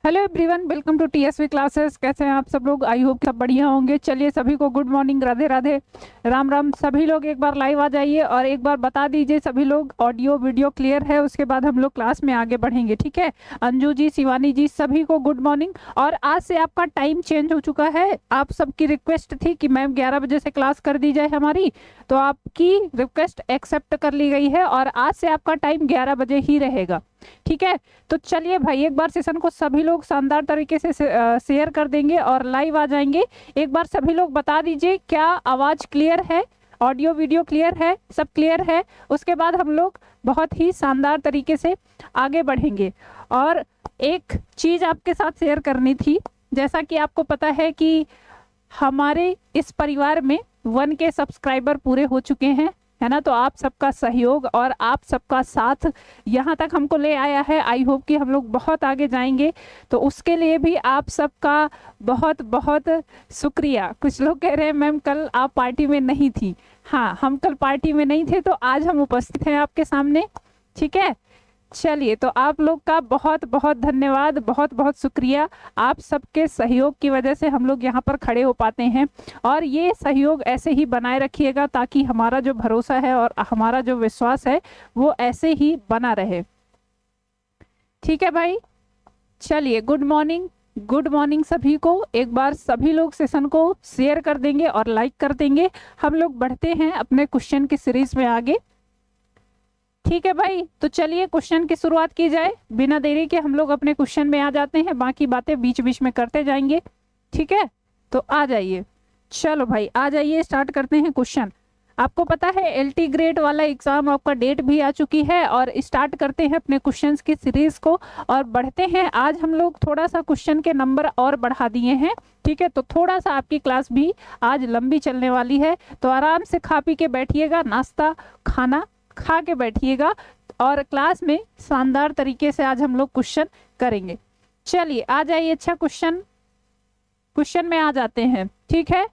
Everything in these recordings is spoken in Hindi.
Hello everyone, welcome to TSV classes. कैसे हैं आप सब लोग? आई होप सब बढ़िया होंगे। चलिए सभी को गुड मॉर्निंग, राधे राधे, राम राम। सभी लोग एक बार लाइव आ जाइए और एक बार बता दीजिए सभी लोग ऑडियो वीडियो क्लियर है। उसके बाद हम लोग क्लास में आगे बढ़ेंगे, ठीक है। अंजू जी, शिवानी जी, सभी को गुड मॉर्निंग। और आज से आपका टाइम चेंज हो चुका है। आप सबकी रिक्वेस्ट थी कि मैम 11 बजे से क्लास कर दी जाए हमारी, तो आपकी रिक्वेस्ट एक्सेप्ट कर ली गई है और आज से आपका टाइम 11 बजे ही रहेगा, ठीक है। तो चलिए भाई, एक बार सेशन को सभी लोग शानदार तरीके से शेयर कर देंगे और लाइव आ जाएंगे। एक बार सभी लोग बता दीजिए क्या आवाज क्लियर है, ऑडियो वीडियो क्लियर है, सब क्लियर है। उसके बाद हम लोग बहुत ही शानदार तरीके से आगे बढ़ेंगे। और एक चीज आपके साथ शेयर करनी थी। जैसा कि आपको पता है कि हमारे इस परिवार में 1K सब्सक्राइबर पूरे हो चुके हैं, है ना। तो आप सबका सहयोग और आप सबका साथ यहाँ तक हमको ले आया है। आई होप कि हम लोग बहुत आगे जाएंगे, तो उसके लिए भी आप सबका बहुत बहुत शुक्रिया। कुछ लोग कह रहे हैं मैम कल आप पार्टी में नहीं थी। हाँ, हम कल पार्टी में नहीं थे, तो आज हम उपस्थित हैं आपके सामने, ठीक है। चलिए, तो आप लोग का बहुत बहुत धन्यवाद, बहुत बहुत शुक्रिया। आप सबके सहयोग की वजह से हम लोग यहाँ पर खड़े हो पाते हैं और ये सहयोग ऐसे ही बनाए रखिएगा ताकि हमारा जो भरोसा है और हमारा जो विश्वास है वो ऐसे ही बना रहे, ठीक है भाई। चलिए, गुड मॉर्निंग, गुड मॉर्निंग सभी को। एक बार सभी लोग सेशन को शेयर कर देंगे और लाइक कर देंगे। हम लोग बढ़ते हैं अपने क्वेश्चन की सीरीज में आगे, ठीक है भाई। तो चलिए क्वेश्चन की शुरुआत की जाए। बिना देरी के हम लोग अपने क्वेश्चन में आ जाते हैं, बाकी बातें बीच बीच में करते जाएंगे, ठीक है। तो आ जाइए, चलो भाई आ जाइए, स्टार्ट करते हैं क्वेश्चन। आपको पता है एलटी ग्रेड वाला एग्जाम आपका डेट भी आ चुकी है और स्टार्ट करते हैं अपने क्वेश्चंस की सीरीज को और बढ़ते हैं। आज हम लोग थोड़ा सा क्वेश्चन के नंबर और बढ़ा दिए हैं, ठीक है। तो थोड़ा सा आपकी क्लास भी आज लंबी चलने वाली है, तो आराम से खा पी के बैठिएगा, नाश्ता खाना खा के बैठिएगा और क्लास में शानदार तरीके से आज हम लोग क्वेश्चन करेंगे। चलिए आ जाइए, अच्छा क्वेश्चन में आ जाते हैं, ठीक है।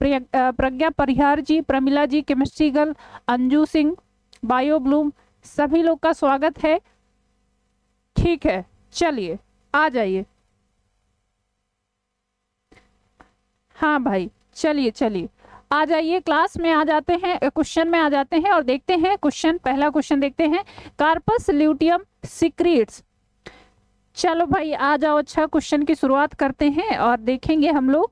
Pragya Parihar ji, Pramila ji chemistry girl, Anju Singh bio bloom, सभी लोग का स्वागत है, ठीक है। चलिए आ जाइए। हाँ भाई, चलिए चलिए आ जाइए, क्लास में आ जाते हैं, क्वेश्चन में आ जाते हैं और देखते हैं क्वेश्चन। पहला क्वेश्चन देखते हैं, कार्पस ल्यूटियम सीक्रेट्स। चलो भाई आ जाओ, अच्छा क्वेश्चन की शुरुआत करते हैं और देखेंगे हम लोग।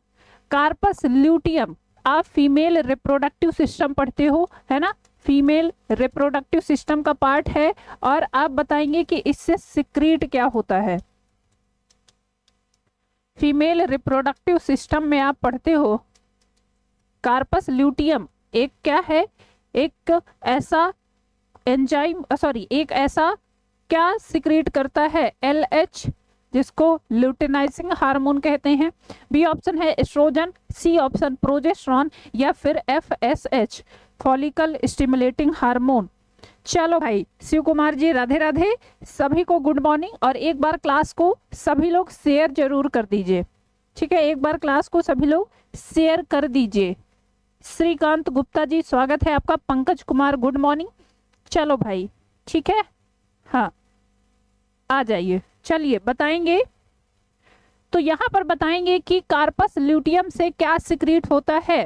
कार्पस ल्यूटियम, आप फीमेल रिप्रोडक्टिव सिस्टम पढ़ते हो, है ना। फीमेल रिप्रोडक्टिव सिस्टम का पार्ट है और आप बताएंगे कि इससे सिक्रीट क्या होता है। फीमेल रिप्रोडक्टिव सिस्टम में आप पढ़ते हो कार्पस ल्यूटियम एक क्या है, एक ऐसा एंजाइम, सॉरी एक ऐसा क्या सिक्रीट करता है, LH, जिसको ल्यूटिनाइजिंग हार्मोन कहते हैं। बी ऑप्शन है एस्ट्रोजन, सी ऑप्शन प्रोजेस्टेरॉन या फिर FSH फॉलिकल स्टिमुलेटिंग हार्मोन। चलो भाई, शिव कुमार जी राधे राधे, सभी को गुड मॉर्निंग। और एक बार क्लास को सभी लोग शेयर जरूर कर दीजिए, ठीक है। एक बार क्लास को सभी लोग शेयर कर दीजिए। श्रीकांत गुप्ता जी स्वागत है आपका, पंकज कुमार गुड मॉर्निंग। चलो भाई ठीक है, हाँ आ जाइए। चलिए बताएंगे, तो यहां पर बताएंगे कि कार्पस ल्यूटियम से क्या सिक्रीट होता है।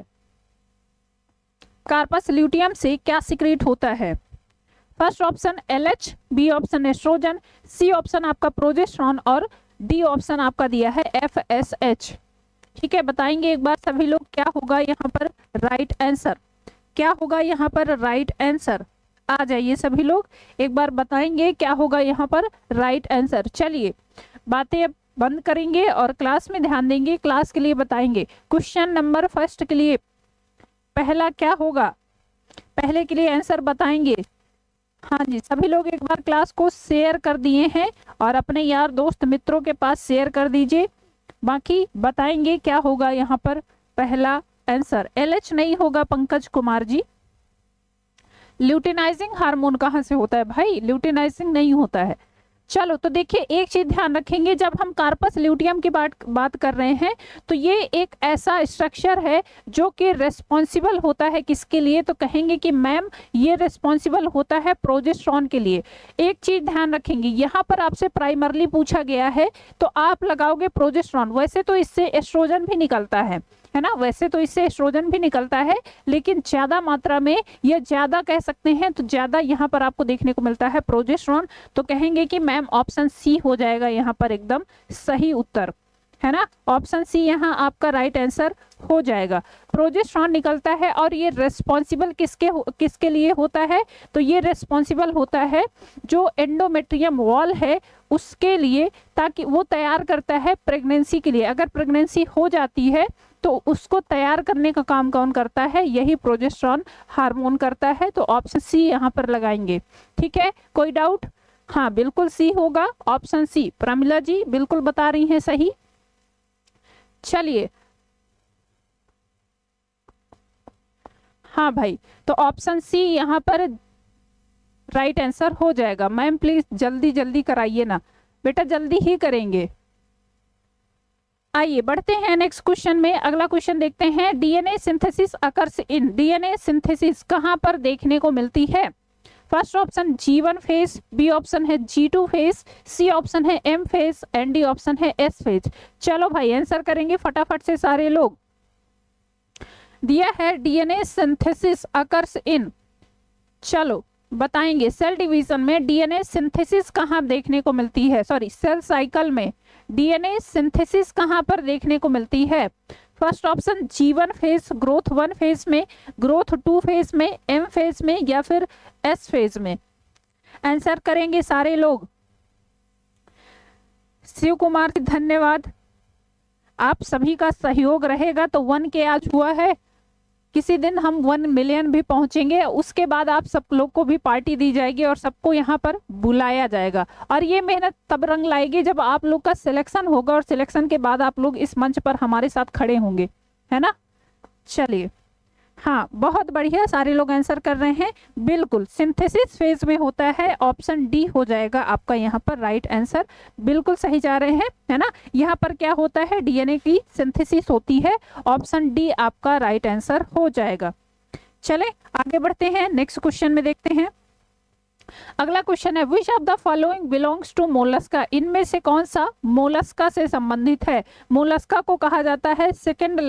कार्पस ल्यूटियम से क्या सिक्रीट होता है? First option LH, B option estrogen, C option आपका प्रोजेस्टेरॉन और डी ऑप्शन आपका दिया है FSH, ठीक है। बताएंगे एक बार सभी लोग क्या होगा यहाँ पर राइट आंसर, क्या होगा यहाँ पर राइट आंसर। आ जाइए सभी लोग, एक बार बताएंगे क्या होगा यहाँ पर राइट आंसर। चलिए बातें अब बंद करेंगे और क्लास में ध्यान देंगे, क्लास के लिए बताएंगे। क्वेश्चन नंबर फर्स्ट के लिए पहला क्या होगा, पहले के लिए आंसर बताएंगे। हाँ जी, सभी लोग एक बार क्लास को शेयर कर दिए हैं और अपने यार दोस्त मित्रों के पास शेयर कर दीजिए। बाकी बताएंगे क्या होगा यहाँ पर पहला आंसर। LH नहीं होगा पंकज कुमार जी। ल्यूटिनाइजिंग हार्मोन कहाँ से होता है भाई? ल्यूटिनाइजिंग नहीं होता है। चलो तो देखिए, एक चीज ध्यान रखेंगे, जब हम कार्पस ल्यूटियम की बात कर रहे हैं तो ये एक ऐसा स्ट्रक्चर है जो कि रेस्पॉन्सिबल होता है किसके लिए, तो कहेंगे कि मैम ये रेस्पॉन्सिबल होता है प्रोजेस्टेरॉन के लिए। एक चीज ध्यान रखेंगे, यहाँ पर आपसे प्राइमरली पूछा गया है तो आप लगाओगे प्रोजेस्टेरॉन। वैसे तो इससे एस्ट्रोजन भी निकलता है ना, वैसे तो इससे एस्ट्रोजन भी निकलता है, लेकिन ज्यादा मात्रा में या ज्यादा कह सकते हैं तो ज्यादा यहाँ पर आपको देखने को मिलता है प्रोजेस्टेरॉन। तो कहेंगे कि मैम ऑप्शन सी हो जाएगा यहाँ पर एकदम सही उत्तर, है ना। ऑप्शन सी यहाँ आपका राइट आंसर हो जाएगा। प्रोजेस्टेरॉन निकलता है और ये रेस्पॉन्सिबल किसके लिए होता है, तो ये रेस्पॉन्सिबल होता है जो एंडोमेट्रियम वॉल है उसके लिए, ताकि वो तैयार करता है प्रेगनेंसी के लिए। अगर प्रेगनेंसी हो जाती है तो उसको तैयार करने का काम कौन करता है, यही प्रोजेस्टेरॉन हार्मोन करता है। तो ऑप्शन सी यहाँ पर लगाएंगे। ठीक है, कोई डाउट? हाँ बिल्कुल सी होगा, ऑप्शन सी। प्रमिला जी बिल्कुल बता रही हैं सही। चलिए, हाँ भाई, तो ऑप्शन सी यहाँ पर राइट आंसर हो जाएगा। मैम प्लीज जल्दी जल्दी कराइए ना बेटा, जल्दी ही करेंगे। आइए बढ़ते हैं नेक्स्ट क्वेश्चन में। अगला क्वेश्चन देखते हैं, DNA synthesis occurs in, DNA synthesis कहां पर देखने को मिलती है? First option G1 phase, B option है G2 फेज, सी ऑप्शन है M phase and D option है S फेज। चलो भाई आंसर करेंगे फटाफट से सारे लोग। दिया है डीएनए सिंथेसिस अकर्स इन, चलो बताएंगे सेल डिवीजन में डीएनए सिंथेसिस कहां देखने को मिलती है, सॉरी सेल साइकिल में डीएनए सिंथेसिस कहां पर देखने को मिलती है? First option G1 phase, growth 1 phase में, ग्रोथ 2 फेज में, M फेज में या फिर S फेज में। आंसर करेंगे सारे लोग। शिव कुमार धन्यवाद, आप सभी का सहयोग रहेगा तो 1K आज हुआ है, किसी दिन हम 1 मिलियन भी पहुंचेंगे, उसके बाद आप सब लोग को भी पार्टी दी जाएगी और सबको यहाँ पर बुलाया जाएगा। और ये मेहनत तब रंग लाएगी जब आप लोग का सिलेक्शन होगा और सिलेक्शन के बाद आप लोग इस मंच पर हमारे साथ खड़े होंगे, है ना। चलिए, हाँ बहुत बढ़िया, सारे लोग आंसर कर रहे हैं। बिल्कुल सिंथेसिस फेज में होता है, ऑप्शन डी हो जाएगा आपका यहाँ पर राइट आंसर। बिल्कुल सही जा रहे हैं, है ना। यहाँ पर क्या होता है, डीएनए की सिंथेसिस होती है, ऑप्शन डी आपका राइट आंसर हो जाएगा। चले आगे बढ़ते हैं, नेक्स्ट क्वेश्चन में देखते हैं। अगला क्वेश्चन है, which of the following belongs to Mollusca, इनमें से कौन सा मोलस्का से संबंधित है? मोलस्का को कहा जाता है सेकेंड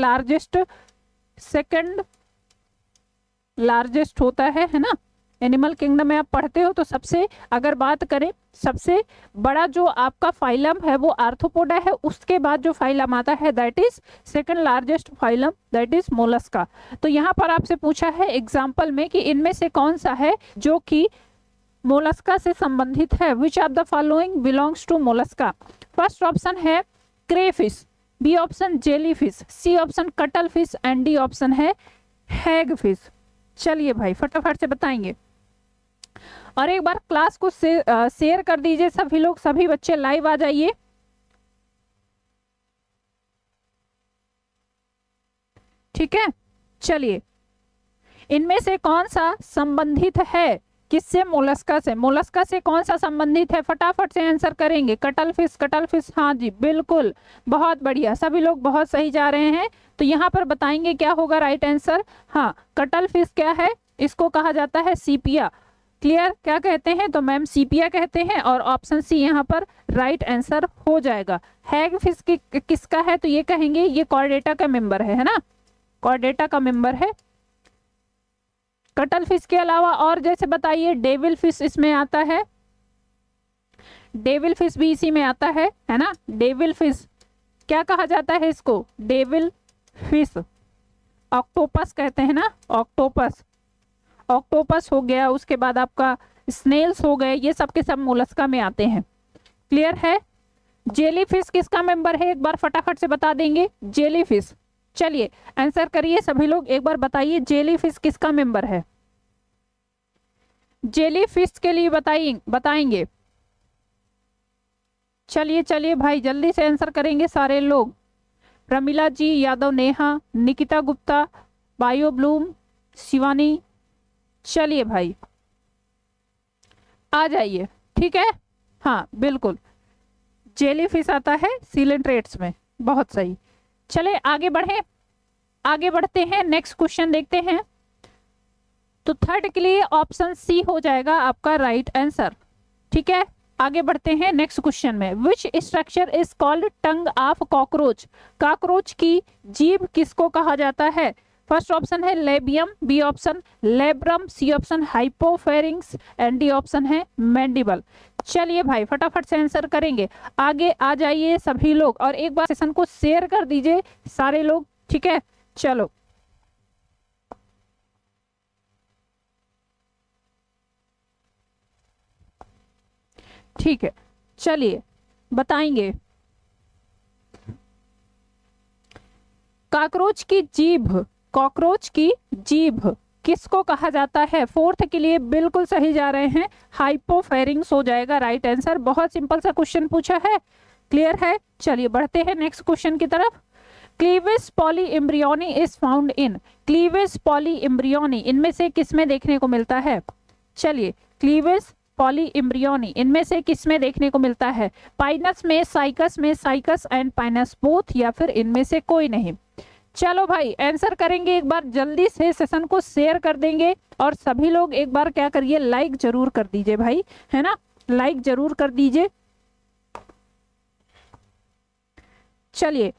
लार्जेस्ट होता है ना। एनिमल किंगडम में आप पढ़ते हो तो सबसे, अगर बात करें सबसे बड़ा जो आपका फाइलम है वो आर्थ्रोपोडा है, उसके बाद जो फाइलम आता है that is second largest phylum, that is Mollusca. तो यहाँ पर आपसे पूछा है एग्जाम्पल में कि इनमें से कौन सा है जो कि मोलस्का से संबंधित है। Which of the following belongs to Mollusca? First option है crayfish, B option jellyfish, C option cuttlefish and D option है हैग फिश। चलिए भाई फटाफट से बताएंगे, और एक बार क्लास को शेयर कर दीजिए सभी लोग, सभी बच्चे लाइव आ जाइए। ठीक है, चलिए इनमें से कौन सा संबंधित है किससे? मोलस्का से। मोलस्का से कौन सा संबंधित है, फटाफट से आंसर करेंगे। कटल फिश, हाँ जी बिल्कुल, बहुत बढ़िया, सभी लोग बहुत सही जा रहे हैं। तो यहाँ पर बताएंगे क्या होगा राइट आंसर। हाँ, कटल फिश क्या है, इसको कहा जाता है सीपिया। क्लियर, क्या कहते हैं? तो मैम सीपिया कहते हैं, और ऑप्शन सी यहाँ पर राइट आंसर हो जाएगा। हैग फिश किसका है, तो ये कहेंगे ये कॉर्डेटा का मेंबर है ना, कॉर्डेटा का मेंबर है। कटल फिश के अलावा और जैसे बताइए, डेविल फिश इसमें आता है, डेविल फिश भी इसी में आता है ना। डेविल फिश क्या कहा जाता है इसको? डेविल फिश, ऑक्टोपस कहते हैं ना, ऑक्टोपस। ऑक्टोपस हो गया, उसके बाद आपका स्नेल्स हो गए, ये सब के सब मोलस्का में आते हैं। क्लियर है? जेलीफिश किसका मेंबर है, एक बार फटाफट से बता देंगे। जेलीफिश, चलिए आंसर करिए सभी लोग, एक बार बताइए जेलीफिश किसका मेंबर है? जेलीफिश के लिए बताएंगे। चलिए चलिए भाई जल्दी से आंसर करेंगे सारे लोग। प्रमिला जी, यादव नेहा, निकिता गुप्ता, बायो ब्लूम, शिवानी। चलिए भाई आ जाइए, ठीक है। हाँ बिल्कुल, जेलीफिश आता है सीलेंट्रेट्स में। बहुत सही। चले आगे बढ़े, आगे बढ़ते हैं, नेक्स्ट क्वेश्चन देखते हैं। तो थर्ड के लिए ऑप्शन सी हो जाएगा आपका राइट आंसर। ठीक है, आगे बढ़ते हैं नेक्स्ट क्वेश्चन में। Which structure is called tongue of cockroach? Cockroach की जीभ किसको कहा जाता है? फर्स्ट ऑप्शन है labium, B option labrum, C option hypopharynx and D option है मैंडिबल। चलिए भाई फटाफट से आंसर करेंगे, आगे आ जाइए सभी लोग, और एक बार सेशन को शेयर कर दीजिए सारे लोग। ठीक है, चलो ठीक है, चलिए बताएंगे। कॉकरोच की जीभ, कॉकरोच की जीभ किसको कहा जाता है? फोर्थ के लिए बिल्कुल सही जा रहे हैं, हाइपोफेरिंग्स हो जाएगा राइट आंसर। बहुत सिंपल सा क्वेश्चन पूछा है, क्लियर है। चलिए बढ़ते हैं नेक्स्ट क्वेश्चन की तरफ। Cleavage poly embryony is found in, cleavage poly embryony इनमें से किसमें देखने को मिलता है? चलिए, क्लीवेज पॉली एम्ब्रियोनी इनमें से किसमें देखने को मिलता है? पाइनस में, साइकस में, साइकस एंड पाइनस बोथ, या फिर इनमें से कोई नहीं? चलो भाई आंसर करेंगे, एक बार जल्दी से सेशन को शेयर कर देंगे, और सभी लोग एक बार क्या करिए, लाइक जरूर कर दीजिए भाई, है ना, लाइक जरूर कर दीजिए। चलिए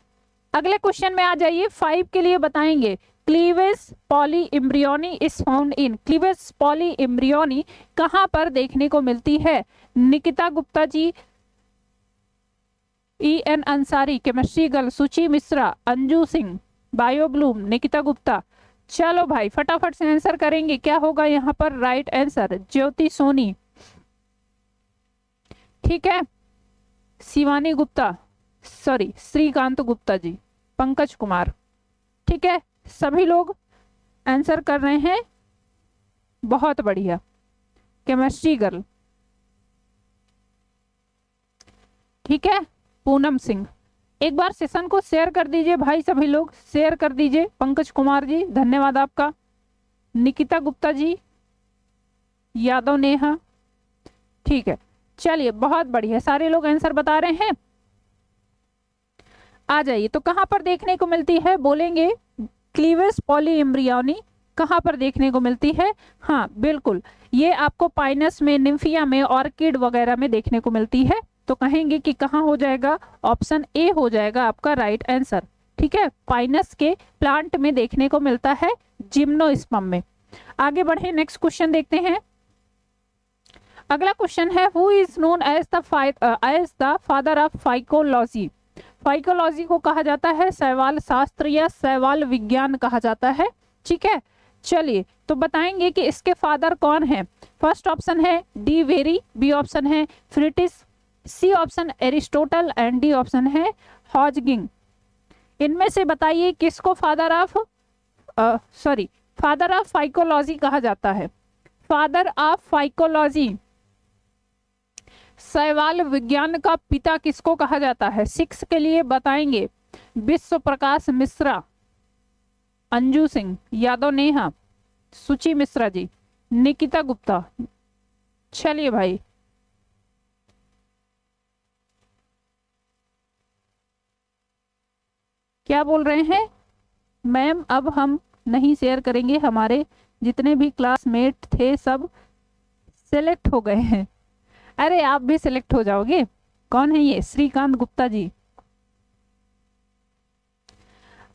अगले क्वेश्चन में आ जाइए, 5 के लिए बताएंगे। Cleavage poly embryony is found in, cleavage poly embryony कहां पर देखने को मिलती है? Nikita Gupta ji, EN Ansari chemistry girl, सुची मिश्रा, अंजू सिंह, बायो ब्लूम, निकिता गुप्ता। चलो भाई फटाफट से आंसर करेंगे, क्या होगा यहाँ पर राइट आंसर? ज्योति सोनी, ठीक है, शिवानी गुप्ता, सॉरी श्रीकांत गुप्ता जी, पंकज कुमार। ठीक है, सभी लोग आंसर कर रहे हैं, बहुत बढ़िया, केमिस्ट्री गर्ल। ठीक है, पूनम सिंह, एक बार सेशन को शेयर कर दीजिए भाई, सभी लोग शेयर कर दीजिए। पंकज कुमार जी धन्यवाद आपका, निकिता गुप्ता जी, यादव नेहा। ठीक है, चलिए बहुत बढ़िया, सारे लोग आंसर बता रहे हैं। आ जाइए, तो कहां पर देखने को मिलती है बोलेंगे? क्लीवेज पॉली एम्ब्रियोनी कहां पर देखने को मिलती है? हाँ बिल्कुल, ये आपको पाइनस में, निम्फिया में, ऑर्किड वगैरह में देखने को मिलती है। तो कहेंगे कि कहां हो जाएगा? ऑप्शन ए हो जाएगा आपका राइट आंसर। ठीक है, पाइनस के प्लांट में देखने को मिलता है, जिम्नोस्पर्म में। आगे बढ़े, नेक्स्ट क्वेश्चन देखते हैं। अगला क्वेश्चन है, who is known as the father of phycology? Phycology को कहा जाता है शैवाल शास्त्र या शैवाल विज्ञान कहा जाता है। ठीक है, चलिए तो बताएंगे कि इसके फादर कौन है। फर्स्ट ऑप्शन है डी वेरी, बी ऑप्शन है Fritsch, C option Aristotle and D option है हॉजगिंग। इनमें से बताइए किसको father of father of phycology कहा जाता है? फादर ऑफ फाइकोलॉजी, शैवाल विज्ञान का पिता किसको कहा जाता है? 6 के लिए बताएंगे, विश्व प्रकाश मिश्रा, अंजू सिंह, यादव नेहा, सुची मिश्रा जी, निकिता गुप्ता। चलिए भाई क्या बोल रहे हैं? मैम अब हम नहीं शेयर करेंगे, हमारे जितने भी क्लासमेट थे सब सिलेक्ट हो गए हैं। अरे आप भी सिलेक्ट हो जाओगे। कौन है ये? श्रीकांत गुप्ता जी,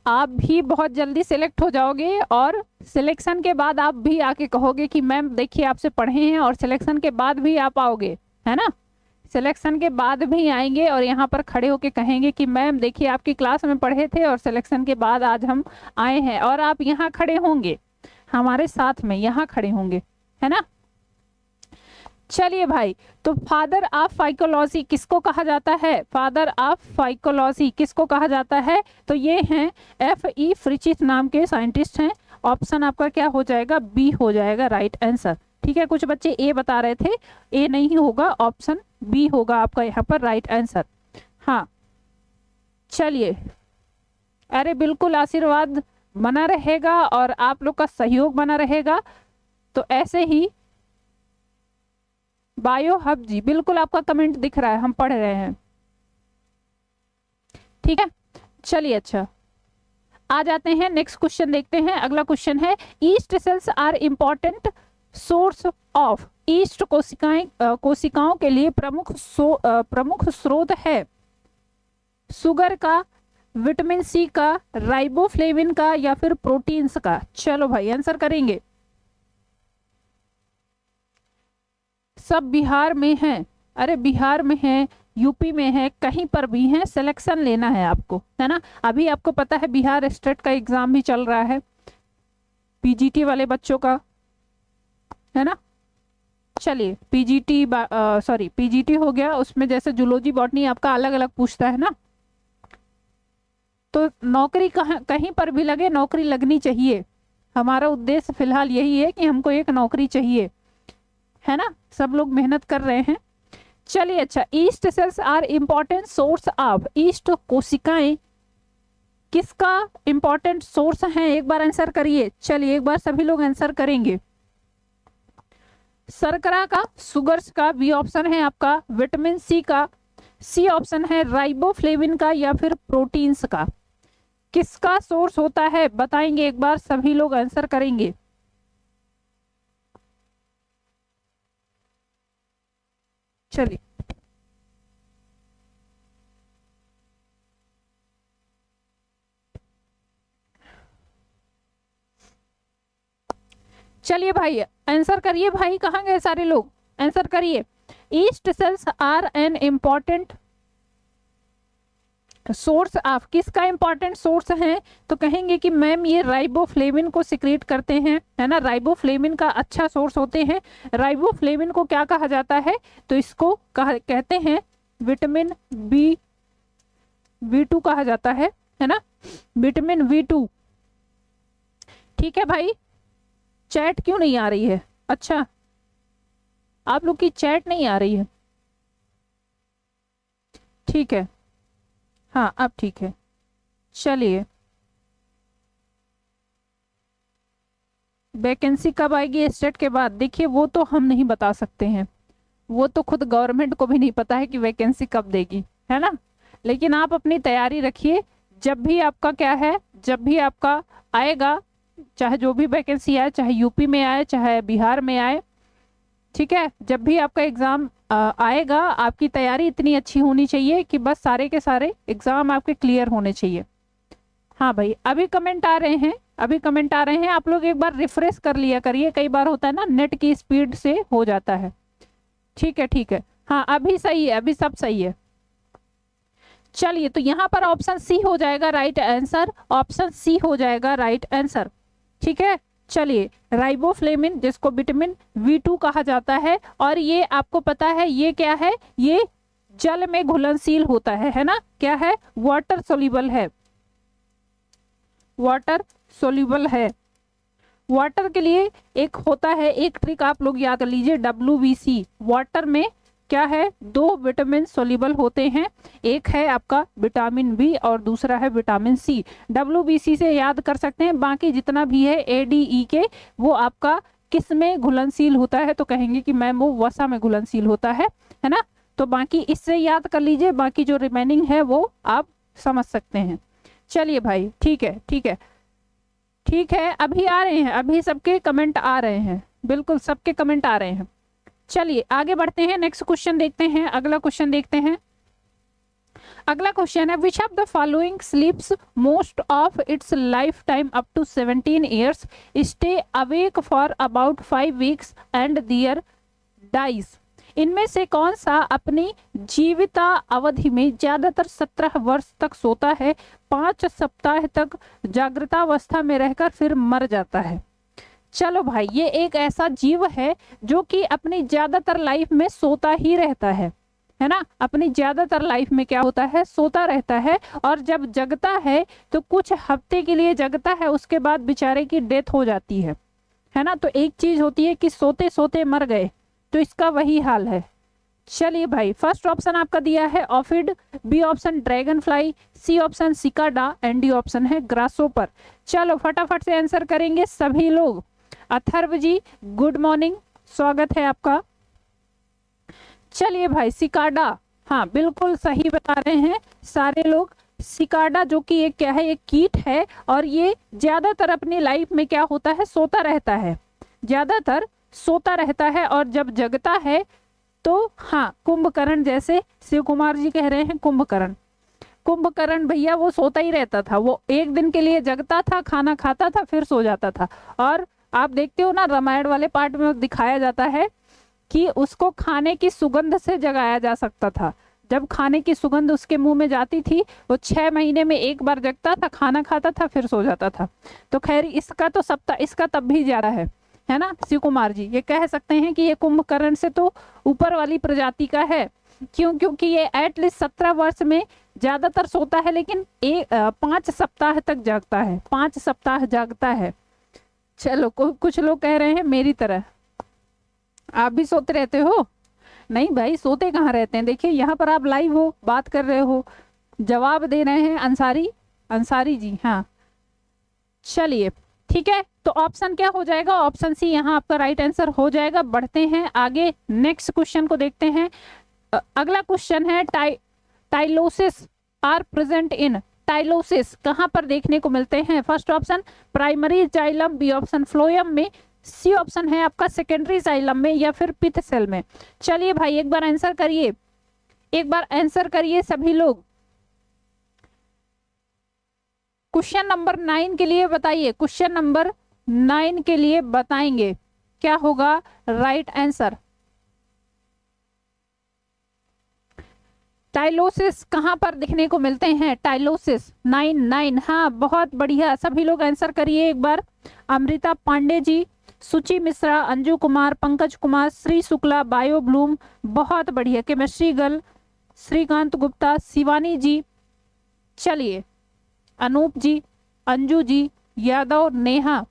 आप भी बहुत जल्दी सिलेक्ट हो जाओगे, और सिलेक्शन के बाद आप भी आके कहोगे कि मैम देखिए आपसे पढ़े हैं, और सिलेक्शन के बाद भी आप आओगे, है ना, सिलेक्शन के बाद भी आएंगे और यहाँ पर खड़े होके कहेंगे कि मैम देखिए आपकी क्लास में पढ़े थे और सिलेक्शन के बाद आज हम आए हैं, और आप यहाँ खड़े होंगे हमारे साथ में, यहाँ खड़े होंगे, है ना। चलिए भाई, तो फादर ऑफ फाइकोलॉजी किसको कहा जाता है? फादर ऑफ फाइकोलॉजी किसको कहा जाता है? तो ये हैं F.E. फ्रिचिथ नाम के साइंटिस्ट हैं। ऑप्शन आपका क्या हो जाएगा? बी हो जाएगा राइट आंसर। ठीक है, कुछ बच्चे ए बता रहे थे, ए नहीं होगा, ऑप्शन बी होगा आपका यहाँ पर राइट आंसर। हाँ चलिए, अरे बिल्कुल आशीर्वाद बना रहेगा और आप लोग का सहयोग बना रहेगा, तो ऐसे ही बायो हब जी, बिल्कुल आपका कमेंट दिख रहा है, हम पढ़ रहे हैं। ठीक है, चलिए अच्छा आ जाते हैं, नेक्स्ट क्वेश्चन देखते हैं। अगला क्वेश्चन है, yeast cells are important source of, yeast कोशिकाओं के लिए प्रमुख स्रोत है शुगर का, विटामिन सी का, राइबोफ्लेविन का, या फिर प्रोटीन्स का। चलो भाई आंसर करेंगे। सब बिहार में है, अरे बिहार में है, यूपी में है, कहीं पर भी है, सिलेक्शन लेना है आपको, है ना। अभी आपको पता है बिहार स्टेट का एग्जाम भी चल रहा है, पीजीटी वाले बच्चों का, है ना। चलिए पीजीटी पीजीटी हो गया, उसमें जैसे जूलॉजी बॉटनी आपका अलग अलग पूछता है ना, तो नौकरी कहीं पर भी लगे, नौकरी लगनी चाहिए। हमारा उद्देश्य फिलहाल यही है कि हमको एक नौकरी चाहिए, है ना। सब लोग मेहनत कर रहे हैं। चलिए अच्छा, yeast cells are important source of, yeast कोशिकाएं किसका इंपॉर्टेंट सोर्स हैं, एक बार आंसर करिए। चलिए एक बार सभी लोग आंसर करेंगे। शर्करा का, सुगर्स का, बी ऑप्शन है आपका, विटामिन सी का, सी ऑप्शन है राइबोफ्लेविन का, या फिर प्रोटीन्स का। किसका सोर्स होता है बताएंगे, एक बार सभी लोग आंसर करेंगे। चलिए चलिए भाई आंसर करिए भाई, कहाँ गए सारे लोग, आंसर करिए। Yeast cells are an important source of, किसका इंपॉर्टेंट सोर्स है, तो कहेंगे कि मैम ये राइबोफ्लेविन को सिक्रीट करते हैं, है ना। राइबोफ्लेविन का अच्छा सोर्स होते हैं। राइबोफ्लेविन को क्या कहा जाता है, तो इसको कहते हैं विटामिन B2 कहा जाता है ना, विटामिन B2। ठीक है भाई, चैट क्यों नहीं आ रही है, अच्छा आप लोग की चैट नहीं आ रही है, ठीक है, हाँ अब ठीक है। चलिए वैकेंसी कब आएगी स्टेट के बाद, देखिए वो तो हम नहीं बता सकते हैं, वो तो खुद गवर्नमेंट को भी नहीं पता है कि वैकेंसी कब देगी, है ना। लेकिन आप अपनी तैयारी रखिए, जब भी आपका क्या है, जब भी आपका आएगा, चाहे जो भी वैकेंसी आए, चाहे यूपी में आए, चाहे बिहार में आए, ठीक है, जब भी आपका एग्जाम आएगा, आपकी तैयारी इतनी अच्छी होनी चाहिए कि बस सारे के सारे एग्जाम आपके क्लियर होने चाहिए। हाँ भाई अभी कमेंट आ रहे हैं, अभी कमेंट आ रहे हैं, आप लोग एक बार रिफ्रेश कर लिया करिए, कई बार होता है ना नेट की स्पीड से हो जाता है। ठीक है ठीक है, हाँ अभी सही है, अभी सब सही है। चलिए तो यहाँ पर ऑप्शन सी हो जाएगा राइट आंसर, ऑप्शन सी हो जाएगा राइट आंसर। ठीक है, चलिए राइबोफ्लेविन जिसको विटामिन B2 कहा जाता है, और ये आपको पता है ये क्या है, ये जल में घुलनशील होता है ना, क्या है, वाटर सोल्यूबल है, वाटर सोल्यूबल है। वाटर के लिए एक होता है, एक ट्रिक आप लोग याद कर लीजिए, WBC। वाटर में क्या है, 2 विटामिन सोल्यूबल होते हैं, एक है आपका विटामिन बी और दूसरा है विटामिन सी। WBC से याद कर सकते हैं, बाकी जितना भी है ADE वो आपका किस में घुलनशील होता है, तो कहेंगे कि मैम वो वसा में घुलनशील होता है ना। तो बाकी इससे याद कर लीजिए, बाकी जो रिमेनिंग है वो आप समझ सकते हैं। चलिए भाई ठीक है ठीक है ठीक है, अभी आ रहे हैं, अभी सबके कमेंट आ रहे हैं, बिल्कुल सबके कमेंट आ रहे हैं। चलिए आगे बढ़ते हैं, नेक्स्ट क्वेश्चन देखते हैं, अगला क्वेश्चन देखते हैं। अगला क्वेश्चन है, which of the following sleeps most of its lifetime up to 17 years, stay awake for about 5 weeks and there dies. इनमें से कौन सा अपनी जीविता अवधि में ज्यादातर 17 वर्ष तक सोता है, 5 सप्ताह तक जागृतावस्था में रहकर फिर मर जाता है। चलो भाई, ये एक ऐसा जीव है जो कि अपनी ज्यादातर लाइफ में सोता ही रहता है ना। अपनी ज्यादातर लाइफ में क्या होता है, सोता रहता है, और जब जगता है तो कुछ हफ्ते के लिए जगता है, उसके बाद बेचारे की डेथ हो जाती है ना। तो एक चीज होती है कि सोते सोते मर गए, तो इसका वही हाल है। चलिए भाई, फर्स्ट ऑप्शन आपका दिया है aphid, B option dragonfly, C option cicada, and D option है ग्रासोपर। चलो फटाफट से आंसर करेंगे सभी लोग। अथर्व जी गुड मॉर्निंग, स्वागत है आपका। चलिए भाई, सिकाडा, हाँ बिल्कुल सही बता रहे हैं सारे लोग। सिकाडा जो कि एक क्या है, एक कीट है, और ये ज्यादातर अपनी लाइफ में क्या होता है, सोता रहता है, ज्यादातर सोता रहता है, और जब जगता है तो हाँ कुंभकर्ण, जैसे शिव कुमार जी कह रहे हैं कुंभकर्ण, कुंभकर्ण भैया वो सोता ही रहता था, वो एक दिन के लिए जगता था, खाना खाता था, फिर सो जाता था। और आप देखते हो ना, रामायण वाले पार्ट में दिखाया जाता है कि उसको खाने की सुगंध से जगाया जा सकता था। जब खाने की सुगंध उसके मुंह में जाती थी, वो 6 महीने में एक बार जगता था, खाना खाता था, फिर सो जाता था। तो खैर इसका तो सप्ताह, इसका तब भी ज्यादा है ना शिव कुमार जी, ये कह सकते हैं कि ये कुंभकर्ण से तो ऊपर वाली प्रजाति का है। क्यों? क्योंकि ये एटलीस्ट 17 वर्ष में ज्यादातर सोता है, लेकिन 5 सप्ताह तक जागता है, 5 सप्ताह जागता है। चलो कुछ लोग कह रहे हैं मेरी तरह आप भी सोते रहते हो। नहीं भाई, सोते कहाँ रहते हैं, देखिए यहाँ पर आप लाइव हो, बात कर रहे हो, जवाब दे रहे हैं अंसारी जी। हाँ चलिए ठीक है, तो ऑप्शन क्या हो जाएगा, ऑप्शन सी यहाँ आपका राइट आंसर हो जाएगा। बढ़ते हैं आगे, नेक्स्ट क्वेश्चन को देखते हैं। अगला क्वेश्चन है tyloses are present in, tyloses कहाँ पर देखने को मिलते हैं? First option primary xylem, B option phloem में, सी ऑप्शन है आपका सेकेंडरी जाइलम में, या फिर पित्त सेल में। चलिए भाई एक बार आंसर करिए, एक बार आंसर करिए सभी लोग। क्वेश्चन नंबर 9 के लिए बताइए, क्वेश्चन नंबर 9 के लिए बताएंगे क्या होगा राइट आंसर। टाइलोसिस कहां पर देखने को मिलते हैं? टाइलोसिस 9 हाँ बहुत बढ़िया, सभी लोग आंसर करिए एक बार। अमृता पांडे जी, सुचि मिश्रा, अंजू कुमार, पंकज कुमार, श्री शुक्ला, बायो ब्लूम, बहुत बढ़िया। केमिस्ट्री गर्ल श्रीकांत गुप्ता, शिवानी जी, चलिए अनूप जी, अंजू जी, यादव, नेहा।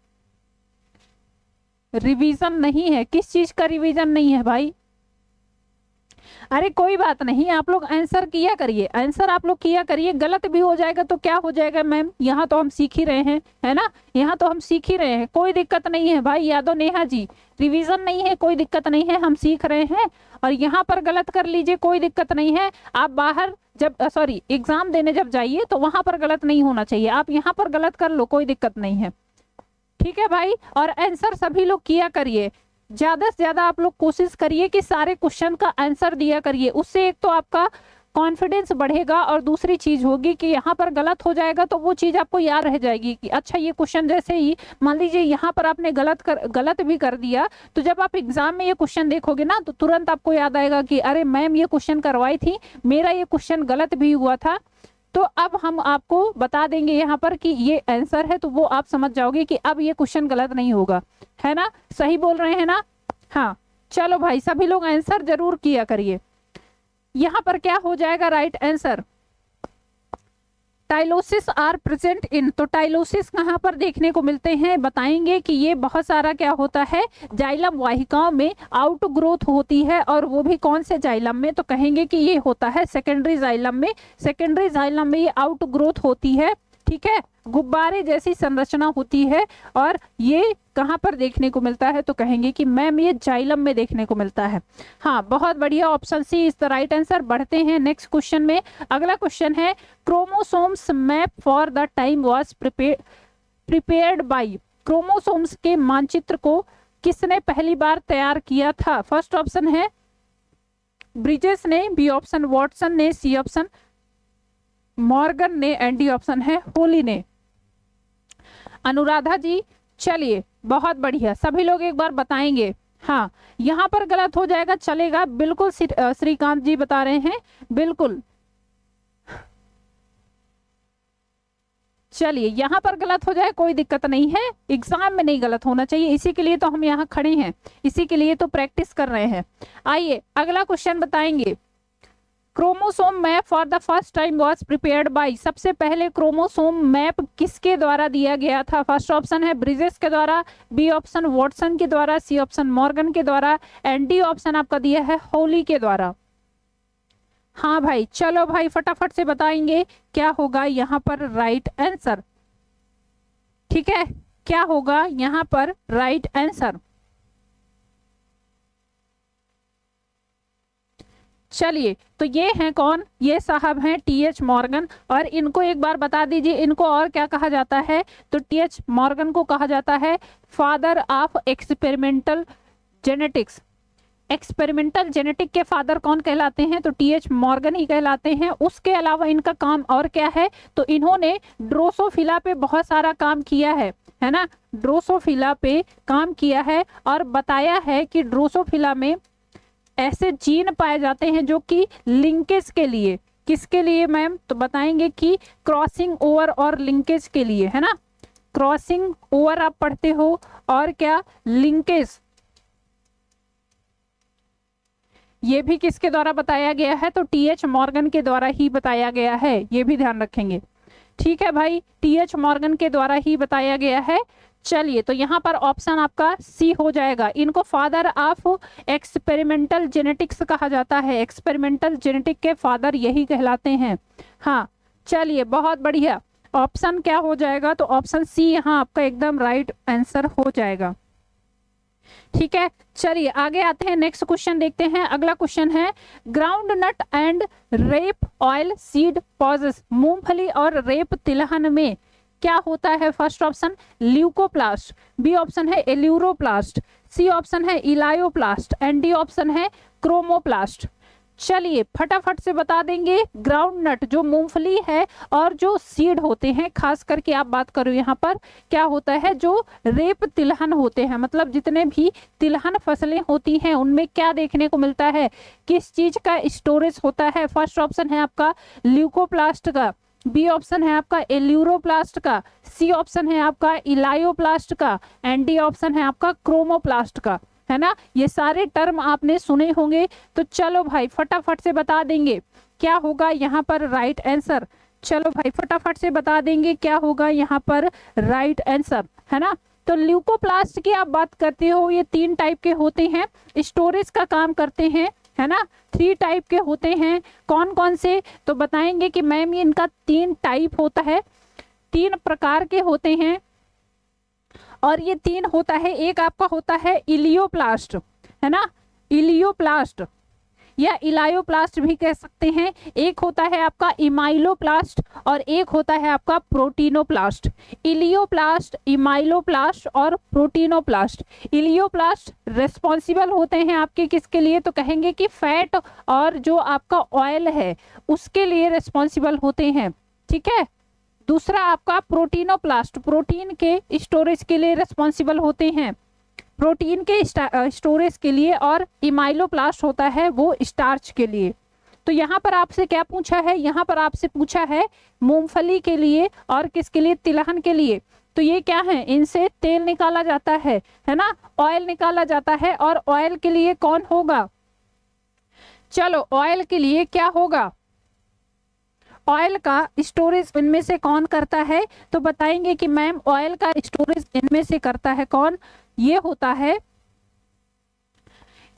रिवीजन नहीं है, किस चीज का रिवीजन नहीं है भाई? अरे कोई बात नहीं, आप लोग आंसर किया करिए, आंसर आप लोग किया करिए। गलत भी हो जाएगा तो क्या हो जाएगा मैम, यहाँ तो हम सीख ही रहे हैं, है ना, यहाँ तो हम सीख ही रहे हैं, कोई दिक्कत नहीं है भाई। यादव नेहा जी, रिवीजन नहीं है, कोई दिक्कत नहीं है, हम सीख रहे हैं। और यहाँ पर गलत कर लीजिए, कोई दिक्कत नहीं है। आप बाहर जब सॉरी एग्जाम देने जब जाइए तो वहां पर गलत नहीं होना चाहिए, आप यहाँ पर गलत कर लो, कोई दिक्कत नहीं है, ठीक है भाई। और आंसर सभी लोग किया करिए, ज्यादा से ज्यादा आप लोग कोशिश करिए कि सारे क्वेश्चन का आंसर दिया करिए, उससे एक तो आपका कॉन्फिडेंस बढ़ेगा, और दूसरी चीज होगी कि यहाँ पर गलत हो जाएगा तो वो चीज आपको याद रह जाएगी कि अच्छा ये क्वेश्चन, जैसे ही मान लीजिए यहाँ पर आपने गलत भी कर दिया, तो जब आप एग्जाम में ये क्वेश्चन देखोगे ना तो तुरंत आपको याद आएगा कि अरे मैम ये क्वेश्चन करवाई थी, मेरा ये क्वेश्चन गलत भी हुआ था, तो अब हम आपको बता देंगे यहाँ पर कि ये आंसर है, तो वो आप समझ जाओगे कि अब ये क्वेश्चन गलत नहीं होगा, है ना, सही बोल रहे हैं ना? हाँ चलो भाई सभी लोग आंसर जरूर किया करिए। यहाँ पर क्या हो जाएगा right answer? Tyloses are present in, तो टाइलोसिस कहाँ पर देखने को मिलते हैं बताएंगे कि ये बहुत सारा क्या होता है, जाइलम वाहिकाओं में आउट ग्रोथ होती है, और वो भी कौन से जाइलम में, तो कहेंगे कि ये होता है सेकेंडरी जाइलम में, सेकेंडरी जाइलम में ये आउट ग्रोथ होती है, ठीक है, गुब्बारे जैसी संरचना होती है। और ये कहाँ पर देखने को मिलता है, तो कहेंगे कि मैम ये जाइलम में देखने को मिलता है। हाँ बहुत बढ़िया, option C is the right answer. बढ़ते हैं नेक्स्ट क्वेश्चन में। अगला क्वेश्चन है chromosomes map for the time was prepared by, chromosomes के मानचित्र को किसने पहली बार तैयार किया था? फर्स्ट ऑप्शन है ब्रिजेस ने, बी ऑप्शन वॉटसन ने, सी ऑप्शन मॉर्गन ने, एंड डी ऑप्शन है होली ने। अनुराधा जी, चलिए बहुत बढ़िया, सभी लोग एक बार बताएंगे। हाँ यहाँ पर गलत हो जाएगा चलेगा, बिल्कुल श्रीकांत जी बता रहे हैं, बिल्कुल चलिए यहाँ पर गलत हो जाए कोई दिक्कत नहीं है, एग्जाम में नहीं गलत होना चाहिए, इसी के लिए तो हम यहाँ खड़े हैं, इसी के लिए तो प्रैक्टिस कर रहे हैं। आइए अगला क्वेश्चन बताएंगे। Chromosome map for the first time was prepared bye, सबसे पहले क्रोमोसोम मैप किसके द्वारा दिया गया था? फर्स्ट ऑप्शन है ब्रिजेस के द्वारा, बी ऑप्शन वॉटसन के द्वारा, सी ऑप्शन मॉर्गन के द्वारा, एंड डी ऑप्शन आपका दिया है होली के द्वारा। हाँ भाई चलो भाई फटाफट से बताएंगे क्या होगा यहाँ पर राइट आंसर, ठीक है, क्या होगा यहाँ पर राइट आंसर? चलिए, तो ये हैं कौन, ये साहब हैं टीएच मॉर्गन। और इनको एक बार बता दीजिए, इनको और क्या कहा जाता है, तो टीएच मॉर्गन को कहा जाता है father of experimental genetics. Experimental genetic के फादर कौन कहलाते हैं, तो टीएच मॉर्गन ही कहलाते हैं। उसके अलावा इनका काम और क्या है, तो इन्होंने ड्रोसोफिला पे बहुत सारा काम किया है ना, ड्रोसोफिला पे काम किया है और बताया है कि ड्रोसोफिला में ऐसे जीन पाए जाते हैं जो कि लिंकेज के लिए, किसके लिए मैम, तो बताएंगे कि क्रॉसिंग ओवर और लिंकेज के लिए, है ना। क्रॉसिंग ओवर आप पढ़ते हो और क्या, लिंकेज, ये भी किसके द्वारा बताया गया है, तो टीएच मॉर्गन के द्वारा ही बताया गया है, ये भी ध्यान रखेंगे। ठीक है भाई, टीएच मॉर्गन के द्वारा ही बताया गया है। चलिए, तो यहाँ पर ऑप्शन आपका सी हो जाएगा। इनको फादर ऑफ एक्सपेरिमेंटल जेनेटिक्स कहा जाता है, एक्सपेरिमेंटल जेनेटिक के फादर यही कहलाते हैं। हाँ, चलिए बहुत बढ़िया। ऑप्शन क्या हो जाएगा, तो ऑप्शन सी यहाँ आपका एकदम राइट आंसर हो जाएगा। ठीक है, चलिए आगे आते हैं, नेक्स्ट क्वेश्चन देखते हैं। अगला क्वेश्चन है groundnut and rape oilseed possess, मूंगफली और रेप तिलहन में क्या होता है। First option leucoplast, B option है एल्यूरोप्लास्ट, सी ऑप्शन है इलायोप्लास्ट एंड डी ऑप्शन है क्रोमोप्लास्ट। चलिए फटाफट से बता देंगे। ग्राउंड नट जो मूंगफली है और जो सीड होते हैं, खास करके आप बात करो यहाँ पर क्या होता है, जो रेप तिलहन होते हैं, मतलब जितने भी तिलहन फसलें होती हैं उनमें क्या देखने को मिलता है, किस चीज का स्टोरेज होता है। फर्स्ट ऑप्शन है आपका ल्यूकोप्लास्ट का, बी ऑप्शन है आपका एल्यूरोप्लास्ट का, सी ऑप्शन है आपका इलायोप्लास्ट का एंड डी ऑप्शन है आपका क्रोमोप्लास्ट का, है ना। ये सारे टर्म आपने सुने होंगे। तो चलो भाई फटाफट से बता देंगे क्या होगा यहाँ पर राइट आंसर। चलो भाई फटाफट से बता देंगे क्या होगा यहाँ पर राइट आंसर, है ना। तो ल्यूकोप्लास्ट की आप बात करते हो, ये 3 टाइप के होते हैं, स्टोरेज का काम करते हैं, है ना। 3 टाइप के होते हैं, कौन कौन से, तो बताएंगे कि मैम ये इनका 3 टाइप होता है, 3 प्रकार के होते हैं और ये 3 होता है। एक आपका होता है इलियोप्लास्ट, है ना, इलियोप्लास्ट या इलायोप्लास्ट भी कह सकते हैं। एक होता है आपका इमाइलोप्लास्ट और एक होता है आपका प्रोटीनोप्लास्ट। इलियोप्लास्ट, इमाइलोप्लास्ट और प्रोटीनोप्लास्ट। इलियोप्लास्ट रिस्पॉन्सिबल होते हैं आपके किसके लिए, तो कहेंगे कि फैट और जो आपका ऑयल है उसके लिए रिस्पॉन्सिबल होते हैं, ठीक है। दूसरा आपका प्रोटीनोप्लास्ट, प्रोटीन के स्टोरेज के लिए रिस्पॉन्सिबल होते हैं, प्रोटीन के स्टोरेज के लिए। और इमाइलोप्लास्ट होता है वो स्टार्च के लिए। तो यहाँ पर आपसे क्या पूछा है, यहाँ पर आपसे पूछा है मूंगफली के लिए और किसके लिए, तिलहन के लिए। तो ये क्या है, इनसे तेल निकाला जाता है ना, ऑयल निकाला जाता है। और ऑयल के लिए कौन होगा, चलो ऑयल के लिए क्या होगा, ऑयल का स्टोरेज इनमें से कौन करता है, तो बताएंगे कि मैम ऑयल का स्टोरेज इनमें से करता है कौन, ये होता है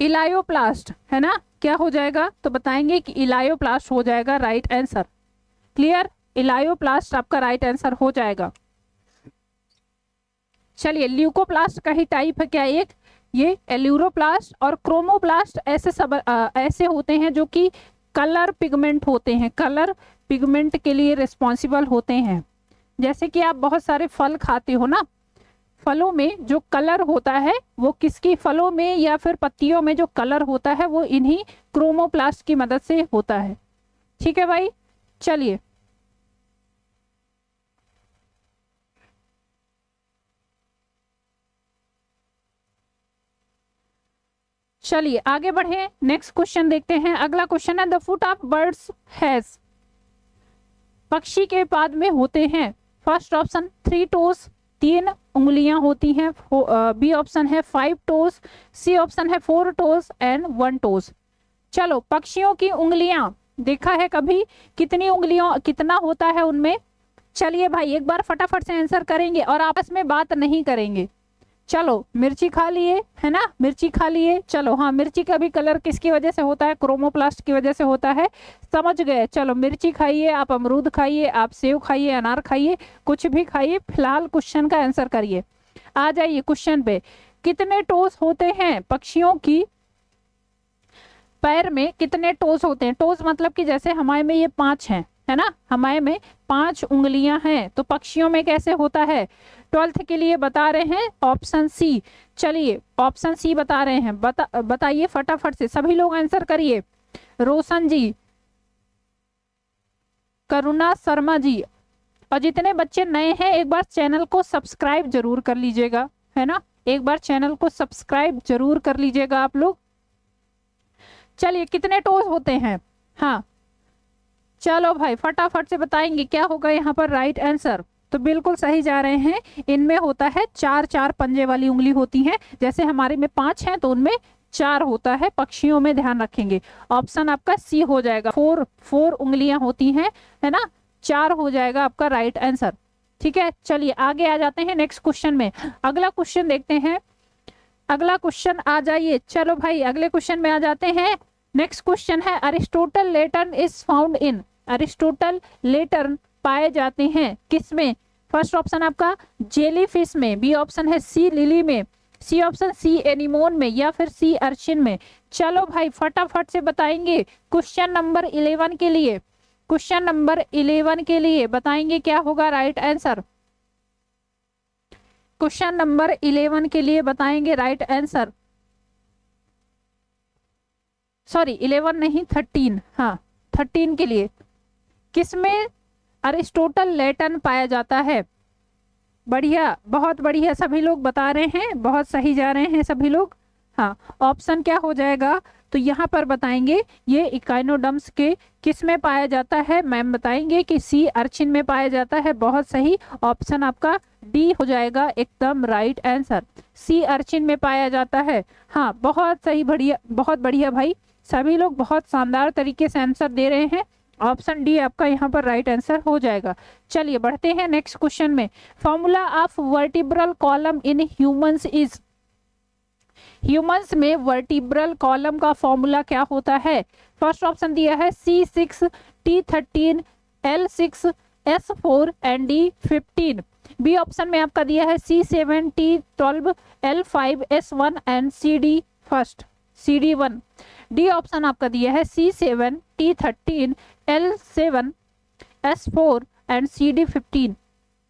इलायोप्लास्ट, है ना। क्या हो जाएगा, तो बताएंगे कि इलायोप्लास्ट हो जाएगा राइट आंसर। क्लियर, इलायोप्लास्ट आपका राइट आंसर हो जाएगा। चलिए ल्यूकोप्लास्ट का ही टाइप है क्या एक, ये एल्यूरोप्लास्ट और क्रोमोप्लास्ट ऐसे सब ऐसे होते हैं जो कि कलर पिगमेंट होते हैं, कलर पिगमेंट के लिए रिस्पॉन्सिबल होते हैं। जैसे कि आप बहुत सारे फल खाते हो ना, फलों में जो कलर होता है वो किसकी, फलों में या फिर पत्तियों में जो कलर होता है वो इन्हीं क्रोमोप्लास्ट की मदद से होता है। ठीक है भाई, चलिए चलिए आगे बढ़े, नेक्स्ट क्वेश्चन देखते हैं। अगला क्वेश्चन है the foot of birds has, पक्षी के पाद में होते हैं। फर्स्ट ऑप्शन 3 टोस, 3 उंगलियां होती हैं। बी ऑप्शन है 5 टोस, सी ऑप्शन है 4 टोस एंड 1 टोस। चलो पक्षियों की उंगलियां देखा है कभी, कितनी उंगलियों कितना होता है उनमें। चलिए भाई एक बार फटाफट से आंसर करेंगे और आपस में बात नहीं करेंगे। चलो मिर्ची खा लिए, है ना, मिर्ची खा लिए। चलो हाँ, मिर्ची का भी कलर किसकी वजह से होता है, क्रोमोप्लास्ट की वजह से होता है, समझ गए। चलो मिर्ची खाइए, आप अमरूद खाइए, आप सेव खाइए, अनार खाइए, कुछ भी खाइए, फिलहाल क्वेश्चन का आंसर करिए। आ जाइए क्वेश्चन पे, कितने टोस होते हैं पक्षियों की, पैर में कितने टोज होते हैं? टोज मतलब कि जैसे हमारे में ये 5 हैं, है ना, हमारे में 5 उंगलियां हैं, तो पक्षियों में कैसे होता है? 12th के लिए बता रहे हैं ऑप्शन सी। चलिए ऑप्शन सी बता रहे हैं, बताइए फटाफट से, सभी लोग आंसर करिए। रोशन जी, करुणा शर्मा जी, और जितने बच्चे नए हैं एक बार चैनल को सब्सक्राइब जरूर कर लीजिएगा, है ना, एक बार चैनल को सब्सक्राइब जरूर कर लीजिएगा आप लोग। चलिए कितने टोज होते हैं? हाँ चलो भाई फटाफट से बताएंगे क्या होगा यहाँ पर राइट आंसर। तो बिल्कुल सही जा रहे हैं, इनमें होता है 4 पंजे वाली उंगली होती हैं, जैसे हमारे में 5 हैं तो उनमें 4 होता है, पक्षियों में ध्यान रखेंगे। ऑप्शन आपका सी हो जाएगा, 4 उंगलियां होती हैं, है ना, 4 हो जाएगा आपका राइट आंसर। ठीक है, चलिए आगे आ जाते हैं नेक्स्ट क्वेश्चन में। अगला क्वेश्चन देखते हैं, अगला क्वेश्चन आ जाइए। चलो भाई अगले क्वेश्चन में आ जाते हैं। नेक्स्ट क्वेश्चन है Aristotle lantern is found in. Aristotle lantern पाए जाते हैं किसमें? फर्स्ट ऑप्शन आपका जेली फिश में, बी ऑप्शन है सी लिली में, सी ऑप्शन सी एनिमोन में, या फिर सी अर्चिन में। चलो भाई फटाफट से बताएंगे क्वेश्चन नंबर 11 के लिए, क्वेश्चन नंबर 11 के लिए बताएंगे क्या होगा राइट आंसर। क्वेश्चन नंबर 11 के लिए बताएंगे राइट आंसर। सॉरी 11 नहीं 13, हाँ 13 के लिए किसमें अरिस्टोटल लेटर्न पाया जाता है? बढ़िया, बहुत बढ़िया, सभी लोग बता रहे हैं, बहुत सही जा रहे हैं सभी लोग। हाँ ऑप्शन क्या हो जाएगा? तो यहाँ पर बताएंगे ये इकाइनोडर्म्स के किस में पाया जाता है? मैम बताएंगे कि सी अर्चिन में पाया जाता है। बहुत सही, ऑप्शन आपका डी हो जाएगा एकदम राइट आंसर, सी अर्चिन में पाया जाता है। हाँ बहुत सही, बढ़िया, बहुत बढ़िया भाई, सभी लोग बहुत शानदार तरीके से आंसर दे रहे हैं। ऑप्शन डी आपका यहाँ पर राइट आंसर हो जाएगा। चलिए बढ़ते हैं नेक्स्ट क्वेश्चन में। Formula of vertebral column in humans is. Humans में वर्टिब्रल कॉलम का फॉर्मूला क्या होता है? फर्स्ट ऑप्शन दिया है C6 T13 L6 S4 and D15। B option में आपका दिया है C7 T12 L5 S1 and CD1। D option आपका दिया है C7 T13 L7 S4 and CD15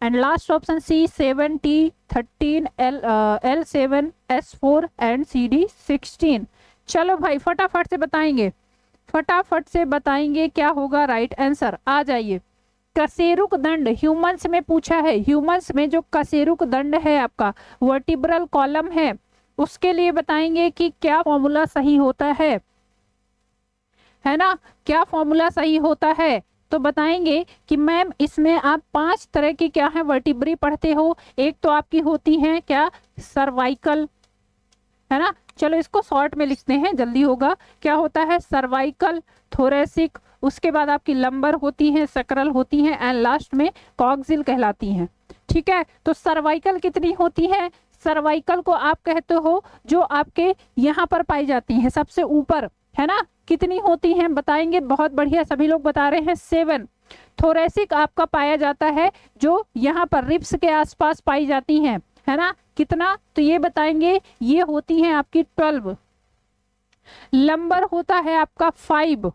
and last option C7 T13 L7 S4 and CD16। चलो भाई फटाफट से बताएंगे, फटाफट से बताएंगे क्या होगा राइट आंसर। आ जाइए। कशेरुक दंड ह्यूमंस में पूछा है, ह्यूमंस में जो कशेरुक दंड है आपका वर्टिब्रल कॉलम है, उसके लिए बताएंगे कि क्या फॉर्मूला सही होता है ना, क्या फॉर्मूला सही होता है। तो बताएंगे कि मैम इसमें आप 5 तरह की क्या है वर्टिब्री पढ़ते हो। एक तो आपकी होती है क्या सर्वाइकल, है ना, चलो इसको शॉर्ट में लिखते हैं जल्दी होगा। क्या होता है? सर्वाइकल, थोरेसिक, उसके बाद आपकी लंबर होती है, सकरल होती है एंड लास्ट में कॉक्सिल कहलाती हैं। ठीक है, तो सर्वाइकल कितनी होती है? सर्वाइकल को आप कहते हो जो आपके यहाँ पर पाई जाती है सबसे ऊपर, है ना, कितनी होती हैं बताएंगे। बहुत बढ़िया, सभी लोग बता रहे हैं 7। थोरेसिक आपका पाया जाता है जो यहाँ पर रिब्स के आसपास पाई जाती हैं, है ना, कितना? तो ये बताएंगे ये होती हैं आपकी 12। लंबर होता है आपका 5,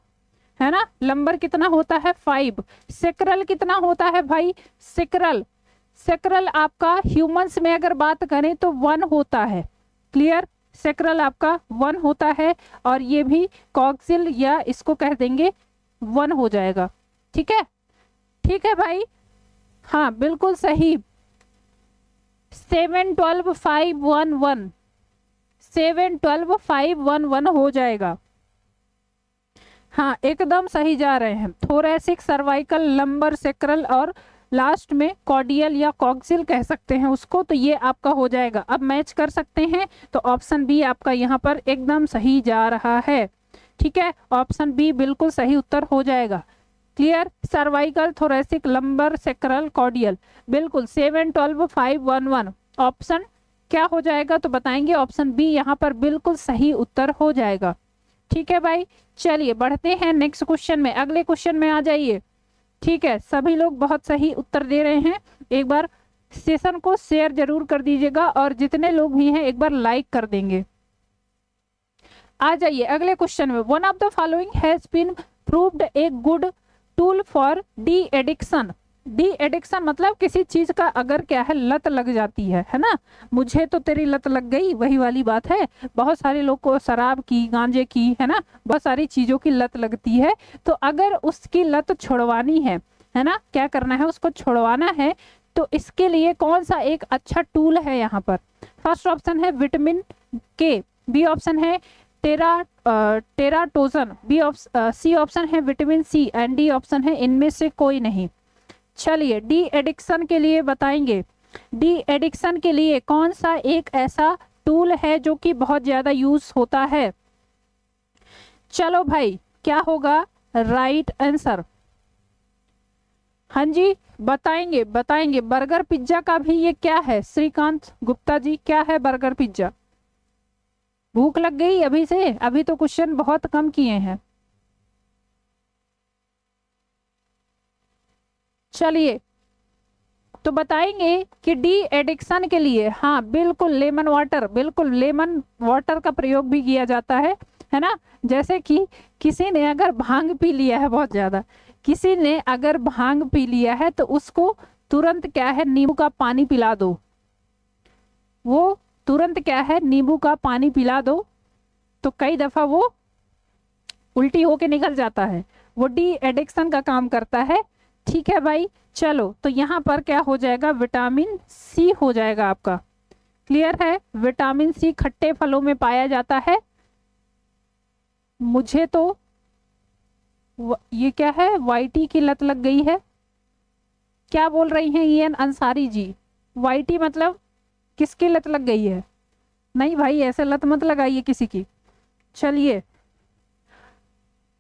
है ना, लंबर कितना होता है? 5। सेक्रल कितना होता है भाई? सेक्रल, सेक्रल आपका ह्यूमंस में अगर बात करें तो 1 होता है। क्लियर, सेक्रल आपका 1 होता है और ये भी कॉक्सिल या इसको कह देंगे 1 हो जाएगा। ठीक है, ठीक है भाई, हाँ बिल्कुल सही। 7 12 5 1 1, 7 12 5 1 1 हो जाएगा। हाँ एकदम सही जा रहे हैं। थोरेसिक, सर्वाइकल, लंबर, सेक्रल और लास्ट में कॉर्डियल या कॉक्सिल कह सकते हैं उसको, तो ये आपका हो जाएगा। अब मैच कर सकते हैं तो ऑप्शन बी आपका यहाँ पर एकदम सही जा रहा है। ठीक है, ऑप्शन बी बिल्कुल सही उत्तर हो जाएगा। Clear, cervical, thoracic, lumbar, sacral, cordial, बिल्कुल 7 12 5 1 1 ऑप्शन क्या हो जाएगा? तो बताएंगे ऑप्शन बी यहाँ पर बिल्कुल सही उत्तर हो जाएगा। ठीक है भाई, चलिए बढ़ते हैं नेक्स्ट क्वेश्चन में, अगले क्वेश्चन में आ जाइए। ठीक है, सभी लोग बहुत सही उत्तर दे रहे हैं। एक बार सेशन को शेयर जरूर कर दीजिएगा और जितने लोग भी हैं एक बार लाइक कर देंगे। आ जाइए अगले क्वेश्चन में। One of the following has been proved a good tool for de addiction. De addiction मतलब किसी चीज का अगर क्या है लत लग जाती है ना। मुझे तो तेरी लत लग गई, वही वाली बात है। बहुत सारे लोग को शराब की, गांजे की, है ना, बहुत सारी चीजों की लत लगती है। तो अगर उसकी लत छुड़वानी है ना, क्या करना है, उसको छुड़वाना है, तो इसके लिए कौन सा एक अच्छा टूल है यहाँ पर। फर्स्ट ऑप्शन है विटामिन के, बी ऑप्शन है टेराटोजन, सी ऑप्शन है vitamin C and D option है इनमें से कोई नहीं। चलिए डी एडिक्शन के लिए बताएंगे, डी एडिक्शन के लिए कौन सा एक ऐसा टूल है जो कि बहुत ज्यादा यूज होता है। चलो भाई क्या होगा राइट आंसर। हाँ जी बताएंगे बताएंगे। बर्गर पिज्जा का भी ये क्या है श्रीकांत गुप्ता जी, क्या है बर्गर पिज्जा। भूख लग गई अभी से, अभी तो क्वेश्चन बहुत कम किए हैं। चलिए तो बताएंगे कि डी एडिक्शन के लिए, हाँ बिल्कुल लेमन वाटर, बिल्कुल लेमन वाटर का प्रयोग भी किया जाता है ना। जैसे कि किसी ने अगर भांग पी लिया है बहुत ज्यादा, किसी ने अगर भांग पी लिया है तो उसको तुरंत क्या है नींबू का पानी पिला दो, वो तुरंत क्या है नींबू का पानी पिला दो, तो कई दफा वो उल्टी होके निकल जाता है। वो डी एडिक्शन का काम करता है। ठीक है भाई, चलो तो यहाँ पर क्या हो जाएगा विटामिन सी हो जाएगा आपका। क्लियर है, विटामिन सी खट्टे फलों में पाया जाता है। मुझे तो ये क्या है वाईटी की लत लग गई है, क्या बोल रही हैं ईएन अंसारी जी। वाईटी मतलब किसकी लत लग गई है। नहीं भाई ऐसे लत मत लगाइए किसी की। चलिए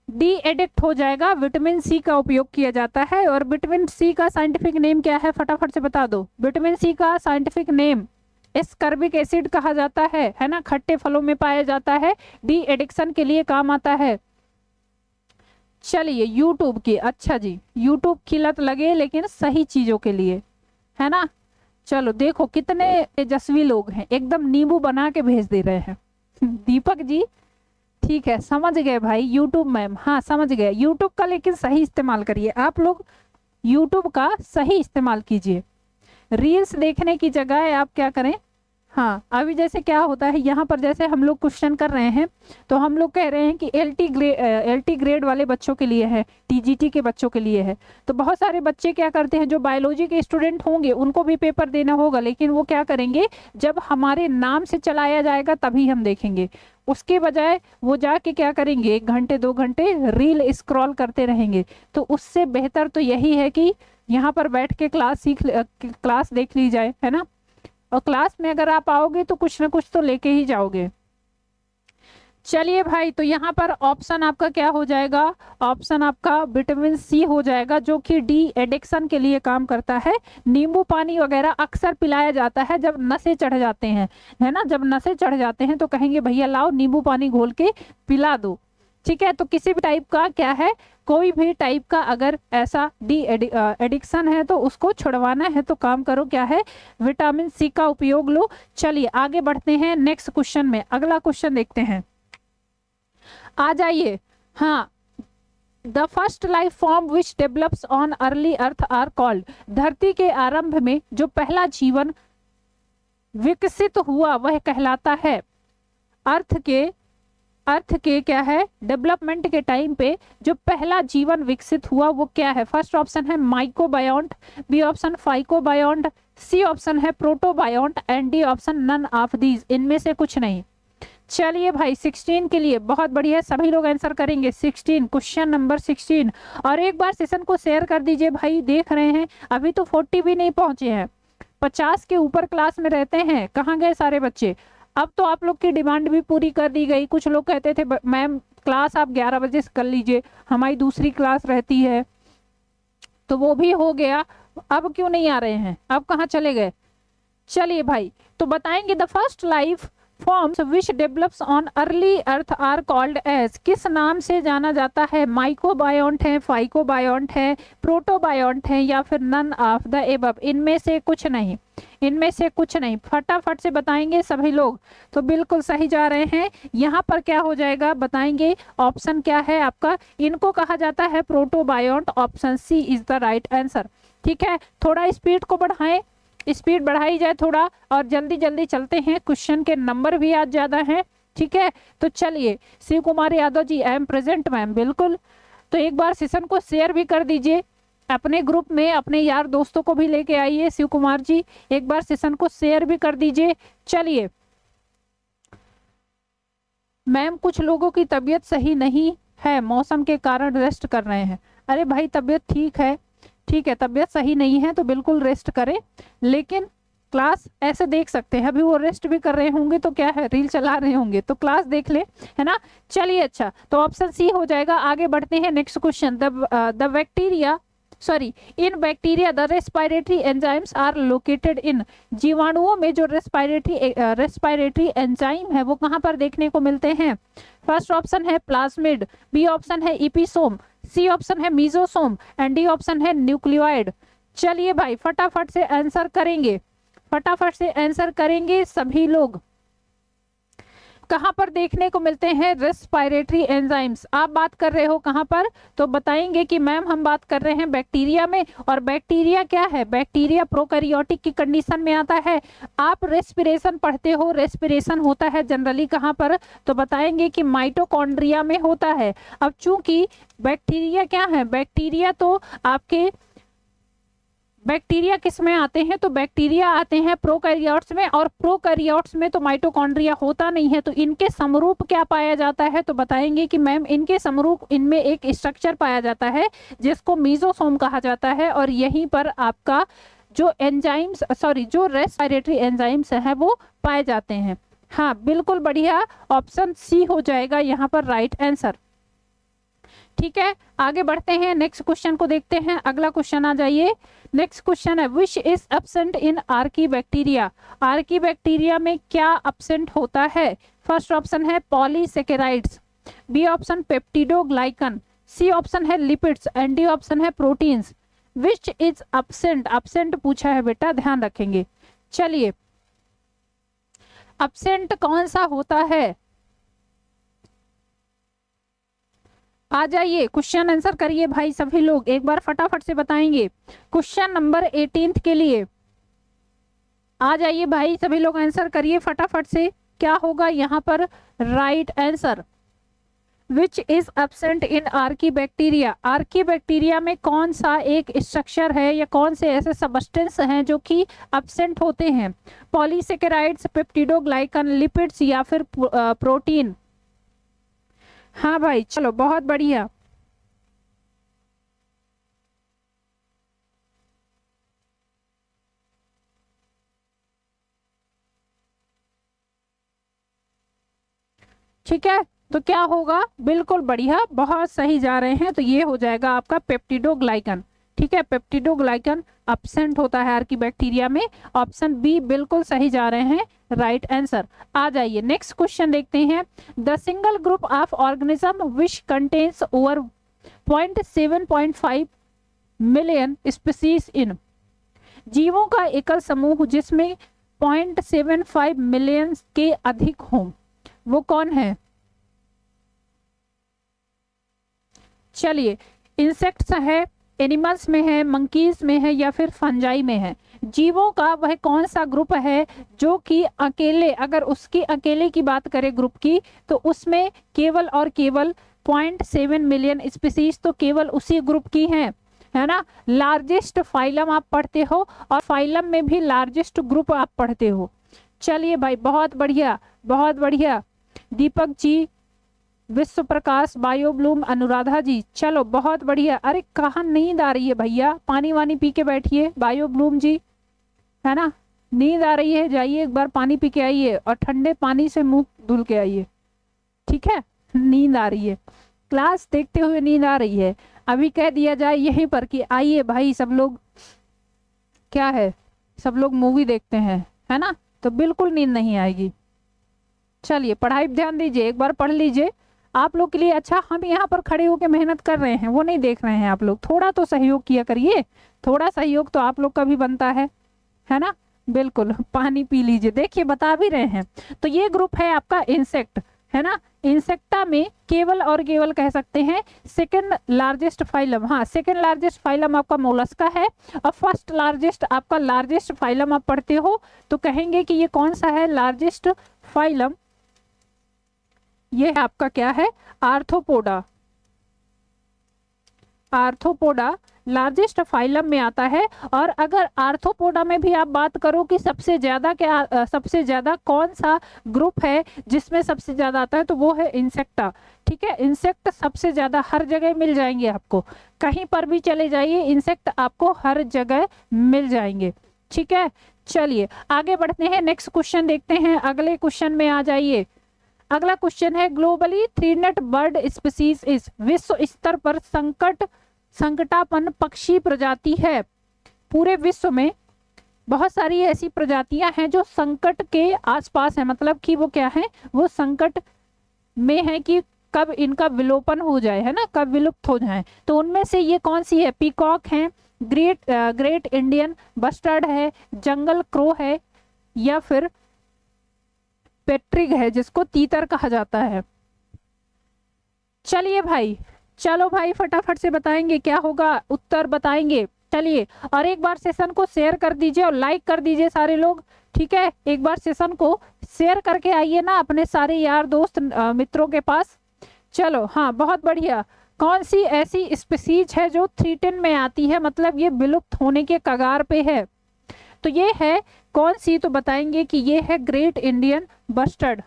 डी एडिक्ट हो जाएगा, विटामिन सी का उपयोग किया जाता है। और विटामिन सी का साइंटिफिक नेम क्या है फटाफट से बता दो। विटामिन सी का साइंटिफिक नेम एस्कर्बिक एसिड कहा जाता है ना, खट्टे फलों में पाया जाता है, डी एडिक्शन के लिए काम आता है। चलिए यूट्यूब की, अच्छा जी यूट्यूब की लत लगे लेकिन सही चीजों के लिए, है ना। चलो देखो कितने तेजस्वी लोग हैं, एकदम नींबू बना के भेज दे रहे हैं दीपक जी ठीक है समझ गए भाई। यूट्यूब मैम हाँ समझ गए, यूट्यूब का लेकिन सही इस्तेमाल करिए आप लोग, यूट्यूब का सही इस्तेमाल कीजिए। रील्स देखने की जगह आप क्या करें, हाँ अभी जैसे क्या होता है यहाँ पर, जैसे हम लोग क्वेश्चन कर रहे हैं तो हम लोग कह रहे हैं कि एलटी ग्रेड वाले बच्चों के लिए है, टीजीटी के बच्चों के लिए है। तो बहुत सारे बच्चे क्या करते हैं, जो बायोलॉजी के स्टूडेंट होंगे उनको भी पेपर देना होगा, लेकिन वो क्या करेंगे जब हमारे नाम से चलाया जाएगा तभी हम देखेंगे। उसके बजाय वो जाके क्या करेंगे 1 घंटे 2 घंटे रील स्क्रॉल करते रहेंगे। तो उससे बेहतर तो यही है कि यहाँ पर बैठ के क्लास देख ली जाए, है ना। और क्लास में अगर आप आओगे तो कुछ ना कुछ तो लेके ही जाओगे। चलिए भाई तो यहाँ पर ऑप्शन आपका क्या हो जाएगा, ऑप्शन आपका विटामिन सी हो जाएगा, जो कि डी एडिक्शन के लिए काम करता है। नींबू पानी वगैरह अक्सर पिलाया जाता है जब नशे चढ़ जाते हैं, है ना। जब नशे चढ़ जाते हैं तो कहेंगे भैया लाओ नींबू पानी घोल के पिला दो। ठीक है, तो किसी भी टाइप का क्या है, कोई भी टाइप का अगर ऐसा डी एडिक्शन है तो उसको छुड़वाना है तो काम करो क्या है, विटामिन सी का उपयोग लो। चलिए आगे बढ़ते हैं नेक्स्ट क्वेश्चन में, अगला क्वेश्चन देखते हैं। आ जाइए, हाँ the first life form which develops on early earth are called. धरती के आरंभ में जो पहला जीवन विकसित हुआ वह कहलाता है। अर्थ के क्या है डेवलपमेंट के टाइम पे जो पहला जीवन विकसित हुआ वो क्या है। फर्स्ट ऑप्शन है mycobiont, B option phycobiont, C option है protobiont and D option none of these, इनमें से कुछ नहीं। चलिए भाई 16 के लिए बहुत बढ़िया, सभी लोग आंसर करेंगे 16, क्वेश्चन नंबर 16। और एक बार सेशन को शेयर कर दीजिए भाई, देख रहे हैं अभी तो 40 भी नहीं पहुंचे हैं, 50 के ऊपर क्लास में रहते हैं, कहाँ गए सारे बच्चे। अब तो आप लोग की डिमांड भी पूरी कर दी गई। कुछ लोग कहते थे मैम क्लास आप 11 बजे से कर लीजिए, हमारी दूसरी क्लास रहती है, तो वो भी हो गया। अब क्यों नहीं आ रहे हैं, अब कहाँ चले गए। चलिए भाई तो बताएंगे the first life forms which develops on early earth are called as, किस नाम से जाना जाता है। माइकोबायोन्ट है, फाइकोबायोन्ट है, प्रोटोबायोन्ट है या फिर नन ऑफ द एबव, इनमें से कुछ नहीं। इनमें से कुछ नहीं, फटाफट से बताएंगे सभी लोग। तो बिल्कुल सही जा रहे हैं। यहाँ पर क्या हो जाएगा बताएंगे, ऑप्शन क्या है आपका, इनको कहा जाता है protobiont, option C is the right answer. ठीक है, थोड़ा स्पीड को बढ़ाएं, स्पीड बढ़ाई जाए थोड़ा, और जल्दी जल्दी चलते हैं, क्वेश्चन के नंबर भी आज ज्यादा हैं। ठीक है, तो चलिए, Shiv Kumar Yadav ji, I am present ma'am, बिल्कुल। तो एक बार सेशन को शेयर भी कर दीजिए अपने ग्रुप में, अपने यार दोस्तों को भी लेके आइए। शिव कुमार जी एक बार सेशन को शेयर भी कर दीजिए। चलिए मैम, कुछ लोगों की तबीयत सही नहीं है, मौसम के कारण रेस्ट कर रहे हैं। अरे भाई तबीयत ठीक है, ठीक है, तबीयत सही नहीं है तो बिल्कुल रेस्ट करें, लेकिन क्लास ऐसे देख सकते हैं। अभी वो रेस्ट भी कर रहे होंगे तो क्या है, रील चला रहे होंगे तो क्लास देख ले, है ना। चलिए अच्छा, तो ऑप्शन सी हो जाएगा। आगे बढ़ते हैं, next question. The bacteria in bacteria the respiratory enzymes are located in, जीवाणुओं में जो रेस्पिरेटरी एंजाइम है वो कहाँ पर देखने को मिलते हैं। फर्स्ट ऑप्शन है प्लाज्मिड, बी ऑप्शन है इपिसोम, सी ऑप्शन है मीजोसोम एंड डी ऑप्शन है न्यूक्लियोइड। चलिए भाई फटाफट से आंसर करेंगे, फटाफट से आंसर करेंगे सभी लोग। कहां पर देखने को मिलते हैं रेस्पिरेटरी एंजाइम्स, आप बात कर रहे हो कहां पर, तो बताएंगे कि मैम हम बात कर रहे हैं बैक्टीरिया में। और बैक्टीरिया क्या है, बैक्टीरिया प्रोकैरियोटिक की कंडीशन में आता है। आप रेस्पिरेशन पढ़ते हो, रेस्पिरेशन होता है जनरली कहां पर, तो बताएंगे कि माइटोकॉन्ड्रिया में होता है। अब चूंकि बैक्टीरिया क्या है, बैक्टीरिया तो आपके, बैक्टीरिया किस में आते हैं, तो बैक्टीरिया आते हैं प्रोकैरियोट्स में, और प्रोकैरियोट्स में तो माइटोकॉन्ड्रिया होता नहीं है। तो इनके समरूप क्या पाया जाता है, तो बताएंगे कि मैम इनके समरूप इनमें एक स्ट्रक्चर पाया जाता है जिसको मीजोसोम कहा जाता है, और यहीं पर आपका जो एंजाइम्स जो रेस्पिरेटरी एंजाइम्स है वो पाए जाते हैं। हाँ बिल्कुल बढ़िया, ऑप्शन सी हो जाएगा यहाँ पर राइट आंसर। ठीक है, आगे बढ़ते हैं, नेक्स्ट क्वेश्चन को देखते हैं। अगला क्वेश्चन आ जाइए, नेक्स्ट क्वेश्चन है which is absent in archaebacteria, archaebacteria में क्या एब्सेंट होता है। फर्स्ट ऑप्शन है polysaccharides, B option peptidoglycan, C option है लिपिड्स एंड डी ऑप्शन है proteins. Which is absent, absent पूछा है बेटा, ध्यान रखेंगे। चलिए एब्सेंट कौन सा होता है, आ जाइए क्वेश्चन आंसर करिए भाई सभी लोग, एक बार फटाफट से बताएंगे। क्वेश्चन नंबर 18 के लिए आ जाइए भाई सभी लोग, आंसर करिए फटाफट से। क्या होगा यहाँ पर right answer, which is absent in archaebacteria, archaebacteria में कौन सा एक स्ट्रक्चर है या कौन से ऐसे सबस्टेंस हैं जो कि एब्सेंट होते हैं। पॉलीसेकेराइड्स, पेप्टिडोग्लाइकन, लिपिड्स या फिर प्रोटीन। हाँ भाई चलो बहुत बढ़िया, ठीक है, तो क्या होगा, बिल्कुल बढ़िया, बहुत सही जा रहे हैं। तो ये हो जाएगा आपका पेप्टिडोग्लाइकन। ठीक है, पेप्टिडोग्लाइकन एब्सेंट होता है आर्की बैक्टीरिया में, ऑप्शन बी बिल्कुल सही जा रहे हैं, राइट आंसर। आ जाइए नेक्स्ट क्वेश्चन देखते हैं। The single group of organism which contains over 0.7.5 million species in, जीवों का एकल समूह जिसमें 0.75 मिलियन के अधिक हों, वो कौन है। चलिए, इंसेक्ट्स है, एनिमल्स में है, मंकीज में है या फिर फंजाई में है। जीवों का वह कौन सा ग्रुप है जो कि अकेले, अगर उसकी अकेले की बात करें ग्रुप की, तो उसमें केवल और केवल 0.7 मिलियन स्पीसीज तो केवल उसी ग्रुप की हैं, है ना। लार्जेस्ट फाइलम आप पढ़ते हो, और फाइलम में भी लार्जेस्ट ग्रुप आप पढ़ते हो। चलिए भाई बहुत बढ़िया, बहुत बढ़िया, दीपक जी, विश्व प्रकाश, बायोब्लूम, अनुराधा जी, चलो बहुत बढ़िया। अरे कहाँ नींद आ रही है भैया, पानी वानी पी के बैठिए। बायोब्लूम जी, है ना, नींद आ रही है, जाइए एक बार पानी पी के आइए और ठंडे पानी से मुंह धुल के आइए। ठीक है, नींद आ रही है, क्लास देखते हुए नींद आ रही है, अभी कह दिया जाए यहीं पर कि आइए भाई सब लोग, क्या है, सब लोग मूवी देखते हैं, है ना, तो बिल्कुल नींद नहीं आएगी। चलिए पढ़ाई पे ध्यान दीजिए, एक बार पढ़ लीजिए, आप लोग के लिए अच्छा। हम यहाँ पर खड़े होकर मेहनत कर रहे हैं, वो नहीं देख रहे हैं आप लोग, थोड़ा तो सहयोग किया करिए, थोड़ा सहयोग तो आप लोग का भी बनता है ना। बिल्कुल पानी पी लीजिए, देखिए बता भी रहे हैं। तो ये ग्रुप है आपका इंसेक्ट, है ना। इंसेक्टा में केवल और केवल कह सकते हैं सेकंड लार्जेस्ट फाइलम, हाँ सेकंड लार्जेस्ट फाइलम आपका मोलस्का है, और फर्स्ट लार्जेस्ट आपका लार्जेस्ट फाइलम आप पढ़ते हो तो कहेंगे कि ये कौन सा है लार्जेस्ट फाइलम, ये है आपका क्या है आर्थ्रोपोडा। आर्थ्रोपोडा लार्जेस्ट फाइलम में आता है। और अगर आर्थ्रोपोडा में भी आप बात करो कि सबसे ज्यादा क्या सबसे ज्यादा कौन सा ग्रुप है जिसमें सबसे ज्यादा आता है, तो वो है इंसेक्टा। ठीक है, इंसेक्ट सबसे ज्यादा हर जगह मिल जाएंगे आपको, कहीं पर भी चले जाइए इंसेक्ट आपको हर जगह मिल जाएंगे। ठीक है, चलिए आगे बढ़ते हैं, नेक्स्ट क्वेश्चन देखते हैं। अगले क्वेश्चन में आ जाइए। अगला क्वेश्चन है globally threatened bird species is, विश्व स्तर पर संकटापन्न पक्षी प्रजाति है। पूरे विश्व में बहुत सारी ऐसी प्रजातियां हैं जो संकट के आसपास है, मतलब कि वो क्या है, वो संकट में है कि कब इनका विलोपन हो जाए, है ना, कब विलुप्त हो जाए। तो उनमें से ये कौन सी है, पीकॉक है, ग्रेट इंडियन बस्टर्ड है, जंगल क्रो है, या फिर पेट्रिग है जिसको तीतर कहा जाता है। चलिए भाई, चलो भाई फटाफट से बताएंगे क्या होगा, उत्तर बताएंगे। चलिए, और एक बार सेशन को शेयर कर दीजिए और लाइक कर दीजिए सारे लोग। ठीक है, एक बार सेशन को शेयर करके आइए ना अपने सारे यार दोस्त मित्रों के पास। चलो हाँ, बहुत बढ़िया। कौन सी ऐसी स्पीसीज है जो थ्रेटेन में आती है, मतलब ये विलुप्त होने के कगार पे है, तो ये है कौन सी, तो बताएंगे कि ये है ग्रेट इंडियन बस्टर्ड,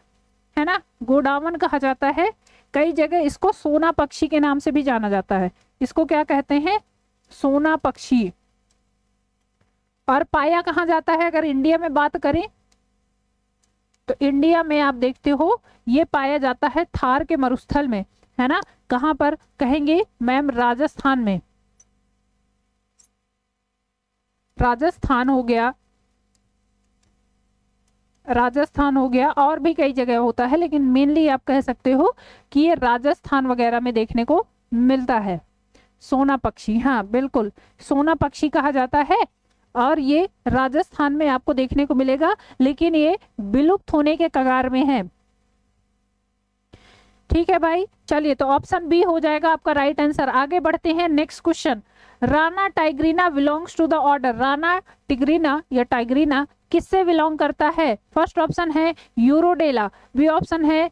है ना, गोडावन कहा जाता है। कई जगह इसको सोना पक्षी के नाम से भी जाना जाता है, इसको क्या कहते हैं, सोना पक्षी। और पाया कहाँ जाता है, अगर इंडिया में बात करें तो इंडिया में आप देखते हो ये पाया जाता है थार के मरुस्थल में, है ना। कहाँ पर कहेंगे मैम, राजस्थान में, राजस्थान हो गया, राजस्थान हो गया, और भी कई जगह होता है, लेकिन मेनली आप कह सकते हो कि ये राजस्थान वगैरह में देखने को मिलता है सोना पक्षी। हाँ बिल्कुल, सोना पक्षी कहा जाता है, और ये राजस्थान में आपको देखने को मिलेगा, लेकिन ये विलुप्त होने के कगार में है। ठीक है भाई, चलिए तो ऑप्शन बी हो जाएगा आपका राइट आंसर। आगे बढ़ते हैं, next question. Rana tigrina belongs to the order, Rana tigrina या टाइग्रीना किससे बिलोंग करता है। फर्स्ट ऑप्शन है यूरोडेला, बी ऑप्शन है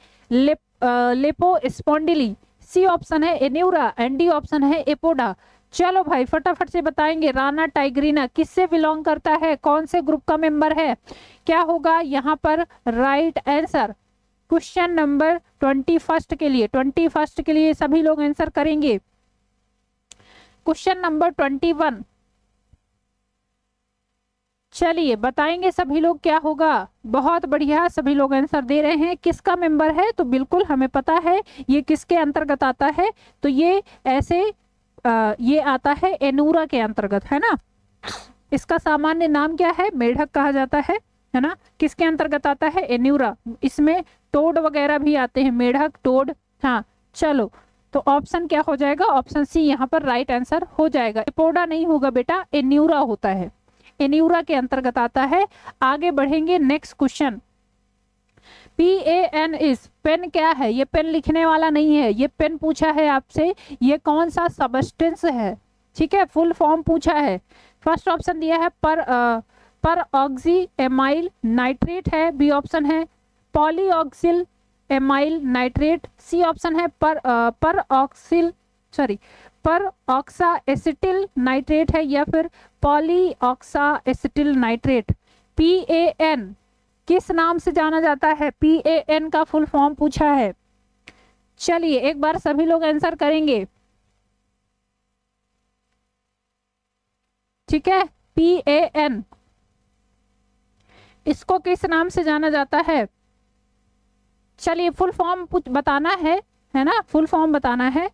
लेपोस्पोंडिली, सी ऑप्शन है एन्यूरा, एंड डी ऑप्शन है एपोडा। चलो भाई फटाफट से बताएंगे, राना टाइग्रीना किससे बिलोंग करता है, कौन से ग्रुप का मेंबर है, क्या होगा यहाँ पर राइट आंसर। क्वेश्चन नंबर 21 के लिए, 21 के लिए सभी लोग आंसर करेंगे। क्वेश्चन नंबर 21, चलिए बताएंगे सभी लोग क्या होगा। बहुत बढ़िया, सभी लोग आंसर दे रहे हैं। किसका मेंबर है, तो बिल्कुल हमें पता है ये किसके अंतर्गत आता है, तो ये ऐसे ये आता है एनूरा के अंतर्गत, है ना। इसका सामान्य नाम क्या है, मेढक कहा जाता है ना। किसके अंतर्गत आता है, एन्यूरा। इसमें टोड वगैरह भी आते हैं, मेढक, टोड। हाँ चलो, तो ऑप्शन क्या हो जाएगा, ऑप्शन सी यहाँ पर राइट आंसर हो जाएगा। एपोडा नहीं होगा बेटा, एन्यूरा होता है, एन्यूरा के अंतर्गत आता है। आगे बढ़ेंगे, next question. PAN is, PAN क्या है, ये पेन लिखने वाला नहीं है, ये पेन पूछा है आपसे ये कौन सा सबस्टेंस है। ठीक है, फुल फॉर्म पूछा है। फर्स्ट ऑप्शन दिया है पर ऑक्सी एमाइल नाइट्रेट है, बी ऑप्शन है पॉलीऑक्सिल एमाइल नाइट्रेट, सी ऑप्शन है पर ऑक्सा एसिटिल नाइट्रेट है, या फिर पॉलीऑक्सा एसिटिल नाइट्रेट। PAN किस नाम से जाना जाता है, PAN का फुल फॉर्म पूछा है। चलिए एक बार सभी लोग आंसर करेंगे। ठीक है, PAN इसको किस नाम से जाना जाता है। चलिए फुल फॉर्म बताना है ना, फुल फॉर्म बताना है।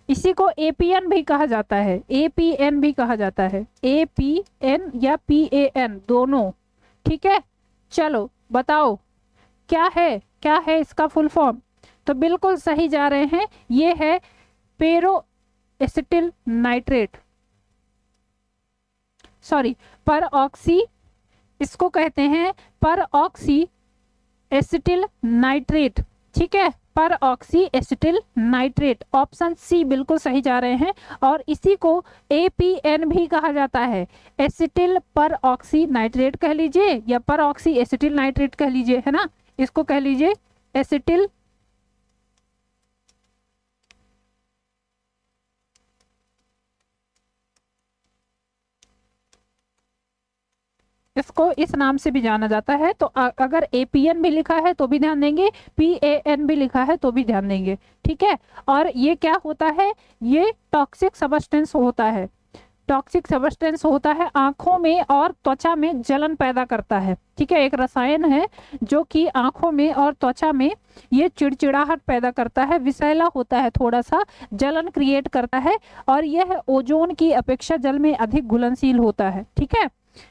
इसी को APN भी कहा जाता है, APN भी कहा जाता है, APN या PAN दोनों। ठीक है, चलो बताओ क्या है इसका फुल फॉर्म। तो बिल्कुल सही जा रहे हैं, ये है पेरो एसिटिल नाइट्रेट, सॉरी पर ऑक्सी इसको कहते हैं पर ऑक्सी एसिटिल नाइट्रेट। ठीक है, peroxyacetyl nitrate, option C बिल्कुल सही जा रहे हैं। और इसी को APN भी कहा जाता है, एसिटिल पर ऑक्सी नाइट्रेट कह लीजिए या पर ऑक्सी एसिटिल नाइट्रेट कह लीजिए, है ना, इसको कह लीजिए एसिटिल इसको इस नाम से भी जाना जाता है। तो अगर APN भी लिखा है तो भी ध्यान देंगे, PAN भी लिखा है तो भी ध्यान देंगे। ठीक है, और ये क्या होता है, ये टॉक्सिक सबस्टेंस होता है, टॉक्सिक सबस्टेंस होता है, आंखों में और त्वचा में जलन पैदा करता है। ठीक है, एक रसायन है जो कि आंखों में और त्वचा में ये चिड़चिड़ाहट पैदा करता है, विषैला होता है, थोड़ा सा जलन क्रिएट करता है, और यह ओजोन की अपेक्षा जल में अधिक घुलनशील होता है। ठीक है,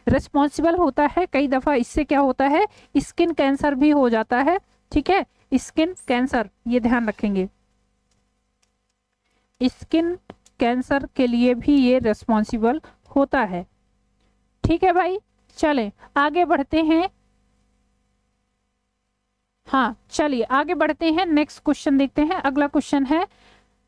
रिस्पॉन्सिबल होता है, कई दफा इससे क्या होता है, स्किन कैंसर भी हो जाता है। ठीक है, स्किन कैंसर, ये ध्यान रखेंगे, स्किन कैंसर के लिए भी ये रिस्पॉन्सिबल होता है। ठीक है भाई, चलें आगे बढ़ते हैं। हाँ चलिए आगे बढ़ते हैं, नेक्स्ट क्वेश्चन देखते हैं। अगला क्वेश्चन है,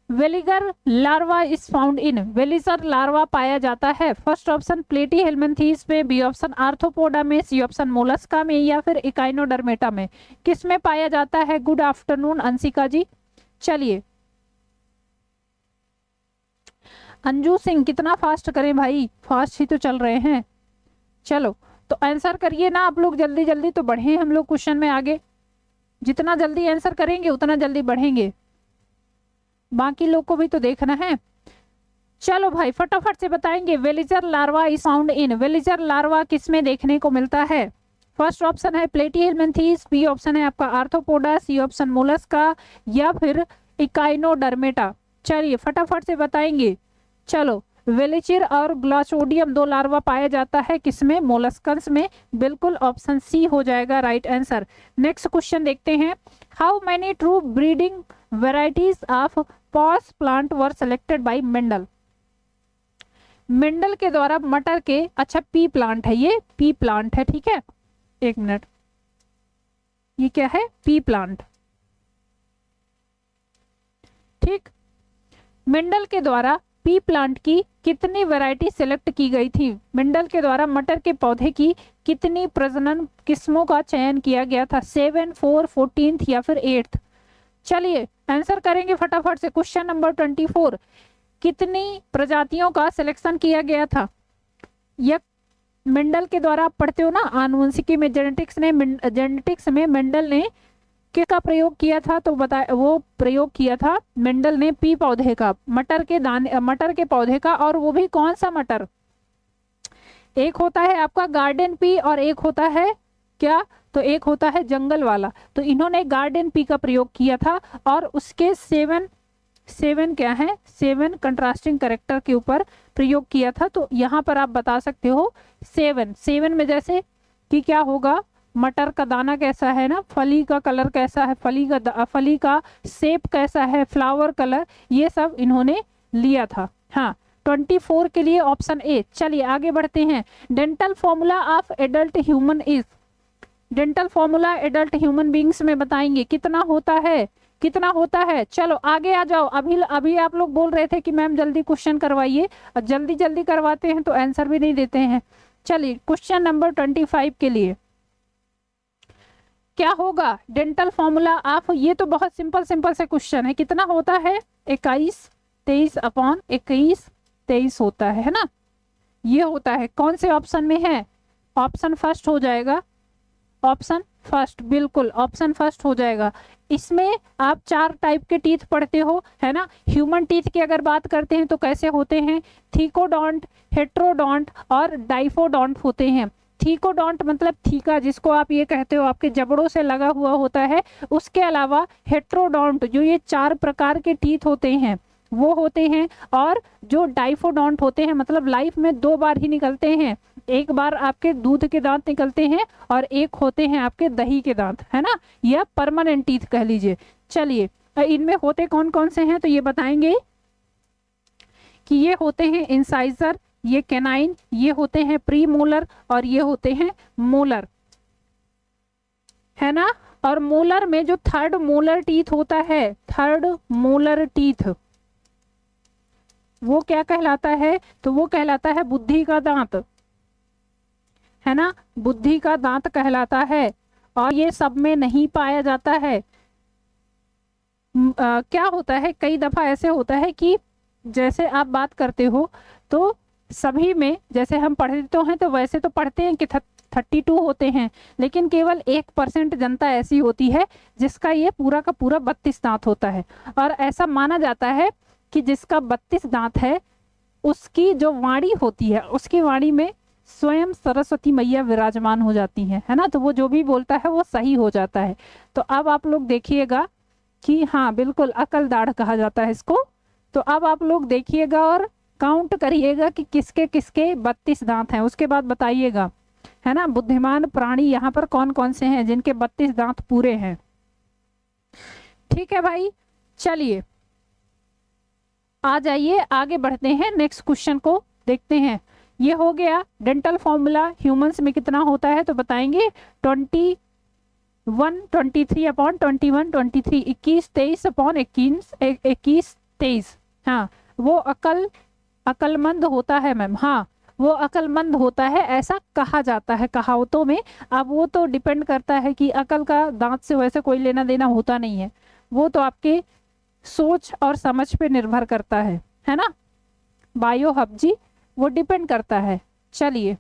veliger larva is found in, veliger larva पाया जाता है, फर्स्ट ऑप्शन प्लेटी हेलमिंथीज में, बी ऑप्शन आर्थ्रोपोडा में, सी ऑप्शन मोलस्का में, या फिर इकाइनोडर्मेटा में, किस में पाया जाता है? गुड आफ्टरनून अंशिका जी। चलिए अंजू सिंह, कितना फास्ट करें भाई, फास्ट ही तो चल रहे हैं। चलो तो आंसर करिए ना आप लोग, जल्दी जल्दी तो बढ़े हम लोग क्वेश्चन में आगे, जितना जल्दी आंसर करेंगे उतना जल्दी बढ़ेंगे, बाकी लोग को भी तो देखना है। चलो भाई फटाफट से बताएंगे, veliger larva is found in, veliger larva किस में देखने को मिलता है? फर्स्ट ऑप्शन है प्लेटीहेलमिंथीज, बी ऑप्शन है आपका आर्थ्रोपोडा, सी ऑप्शन मोलस्का, या फिर इकाइनोडर्मेटा। चलिए फटाफट से बताएंगे। चलो वेलिचिर और ग्लाचोडियम दो लार्वा पाया जाता है, किसमें? मोलस्कंस में, बिल्कुल ऑप्शन सी हो जाएगा राइट आंसर। नेक्स्ट क्वेश्चन देखते हैं, how many true breeding varieties of peas plant were selected by Mendel, Mendel के द्वारा मटर के, अच्छा पी प्लांट है, ये पी प्लांट है। ठीक है एक मिनट, ये क्या है? P plant. ठीक, मेंडल के द्वारा पी प्लांट की कितनी वैरायटी सिलेक्ट की गई थी? मेंडल के द्वारा मटर के पौधे की कितनी प्रजनन किस्मों का चयन किया गया था? 7, 4, 14 या फिर 8? चलिए आंसर करेंगे फटाफट से। क्वेश्चन नंबर 24, कितनी प्रजातियों का सिलेक्शन किया गया था? यह मेंडल के द्वारा, आप पढ़ते हो ना आनुवंशिकी में, जेनेटिक्स में मेंडल ने किसका प्रयोग किया था? तो बताया, वो प्रयोग किया था मेंडल ने पी पौधे का, मटर के दाने, मटर के पौधे का। और वो भी कौन सा मटर? एक होता है आपका गार्डन पी और एक होता है क्या? तो एक होता है जंगल वाला। तो इन्होंने गार्डन पी का प्रयोग किया था और उसके 7 क्या है, 7 कंट्रास्टिंग कैरेक्टर के ऊपर प्रयोग किया था। तो यहाँ पर आप बता सकते हो 7 में जैसे कि क्या होगा, मटर का दाना कैसा है ना, फली का कलर कैसा है, फली का शेप कैसा है, फ्लावर कलर, ये सब इन्होंने लिया था। हाँ 24 के लिए ऑप्शन ए। चलिए आगे बढ़ते हैं, dental formula of adult human is, dental formula adult human beings में बताएंगे कितना होता है, कितना होता है? चलो आगे आ जाओ। अभी आप लोग बोल रहे थे कि मैम जल्दी क्वेश्चन करवाइए, और जल्दी जल्दी करवाते हैं तो आंसर भी नहीं देते हैं। चलिए क्वेश्चन नंबर 25 के लिए क्या होगा डेंटल फॉर्मूला ऑफ, ये तो बहुत सिंपल से क्वेश्चन है, कितना होता है? 21, 23/21, 23 होता है ना, ये होता है। कौन से ऑप्शन में है? ऑप्शन फर्स्ट हो जाएगा, ऑप्शन फर्स्ट, बिल्कुल ऑप्शन फर्स्ट हो जाएगा। इसमें आप 4 टाइप के टीथ पढ़ते हो, है ना। ह्यूमन टीथ की अगर बात करते हैं तो कैसे होते हैं? थीकोडोंट, हेट्रोडोंट और डाइफोडोंट होते हैं। थीकोडोंट मतलब थीका, जिसको आप ये कहते हो आपके जबड़ों से लगा हुआ होता है। उसके अलावा हेट्रोडोंट, जो ये 4 प्रकार के टीथ होते हैं वो होते हैं। और जो डाइफोडोंट होते हैं, मतलब लाइफ में 2 बार ही निकलते हैं, एक बार आपके दूध के दांत निकलते हैं और एक होते हैं आपके दही के दांत, है ना, या परमानेंट टीथ कह लीजिए। चलिए इनमें होते कौन कौन से हैं तो ये बताएंगे कि ये होते हैं इंसाइजर, ये कैनाइन, ये होते हैं प्री मोलर और ये होते हैं मोलर, है ना। और मोलर में जो थर्ड मोलर टीथ होता है, थर्ड मोलर टीथ, वो क्या कहलाता है, तो वो कहलाता है बुद्धि का दांत, है ना, बुद्धि का दांत कहलाता है। और ये सब में नहीं पाया जाता है। क्या होता है, कई दफा ऐसे होता है कि जैसे आप बात करते हो तो सभी में, जैसे हम पढ़ते तो हैं तो वैसे तो पढ़ते हैं कि 32 होते हैं, लेकिन केवल 1% जनता ऐसी होती है जिसका ये पूरा का पूरा 32 दांत होता है। और ऐसा माना जाता है कि जिसका 32 दांत है उसकी जो वाणी होती है, उसकी वाणी में स्वयं सरस्वती मैया विराजमान हो जाती है ना। तो वो जो भी बोलता है वो सही हो जाता है। तो अब आप लोग देखिएगा कि हाँ बिल्कुल अकल दाढ़ कहा जाता है इसको। तो अब आप लोग देखिएगा और काउंट करिएगा कि किसके किसके 32 दांत हैं, उसके बाद बताइएगा, है ना। बुद्धिमान प्राणी यहाँ पर कौन कौन से हैं जिनके 32 दांत पूरे हैं। ठीक है भाई, चलिए आ जाइए आगे बढ़ते हैं, नेक्स्ट क्वेश्चन को देखते हैं। ये हो गया डेंटल फॉर्मूला ह्यूमंस में कितना होता है, तो बताएंगे 21 23 अपॉन 21 23, 21 23 अपॉन 21 23। हाँ वो अकलमंद होता है मैम, हाँ वो अकलमंद होता है ऐसा कहा जाता है कहावतों में। अब वो तो डिपेंड करता है कि अकल का दांत से वैसे कोई लेना देना होता नहीं है, वो तो आपके सोच और समझ पे निर्भर करता है ना। बायो हब जी वो डिपेंड करता है। चलिए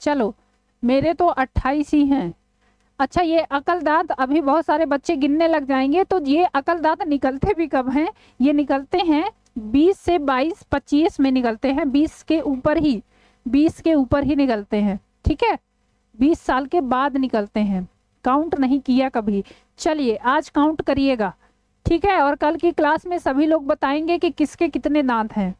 चलो, मेरे तो 28 ही हैं। अच्छा ये अकल दांत अभी बहुत सारे बच्चे गिनने लग जाएंगे, तो ये अकल दांत निकलते भी कब हैं, ये निकलते हैं 20 से 22 25 में निकलते हैं, 20 के ऊपर ही निकलते हैं। ठीक है, 20 साल के बाद निकलते हैं, काउंट नहीं किया कभी। चलिए आज काउंट करिएगा, ठीक है। और कल की क्लास में सभी लोग बताएंगे कि किसके कितने दांत हैं।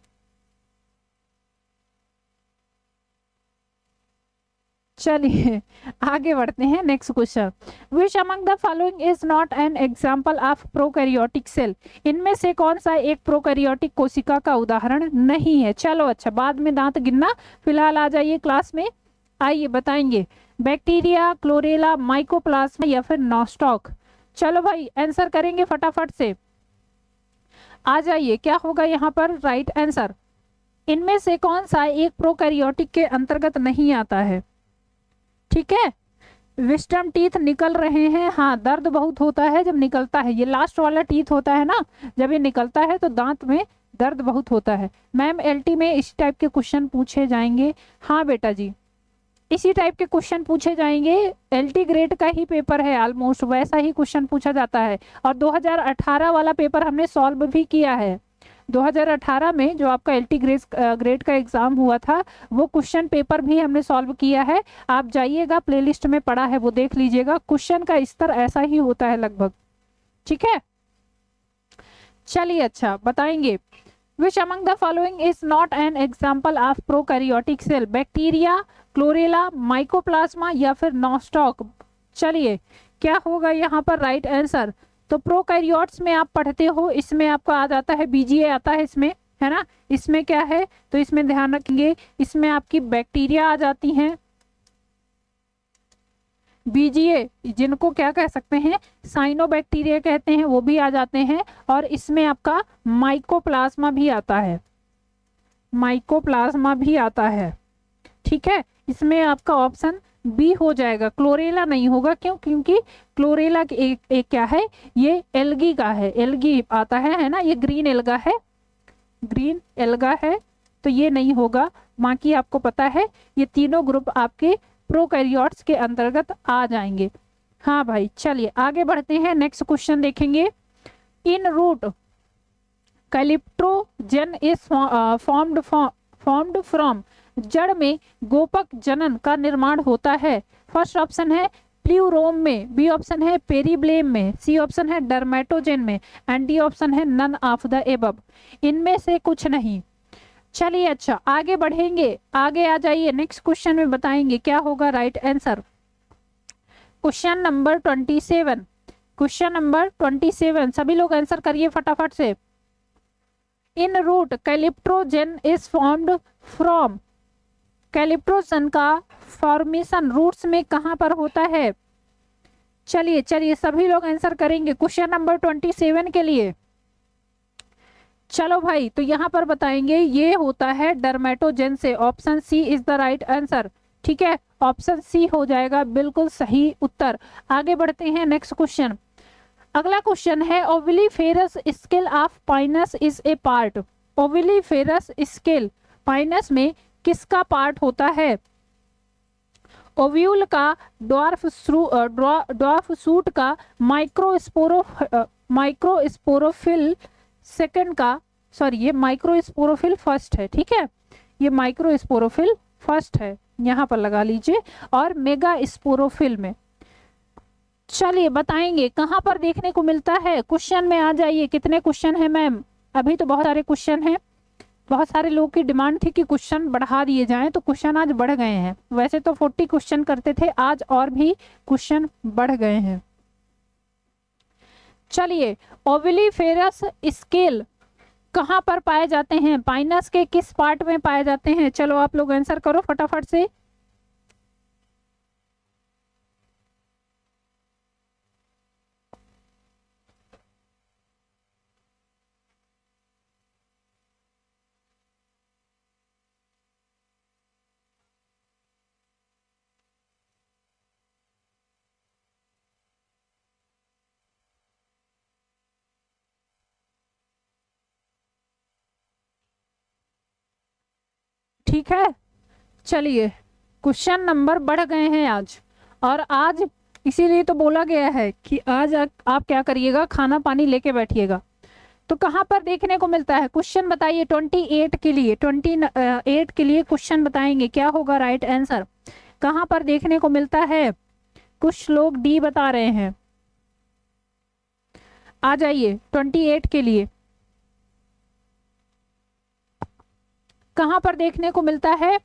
चलिए आगे बढ़ते हैं, next question. Which among the following is not an example of prokaryotic cell, इनमें से कौन सा एक प्रोकैरियोटिक कोशिका का उदाहरण नहीं है। चलो अच्छा, बाद में दांत गिनना, फिलहाल आ जाइए क्लास में। आइए बताएंगे, बैक्टीरिया, क्लोरेला, माइकोप्लाज्मा या फिर नॉस्टॉक। चलो भाई आंसर करेंगे फटाफट से, आ जाइए। क्या होगा यहाँ पर राइट आंसर, इनमें से कौन सा एक प्रोकैरियोटिक के अंतर्गत नहीं आता है। ठीक है, विस्डम टीथ निकल रहे हैं, हाँ दर्द बहुत होता है जब निकलता है, ये लास्ट वाला टीथ होता है ना, जब ये निकलता है तो दांत में दर्द बहुत होता है। मैम एलटी में इसी टाइप के क्वेश्चन पूछे जाएंगे, हाँ बेटा जी इसी टाइप के क्वेश्चन पूछे जाएंगे, एलटी ग्रेड का ही पेपर है, ऑलमोस्ट वैसा ही क्वेश्चन पूछा जाता है। और 2018 वाला पेपर हमने सॉल्व भी किया है। 2018 में जो आपका एलटी ग्रेड का एग्जाम हुआ था, वो क्वेश्चन पेपर भी हमने सॉल्व किया है। आप जाइएगा, प्लेलिस्ट में पड़ा है, वो देख लीजिएगा। क्वेश्चन का स्तर ऐसा ही होता है लगभग। ठीक है, चलिए अच्छा बताएंगे, which among the following is not an example of prokaryotic cell, bacteria, Chlorella, Mycoplasma या फिर नॉस्टॉक। चलिए क्या होगा यहाँ पर राइट आंसर, तो प्रोकैरियोट्स में आप पढ़ते हो, इसमें आपका आ जाता है बीजीए आता है इसमें, है ना। इसमें क्या है, तो इसमें ध्यान रखेंगे, इसमें आपकी बैक्टीरिया आ जाती हैं, बीजीए जिनको क्या कह सकते हैं साइनोबैक्टीरिया कहते हैं, वो भी आ जाते हैं। और इसमें आपका माइकोप्लाज्मा भी आता है, माइकोप्लाज्मा भी आता है। ठीक है, इसमें आपका ऑप्शन बी हो जाएगा, क्लोरेला नहीं होगा। क्यों, क्योंकि क्लोरेला एक क्या है, ये एल्गी का है, एल्गी आता है ना, ये ग्रीन एल्गा है, ग्रीन एल्गा है, तो ये नहीं होगा। बाकी आपको पता है ये तीनों ग्रुप आपके प्रोकैरियोट्स के अंतर्गत आ जाएंगे। हाँ भाई चलिए आगे बढ़ते हैं, नेक्स्ट क्वेश्चन देखेंगे। इन रूट कैलिप्ट्रोजेन इज फॉर्म्ड फ्रॉम, जड़ में गोपक जनन का निर्माण होता है। फर्स्ट ऑप्शन है प्ल्यूरोम में, बी ऑप्शन है पेरीब्लेम में, सी ऑप्शन है डर्मेटोजेन में एंड डी ऑप्शन है नन ऑफ द एबव, इनमें से कुछ नहीं। चलिए अच्छा आगे बढ़ेंगे, आगे आ जाइए, नेक्स्ट क्वेश्चन में बताएंगे क्या होगा right answer. Question number 27, question number 27 सभी लोग आंसर करिए फटाफट से। इन रूट कैलिप्ट्रोजेन इज फॉर्म्ड फ्रॉम कैलिप्टोसन का फॉर्मेशन रूट्स में कहां पर होता है? चलिए चलिए सभी लोग आंसर करेंगे क्वेश्चन नंबर 27 के लिए। चलो भाई, तो यहां पर बताएंगे ये होता है डर्मेटोजेन से। Option C is the right answer. ठीक है, ऑप्शन सी हो जाएगा बिल्कुल सही उत्तर। आगे बढ़ते हैं नेक्स्ट क्वेश्चन। अगला क्वेश्चन है ovuliferous scale of Pinus is a part. Ovuliferous scale Pinus में किसका पार्ट होता है? ओव्यूल का, ड्वार्फ सूट का, माइक्रोस्पोरोफिल सेकंड का, सॉरी ये माइक्रोस्पोरोफिल फर्स्ट है। ठीक है, ये माइक्रोस्पोरोफिल फर्स्ट है, यहां पर लगा लीजिए, और मेगा स्पोरोफिल में। चलिए बताएंगे कहां पर देखने को मिलता है। क्वेश्चन में आ जाइए। कितने क्वेश्चन है मैम? अभी तो बहुत सारे क्वेश्चन हैं। बहुत सारे लोगों की डिमांड थी कि क्वेश्चन बढ़ा दिए जाएं, तो क्वेश्चन आज बढ़ गए हैं। वैसे तो 40 क्वेश्चन करते थे, आज और भी क्वेश्चन बढ़ गए हैं। चलिए, ओविलिफेरस स्केल कहां पर पाए जाते हैं? पाइनस के किस पार्ट में पाए जाते हैं? चलो आप लोग आंसर करो फटाफट से। ठीक है, चलिए क्वेश्चन नंबर बढ़ गए हैं आज, और आज इसीलिए तो बोला गया है कि आज आप क्या करिएगा, खाना पानी लेके बैठिएगा। तो कहां पर देखने को मिलता है? क्वेश्चन बताइए 28 के लिए। 28 के लिए क्वेश्चन बताएंगे, क्या होगा राइट आंसर? कहां पर देखने को मिलता है? कुछ लोग डी बता रहे हैं। आ जाइए 28 के लिए, कहां पर देखने को मिलता है?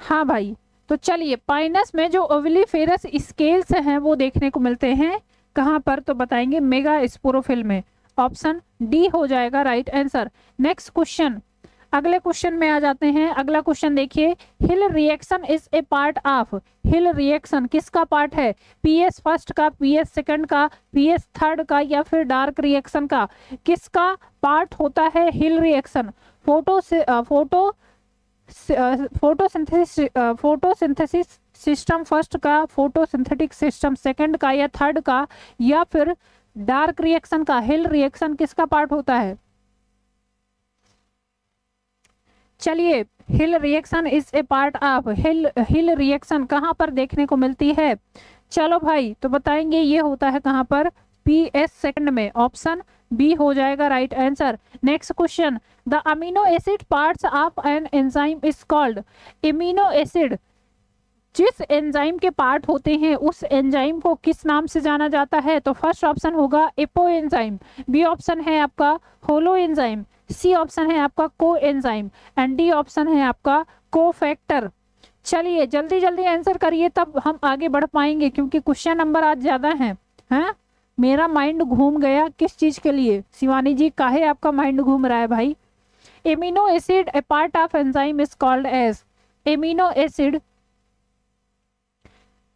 हाँ भाई, तो चलिए पाइनस में जो ओविलिफेरस स्केल्स हैं वो देखने को मिलते हैं कहां पर? तो बताएंगे मेगा स्पोरोफिल में। ऑप्शन डी हो जाएगा राइट आंसर। नेक्स्ट क्वेश्चन, अगले क्वेश्चन में आ जाते हैं। अगला क्वेश्चन देखिए, Hill reaction is a part of. Hill reaction किसका पार्ट है? पीएस फर्स्ट का, पीएस सेकंड का, पीएस थर्ड का, या फिर डार्क रिएक्शन का? किसका पार्ट होता है हिल रिएक्शन? फोटोसिंथेसिस सिस्टम फर्स्ट का, फोटोसिंथेटिक सिस्टम सेकंड का, या थर्ड का, या फिर डार्क रिएक्शन का? हिल रिएक्शन किसका पार्ट होता है? चलिए, Hill reaction is a part of. Hill reaction कहां पर देखने को मिलती है? चलो भाई, तो बताएंगे ये होता है कहां पर? पीएस सेकंड में। ऑप्शन बी हो जाएगा right answer. Next question, the amino acid parts of an enzyme is called. Amino acid जिस एंजाइम के पार्ट होते हैं उस एंजाइम को किस नाम से जाना जाता है? तो फर्स्ट ऑप्शन होगा एपो एंजाइम, बी ऑप्शन है आपका होलो एंजाइम, सी ऑप्शन है आपका को एंजाइम, एंड डी ऑप्शन है आपका कोफैक्टर। चलिए जल्दी जल्दी आंसर करिए, तब हम आगे बढ़ पाएंगे, क्योंकि क्वेश्चन नंबर आज ज्यादा हैं। हैं, मेरा माइंड घूम गया। किस चीज के लिए? शिवानी जी, काहे आपका माइंड घूम रहा है भाई? Amino acid a part of enzyme is called as. Amino acid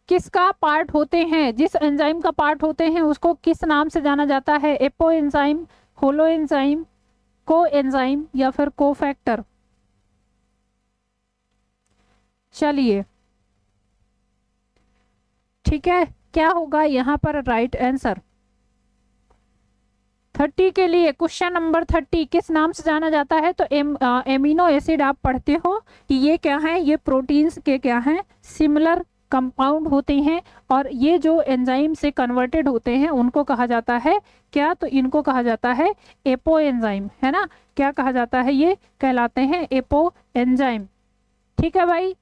किसका पार्ट होते हैं? जिस एंजाइम का पार्ट होते हैं उसको किस नाम से जाना जाता है? एपो एंजाइम, होलो एंजाइम, को एंजाइम, या फिर कोफैक्टर? चलिए ठीक है, क्या होगा यहाँ पर राइट आंसर? 30 के लिए क्वेश्चन नंबर 30 किस नाम से जाना जाता है? तो एमिनो एसिड आप पढ़ते हो कि ये क्या है? ये प्रोटीन्स के क्या हैं? सिमिलर कंपाउंड होते हैं, और ये जो एंजाइम से कन्वर्टेड होते हैं उनको कहा जाता है क्या? तो इनको कहा जाता है एपो एंजाइम, है ना? क्या कहा जाता है? ये कहलाते हैं एपो एंजाइम। ठीक है भाई,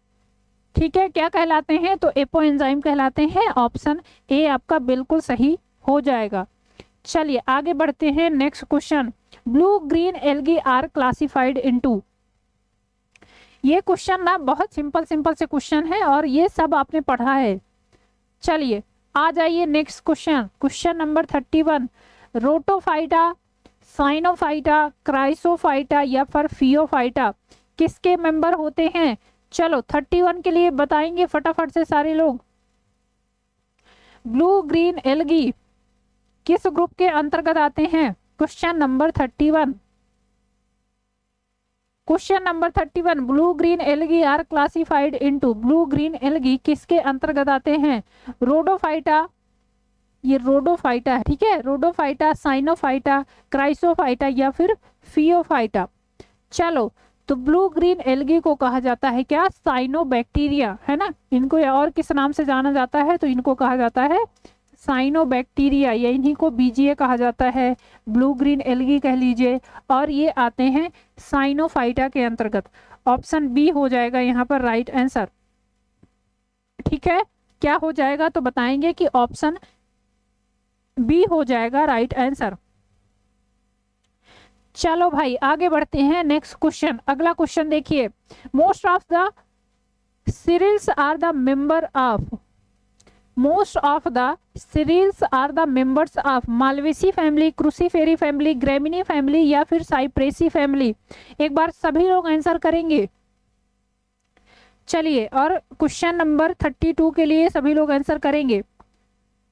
ठीक है, क्या कहलाते हैं? तो एपो एंजाइम कहलाते हैं। ऑप्शन ए आपका बिल्कुल सही हो जाएगा। चलिए आगे बढ़ते हैं। Next question, blue green algae are classified into. ये क्वेश्चन ना बहुत सिंपल से क्वेश्चन है, और ये सब आपने पढ़ा है। चलिए आ जाइए next question, question number 31, Rhodophyta Cyanophyta, Chrysophyta या फिर फियोफाइटा किसके मेंबर होते हैं? चलो 31 के लिए बताएंगे फटाफट से सारे लोग। ब्लू ग्रीन एल्गी किस ग्रुप के अंतर्गत आते हैं? Question number 31। Question number 31, blue green algae are classified into, blue green algae किसके अंतर्गत आते हैं? रोडोफाइटा, ये रोडोफाइटा है, ठीक है, रोडोफाइटा, साइनोफाइटा, क्राइसोफाइटा या फिर फियोफाइटा। चलो तो ब्लू ग्रीन एल्गी को कहा जाता है क्या? साइनोबैक्टीरिया, है ना। इनको और किस नाम से जाना जाता है? तो इनको कहा जाता है साइनोबैक्टीरिया, या इन्हीं को बीजीए कहा जाता है, ब्लू ग्रीन एल्गी कह लीजिए, और ये आते हैं साइनोफाइटा के अंतर्गत। ऑप्शन बी हो जाएगा यहाँ पर राइट आंसर, ठीक है। क्या हो जाएगा तो बताएंगे कि ऑप्शन बी हो जाएगा राइट आंसर। चलो भाई आगे बढ़ते हैं, नेक्स्ट क्वेश्चन, अगला क्वेश्चन देखिए। Most of the cereals are the member of, most of the cereals are the members of Malvaceae family, Cruciferae family, Gramineae family या फिर साइप्रेसी फैमिली। एक बार सभी लोग आंसर करेंगे। चलिए, और क्वेश्चन नंबर 32 के लिए सभी लोग आंसर करेंगे।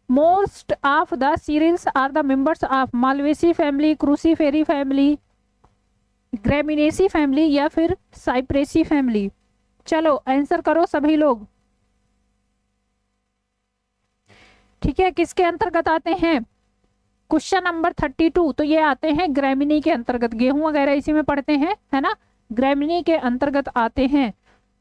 Most of the cereals are the members of Malvaceae family, Cruciferae family, Gramineae family या फिर साइप्रेसी फैमिली। चलो आंसर करो सभी लोग, ठीक है। किसके अंतर्गत आते हैं? क्वेश्चन नंबर 32, तो ये आते हैं ग्रेमिनी के अंतर्गत, गेहूं वगैरह इसी में पढ़ते हैं, है ना, ग्रेमिनी के अंतर्गत आते हैं।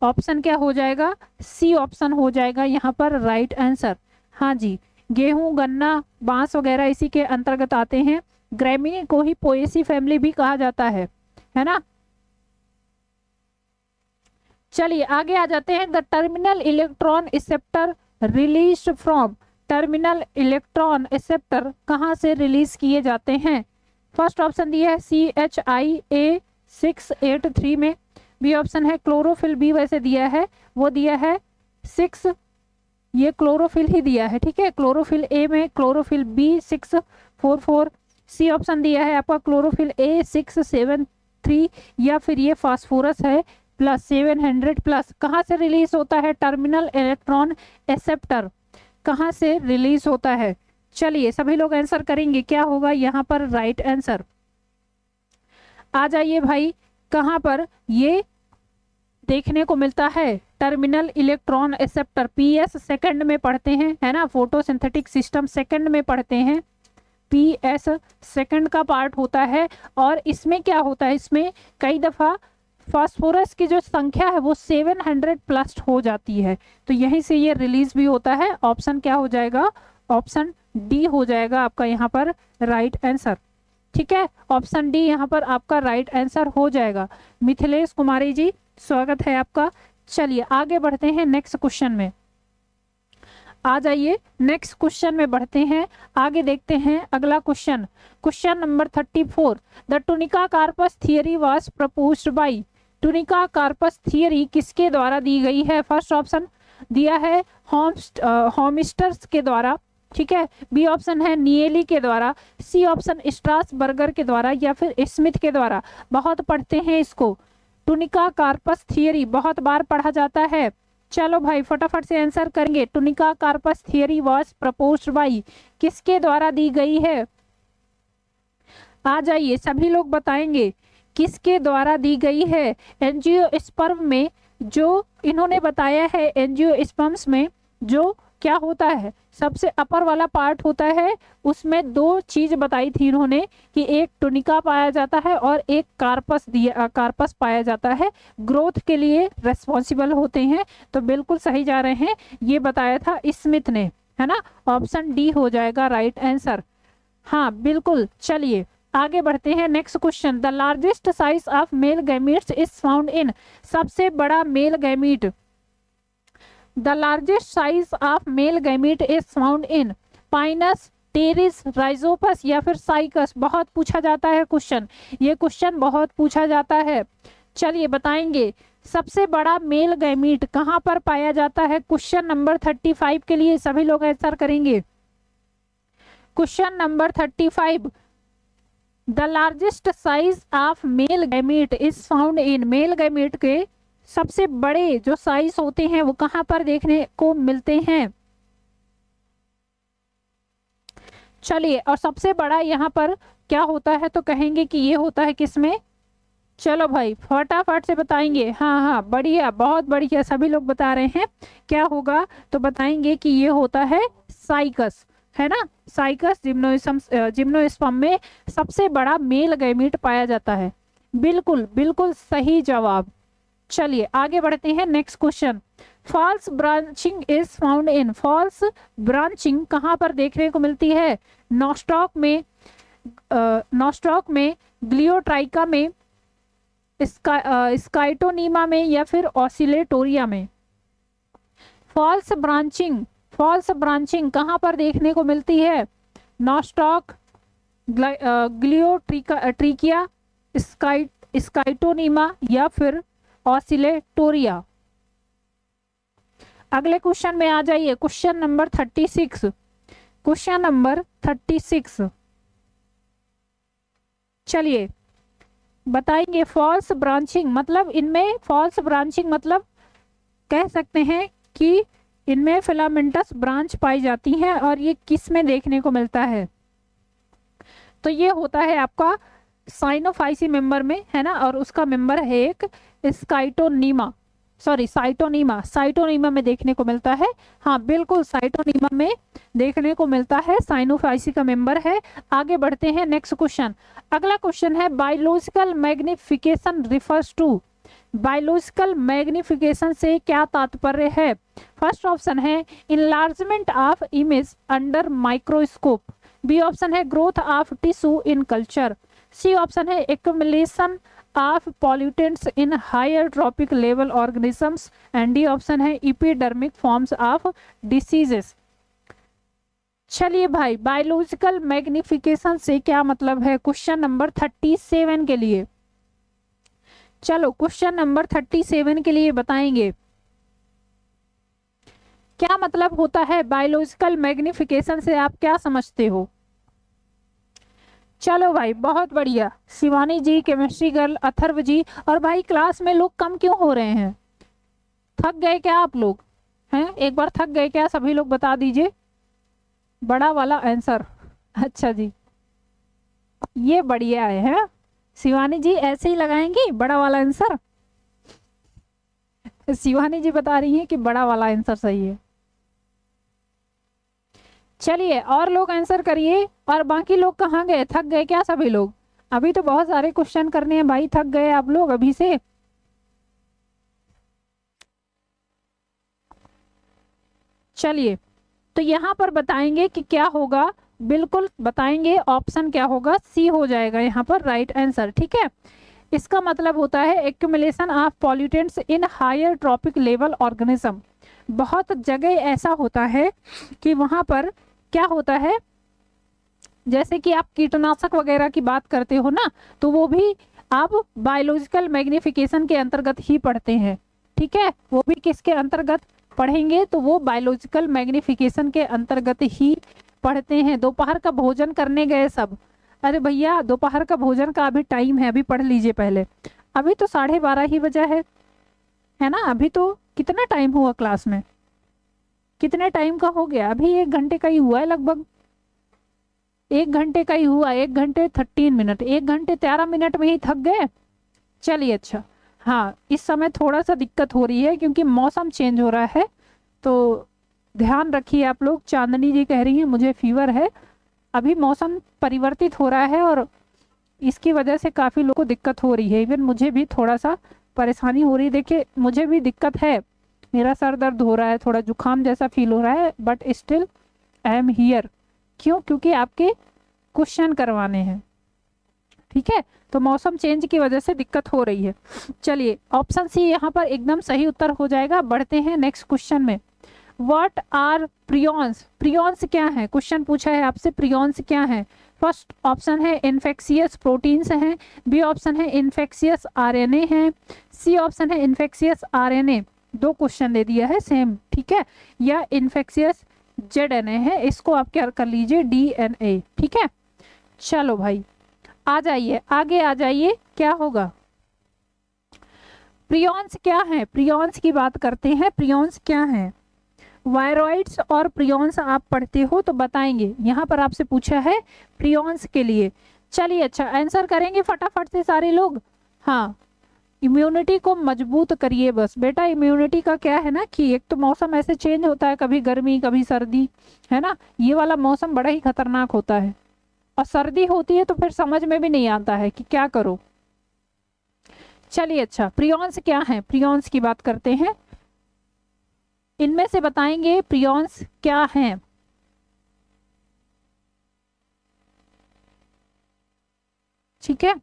ऑप्शन क्या हो जाएगा? सी ऑप्शन हो जाएगा यहाँ पर राइट आंसर। हाँ जी, गेहूं, गन्ना, बांस वगैरह इसी के अंतर्गत आते हैं। ग्रेमिनी को ही पोएसी फैमिली भी कहा जाता है ना। चलिए आगे आ जाते हैं। The terminal electron acceptor release from, terminal electron acceptor कहाँ से रिलीज किए जाते हैं? फर्स्ट ऑप्शन दिया है CHIA 683 में, बी ऑप्शन है क्लोरोफिल, बी वैसे दिया है, वो दिया है 6, ये क्लोरोफिल ही दिया है, ठीक है, क्लोरोफिल ए में, क्लोरोफिल बी 644, सी ऑप्शन दिया है आपका क्लोरोफिल ए 673 या फिर ये फास्फोरस है प्लस 700 प्लस। कहाँ से रिलीज होता है? टर्मिनल इलेक्ट्रॉन एक्सेप्टर कहाँ से रिलीज होता है? चलिए सभी लोग आंसर करेंगे, क्या होगा यहाँ पर राइट आंसर? आ जाइए भाई, कहाँ पर ये देखने को मिलता है? Terminal electron acceptor, PS second में पढ़ते हैं, है ना, फोटोसिंथेटिक सिस्टम सेकंड में पढ़ते हैं, PS सेकंड का पार्ट होता है। और इसमें क्या होता है? इसमें कई दफा फास्फोरस की जो संख्या है वो 700 प्लस हो जाती है, तो यहीं से ये रिलीज भी होता है। ऑप्शन क्या हो जाएगा? ऑप्शन डी हो जाएगा आपका यहाँ पर राइट आंसर, ठीक है। ऑप्शन डी यहाँ पर आपका राइट आंसर हो जाएगा। मिथिलेश कुमारी जी स्वागत है आपका। चलिए आगे बढ़ते हैं नेक्स्ट क्वेश्चन में, आ जाइए नेक्स्ट क्वेश्चन में बढ़ते हैं, आगे देखते हैं अगला question. Question number 34, the tunica corpus theory was proposed by, tunica corpus theory किसके द्वारा दी गई है? फर्स्ट ऑप्शन दिया है होमिस्टर्स के द्वारा, ठीक है, बी ऑप्शन है नियली के द्वारा, सी ऑप्शन स्ट्रासबर्गर के द्वारा या फिर स्मिथ के द्वारा। बहुत पढ़ते हैं इसको, टुनिका कार्पस थियरी बहुत बार पढ़ा जाता है। चलो भाई फटाफट से आंसर करेंगे। Tunica corpus theory was proposed by किसके द्वारा दी गई है? आ जाइए सभी लोग बताएंगे किसके द्वारा दी गई है? एंजियोस्पर्म में जो इन्होंने बताया है, एंजियोस्पर्म्स में जो क्या होता है, सबसे अपर वाला पार्ट होता है, उसमें दो चीज बताई थी इन्होंने कि एक टुनिका पाया जाता है और एक कार्पस पाया जाता है, ग्रोथ के लिए रेस्पॉन्सिबल होते हैं। तो बिल्कुल सही जा रहे हैं, ये बताया था स्मिथ ने, है ना। ऑप्शन डी हो जाएगा राइट आंसर, हाँ बिल्कुल। चलिए आगे बढ़ते हैं next question. The largest size of male gametes is found in, सबसे बड़ा male gamete, the largest size of male gamete is found in Pinus, Pteris, Rhizopus या फिर साइकस। बहुत पूछा जाता है क्वेश्चन, ये क्वेश्चन बहुत पूछा जाता है। चलिए बताएंगे सबसे बड़ा मेल गैमीट कहाँ पर पाया जाता है? क्वेश्चन नंबर 35 के लिए सभी लोग आंसर करेंगे। Question number 35, the largest size of male gamete is found in, male gamete के सबसे बड़े जो साइज होते हैं वो कहाँ पर देखने को मिलते हैं? चलिए, और सबसे बड़ा यहाँ पर क्या होता है तो कहेंगे कि ये होता है किसमें? चलो भाई फटाफट से बताएंगे। हाँ हाँ, बढ़िया, बहुत बढ़िया, सभी लोग बता रहे हैं। क्या होगा तो बताएंगे कि ये होता है साइकस, है ना। साइकस जिम्नोस्पर्म में सबसे बड़ा मेल गैमीट पाया जाता है। बिल्कुल बिल्कुल सही जवाब। चलिए आगे बढ़ते हैं, next question. False branching is found in, false branching कहाँ पर देखने को मिलती है? नॉस्टॉक में, ग्लियोट्राइका में, स्काइटोनीमा में या फिर ऑसिलेटोरिया में? फॉल्स ब्रांचिंग कहाँ पर देखने को मिलती है? नॉस्टॉक, ग्लियोट्रिकिया, स्काइटोनीमा या फिर ऑसिलेटोरिया? अगले क्वेश्चन में आ जाइए, क्वेश्चन नंबर 36। चलिए बताएंगे फॉल्स ब्रांचिंग मतलब, इनमें फॉल्स ब्रांचिंग मतलब कह सकते हैं कि इनमें फिलामेंटस ब्रांच पाई जाती हैं और ये किस में देखने को मिलता है? तो ये होता है आपका साइनोफाइसी मेंबर में, है ना, और उसका मेंबर है एक साइटोनीमा में देखने को मिलता है। हाँ बिल्कुल, साइटोनीमा में देखने को मिलता है, साइनोफाइसी का मेंबर है। आगे बढ़ते हैं, नेक्स्ट क्वेश्चन। अगला क्वेश्चन है biological magnification refers to, biological magnification से क्या तात्पर्य है? फर्स्ट ऑप्शन है enlargement of image under microscope, B option है growth of tissue in culture, C option है accumulation of pollutants in higher trophic level organisms, and D option है एपिडर्मिक फॉर्म्स ऑफ डिसीजेस। चलिए भाई, बायोलॉजिकल मैग्निफिकेशन से क्या मतलब है क्वेश्चन नंबर 37 के लिए? चलो क्वेश्चन नंबर 37 के लिए बताएंगे क्या मतलब होता है बायोलॉजिकल मैग्निफिकेशन से, आप क्या समझते हो? चलो भाई बहुत बढ़िया, शिवानी जी, केमिस्ट्री गर्ल, अथर्व जी। और भाई क्लास में लोग कम क्यों हो रहे हैं? थक गए क्या आप लोग? हैं, एक बार थक गए क्या? सभी लोग बता दीजिए बड़ा वाला आंसर। अच्छा जी, ये बढ़िया है। शिवानी जी ऐसे ही लगाएंगी बड़ा वाला आंसर? शिवानी जी बता रही हैं कि बड़ा वाला आंसर सही है। चलिए और लोग आंसर करिए। और बाकी लोग कहाँ गए? थक गए क्या सभी लोग? अभी तो बहुत सारे क्वेश्चन करने हैं भाई, थक गए आप लोग अभी से? चलिए तो यहाँ पर बताएंगे कि क्या होगा, बिल्कुल बताएंगे। ऑप्शन क्या होगा? सी हो जाएगा यहाँ पर राइट आंसर, ठीक है। इसका मतलब होता है accumulation of pollutants in higher trophic level organism. बहुत जगह ऐसा होता है कि वहां पर क्या होता है, जैसे कि आप कीटनाशक वगैरह की बात करते हो ना, तो वो भी आप बायोलॉजिकल मैग्निफिकेशन के अंतर्गत ही पढ़ते हैं, ठीक है। वो भी किसके अंतर्गत पढ़ेंगे? तो वो बायोलॉजिकल मैग्निफिकेशन के अंतर्गत ही पढ़ते हैं। दोपहर का भोजन करने गए सब? अरे भैया दोपहर का भोजन का अभी टाइम है, अभी पढ़ लीजिए पहले। अभी तो 12:30 ही बजा है ना। अभी तो कितना टाइम हुआ क्लास में? कितने टाइम का हो गया? अभी 1 घंटे का ही हुआ है लगभग, 1 घंटे का ही हुआ, 1 घंटे 13 मिनट, 1 घंटे 13 मिनट में ही थक गए। चलिए अच्छा, हाँ इस समय थोड़ा सा दिक्कत हो रही है क्योंकि मौसम चेंज हो रहा है, तो ध्यान रखिए आप लोग। चांदनी जी कह रही हैं मुझे फीवर है, अभी मौसम परिवर्तित हो रहा है और इसकी वजह से काफ़ी लोगों को दिक्कत हो रही है। इवन मुझे भी थोड़ा सा परेशानी हो रही है। देखिए मुझे भी दिक्कत है, मेरा सर दर्द हो रहा है, थोड़ा जुकाम जैसा फील हो रहा है, but still I am here. क्यों? क्योंकि आपके क्वेश्चन करवाने हैं, ठीक है। तो मौसम चेंज की वजह से दिक्कत हो रही है। चलिए ऑप्शन सी यहाँ पर एकदम सही उत्तर हो जाएगा। बढ़ते हैं नेक्स्ट क्वेश्चन में। What are prions? प्रियॉन्स क्या है? क्वेश्चन पूछा है आपसे, प्रियॉन्स क्या है? फर्स्ट ऑप्शन है इन्फेक्शियस प्रोटीन्स हैं, बी ऑप्शन है इन्फेक्शियस आरएनए है, सी ऑप्शन है इन्फेक्शियस आरएनए, 2 क्वेश्चन दे दिया है सेम, ठीक है, या इन्फेक्शियस जेडएनए है, इसको आप क्या कर लीजिए डीएनए, ठीक है। चलो भाई आ जाइए, आगे आ जाइए, क्या होगा? प्रियॉन्स क्या है? प्रियॉन्स की बात करते हैं। प्रियॉन्स क्या है? वायरॉइड्स और प्रियॉन्स आप पढ़ते हो तो बताएंगे। यहाँ पर आपसे पूछा है प्रियॉन्स के लिए। चलिए अच्छा, आंसर करेंगे फटाफट से सारे लोग। हाँ, इम्यूनिटी को मजबूत करिए बस बेटा। इम्यूनिटी का क्या है ना कि एक तो मौसम ऐसे चेंज होता है, कभी गर्मी कभी सर्दी, है ना। ये वाला मौसम बड़ा ही खतरनाक होता है, और सर्दी होती है तो फिर समझ में भी नहीं आता है कि क्या करो। चलिए अच्छा, प्रियॉन्स क्या है? प्रियॉन्स की बात करते हैं। इनमें से बताएंगे प्रियॉन्स क्या हैं। ठीक है,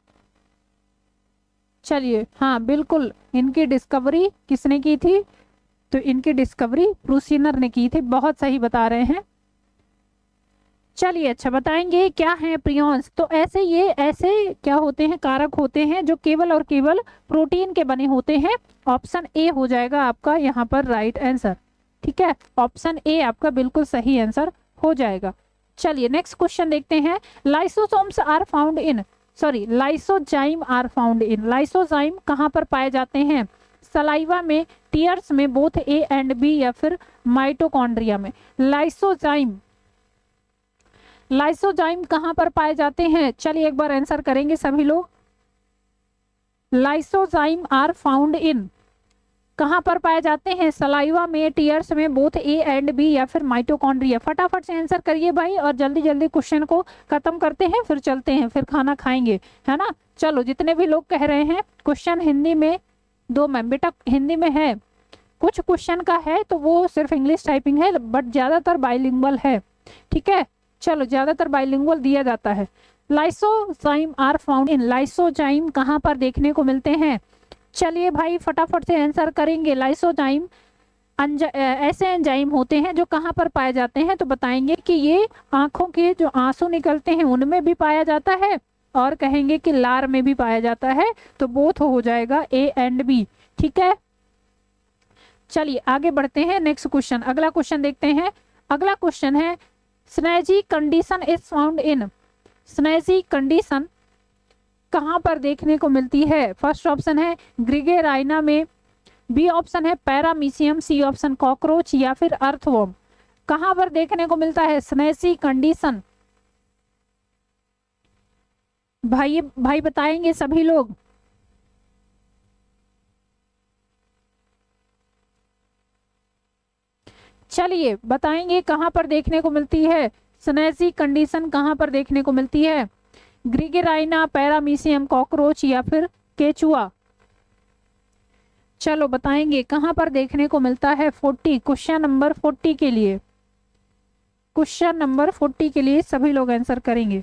चलिए। हाँ बिल्कुल, इनकी डिस्कवरी किसने की थी? तो इनकी डिस्कवरी प्रूसिनर ने की थी। बहुत सही बता रहे हैं। चलिए अच्छा, बताएंगे क्या है प्रियॉन्स। तो ऐसे ये ऐसे क्या होते हैं, कारक होते हैं जो केवल और केवल प्रोटीन के बने होते हैं। ऑप्शन ए हो जाएगा आपका यहाँ पर राइट आंसर। ठीक है, ऑप्शन ए आपका बिल्कुल सही आंसर हो जाएगा। चलिए नेक्स्ट क्वेश्चन देखते हैं। Lysosomes are found in, sorry lysozyme are found in. Lysozyme कहाँ पर पाए जाते हैं? सलाइवा में, टीयर्स में, बोथ ए एंड बी, या फिर माइटोकॉन्ड्रिया में। लाइसोजाइम, लाइसोजाइम कहां पर पाए जाते हैं? चलिए एक बार आंसर करेंगे सभी लोग। लाइसोजाइम आर फाउंड इन, कहां पर पाए जाते हैं? सलाइवा में, टीयर्स में, बोथ ए एंड बी, या फिर माइटोकॉन्ड्रिया। फटाफट से आंसर करिए भाई, और जल्दी जल्दी क्वेश्चन को खत्म करते हैं, फिर चलते हैं, फिर खाना खाएंगे, है ना। चलो, जितने भी लोग कह रहे हैं क्वेश्चन हिंदी में दो, मैम बेटा हिंदी में है, कुछ क्वेश्चन का है तो वो सिर्फ इंग्लिश टाइपिंग है, बट ज्यादातर बाइलिंगुअल है। ठीक है, चलो ज्यादातर बाइलिंगुअल दिया जाता है। Lysozyme are found in, lysozyme कहां पर देखने को मिलते हैं? चलिए भाई फटाफट से आंसर करेंगे। लाइसोजाइम ऐसे एंजाइम होते हैं जो कहां पर पाए जाते हैं, तो बताएंगे कि ये आंखों के जो आंसू निकलते हैं उनमें भी पाया जाता है, और कहेंगे कि लार में भी पाया जाता है। तो बोथ हो जाएगा ए एंड बी। ठीक है, चलिए आगे बढ़ते हैं। नेक्स्ट क्वेश्चन, अगला क्वेश्चन देखते हैं। अगला क्वेश्चन है स्नेजी कंडीशन इज फाउंड इन। स्नेजी कंडीशन कहां पर देखने को मिलती है? फर्स्ट ऑप्शन है ग्रिगेराइना में, बी ऑप्शन है पैरामीशियम, सी ऑप्शन कॉकरोच, या फिर अर्थवर्म। कहां पर देखने को मिलता है स्नेजी कंडीशन? भाई बताएंगे सभी लोग। चलिए बताएंगे कहां पर देखने को मिलती है स्नेजी कंडीशन, कहां पर देखने को मिलती है? ग्रिगेराइना, पैरामीशियम, कॉकरोच, या फिर केचुआ। चलो बताएंगे कहां पर देखने को मिलता है। 40, क्वेश्चन नंबर 40 के लिए, क्वेश्चन नंबर 40 के लिए सभी लोग आंसर करेंगे।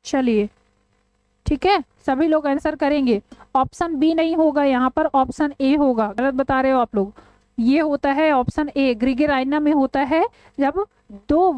चलिए ठीक है, सभी लोग आंसर करेंगे। ऑप्शन बी नहीं होगा यहाँ पर, ऑप्शन ए होगा। गलत बता रहे हो आप लोग। ये होता है ऑप्शन ए, ग्रिगेराइना में होता है जब दो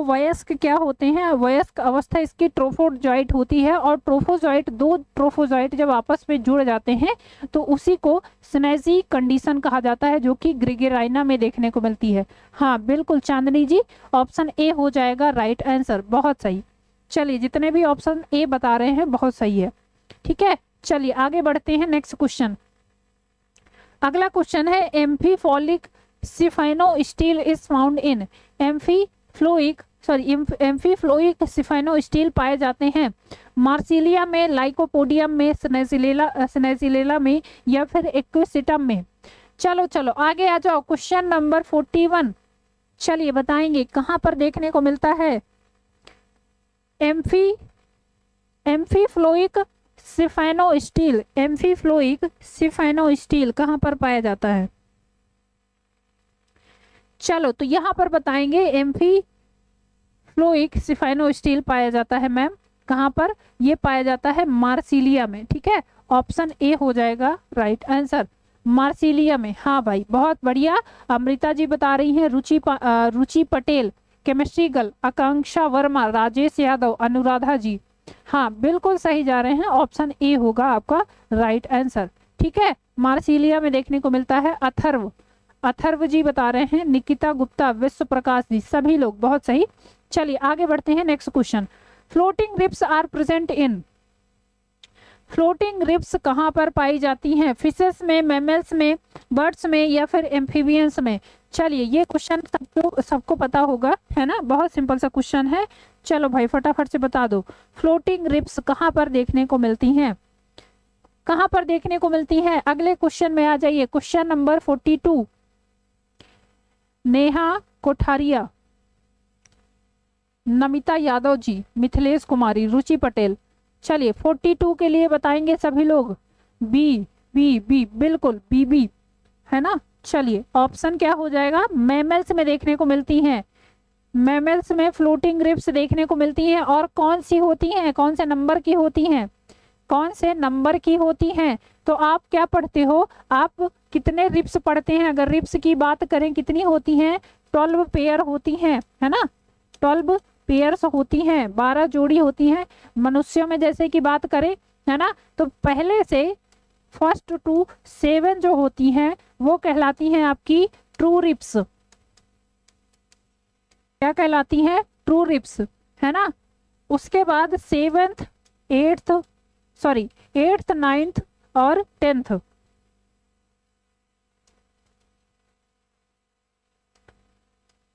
वयस्क क्या होते हैं, वयस्क अवस्था इसकी ट्रोफोजॉइट होती है, और दो ट्रोफोजॉइट जब आपस में जुड़ जाते हैं तो उसी को स्नेजी कंडीशन कहा जाता है, जो कि ग्रिगेराइना में देखने को मिलती है। हाँ बिल्कुल चांदनी जी, ऑप्शन ए हो जाएगा राइट आंसर। बहुत सही। चलिए जितने भी ऑप्शन ए बता रहे हैं बहुत सही है। ठीक है, चलिए आगे बढ़ते हैं। नेक्स्ट क्वेश्चन, अगला क्वेश्चन है एम्फीफॉलिक सिफाइनोस्टील इज फाउंड इन। एम्फीफ्लोइक सिफाइनोस्टील पाए जाते हैं मार्सिलिया में, लाइकोपोडियम में, स्नेजिलेला में, या फिर एक्विसिटम में। चलो आगे आ जाओ। क्वेश्चन नंबर 41, चलिए बताएंगे कहां पर देखने को मिलता है एम्फीफ्लोइक सिफाइनोस्टील। एम्फीफ्लोइक सिफाइनोस्टील कहां पर पाया जाता है? चलो तो यहां पर बताएंगे एम्फीफ्लोइक सिफाइनोस्टील पाया जाता है मैम कहां पर? ये पाया जाता है मार्सिलिया में। ठीक है, ऑप्शन ए हो जाएगा राइट आंसर, मार्सिलिया में। हाँ भाई बहुत बढ़िया, अमृता जी बता रही हैं, रुचि पटेल, केमिस्ट्री गर्ल, आकांक्षा वर्मा, राजेश यादव, अनुराधा जी। हाँ बिल्कुल सही जा रहे हैं, ऑप्शन ए होगा आपका राइट आंसर। ठीक है, मार्सिलिया में देखने को मिलता है। अथर्व जी बता रहे हैं, निकिता गुप्ता, विश्व प्रकाश जी, सभी लोग बहुत सही। चलिए आगे बढ़ते हैं, next question. Floating ribs are present in, floating ribs कहाँ पर पाई जाती हैं? फिशेस में, मैमल्स में, बर्ड्स में या फिर एम्फीबियंस में? चलिए ये क्वेश्चन सबको पता होगा, है ना, बहुत सिंपल सा क्वेश्चन है। चलो भाई फटाफट से बता दो, फ्लोटिंग रिब्स कहाँ पर देखने को मिलती हैं? कहाँ पर देखने को मिलती हैं? अगले क्वेश्चन में आ जाइए, क्वेश्चन नंबर 42। नेहा कोठारिया, नमिता यादव जी, मिथिलेश कुमारी, रुचि पटेल। चलिए 42 के लिए बताएंगे सभी लोग। बी बी बी, बिल्कुल बी बी, है ना। चलिए ऑप्शन क्या हो जाएगा? मैमल्स में देखने को मिलती हैं, मैमल्स में फ्लोटिंग रिब्स देखने को मिलती हैं। और कौन सी होती हैं, कौन से नंबर की होती हैं? कौन से नंबर की होती हैं? तो आप क्या पढ़ते हो, आप कितने रिब्स पढ़ते हैं? अगर रिब्स की बात करें कितनी होती हैं? 12 पेयर होती हैं, है ना, 12 पेयर्स होती हैं, 12 जोड़ी होती हैं। मनुष्यों में जैसे कि बात करें, है ना, तो पहले से फर्स्ट टू 7 जो होती हैं वो कहलाती हैं आपकी ट्रू रिब्स। क्या कहलाती हैं? ट्रू रिब्स, है ना। उसके बाद 7th 8th 8th 9th और 10th,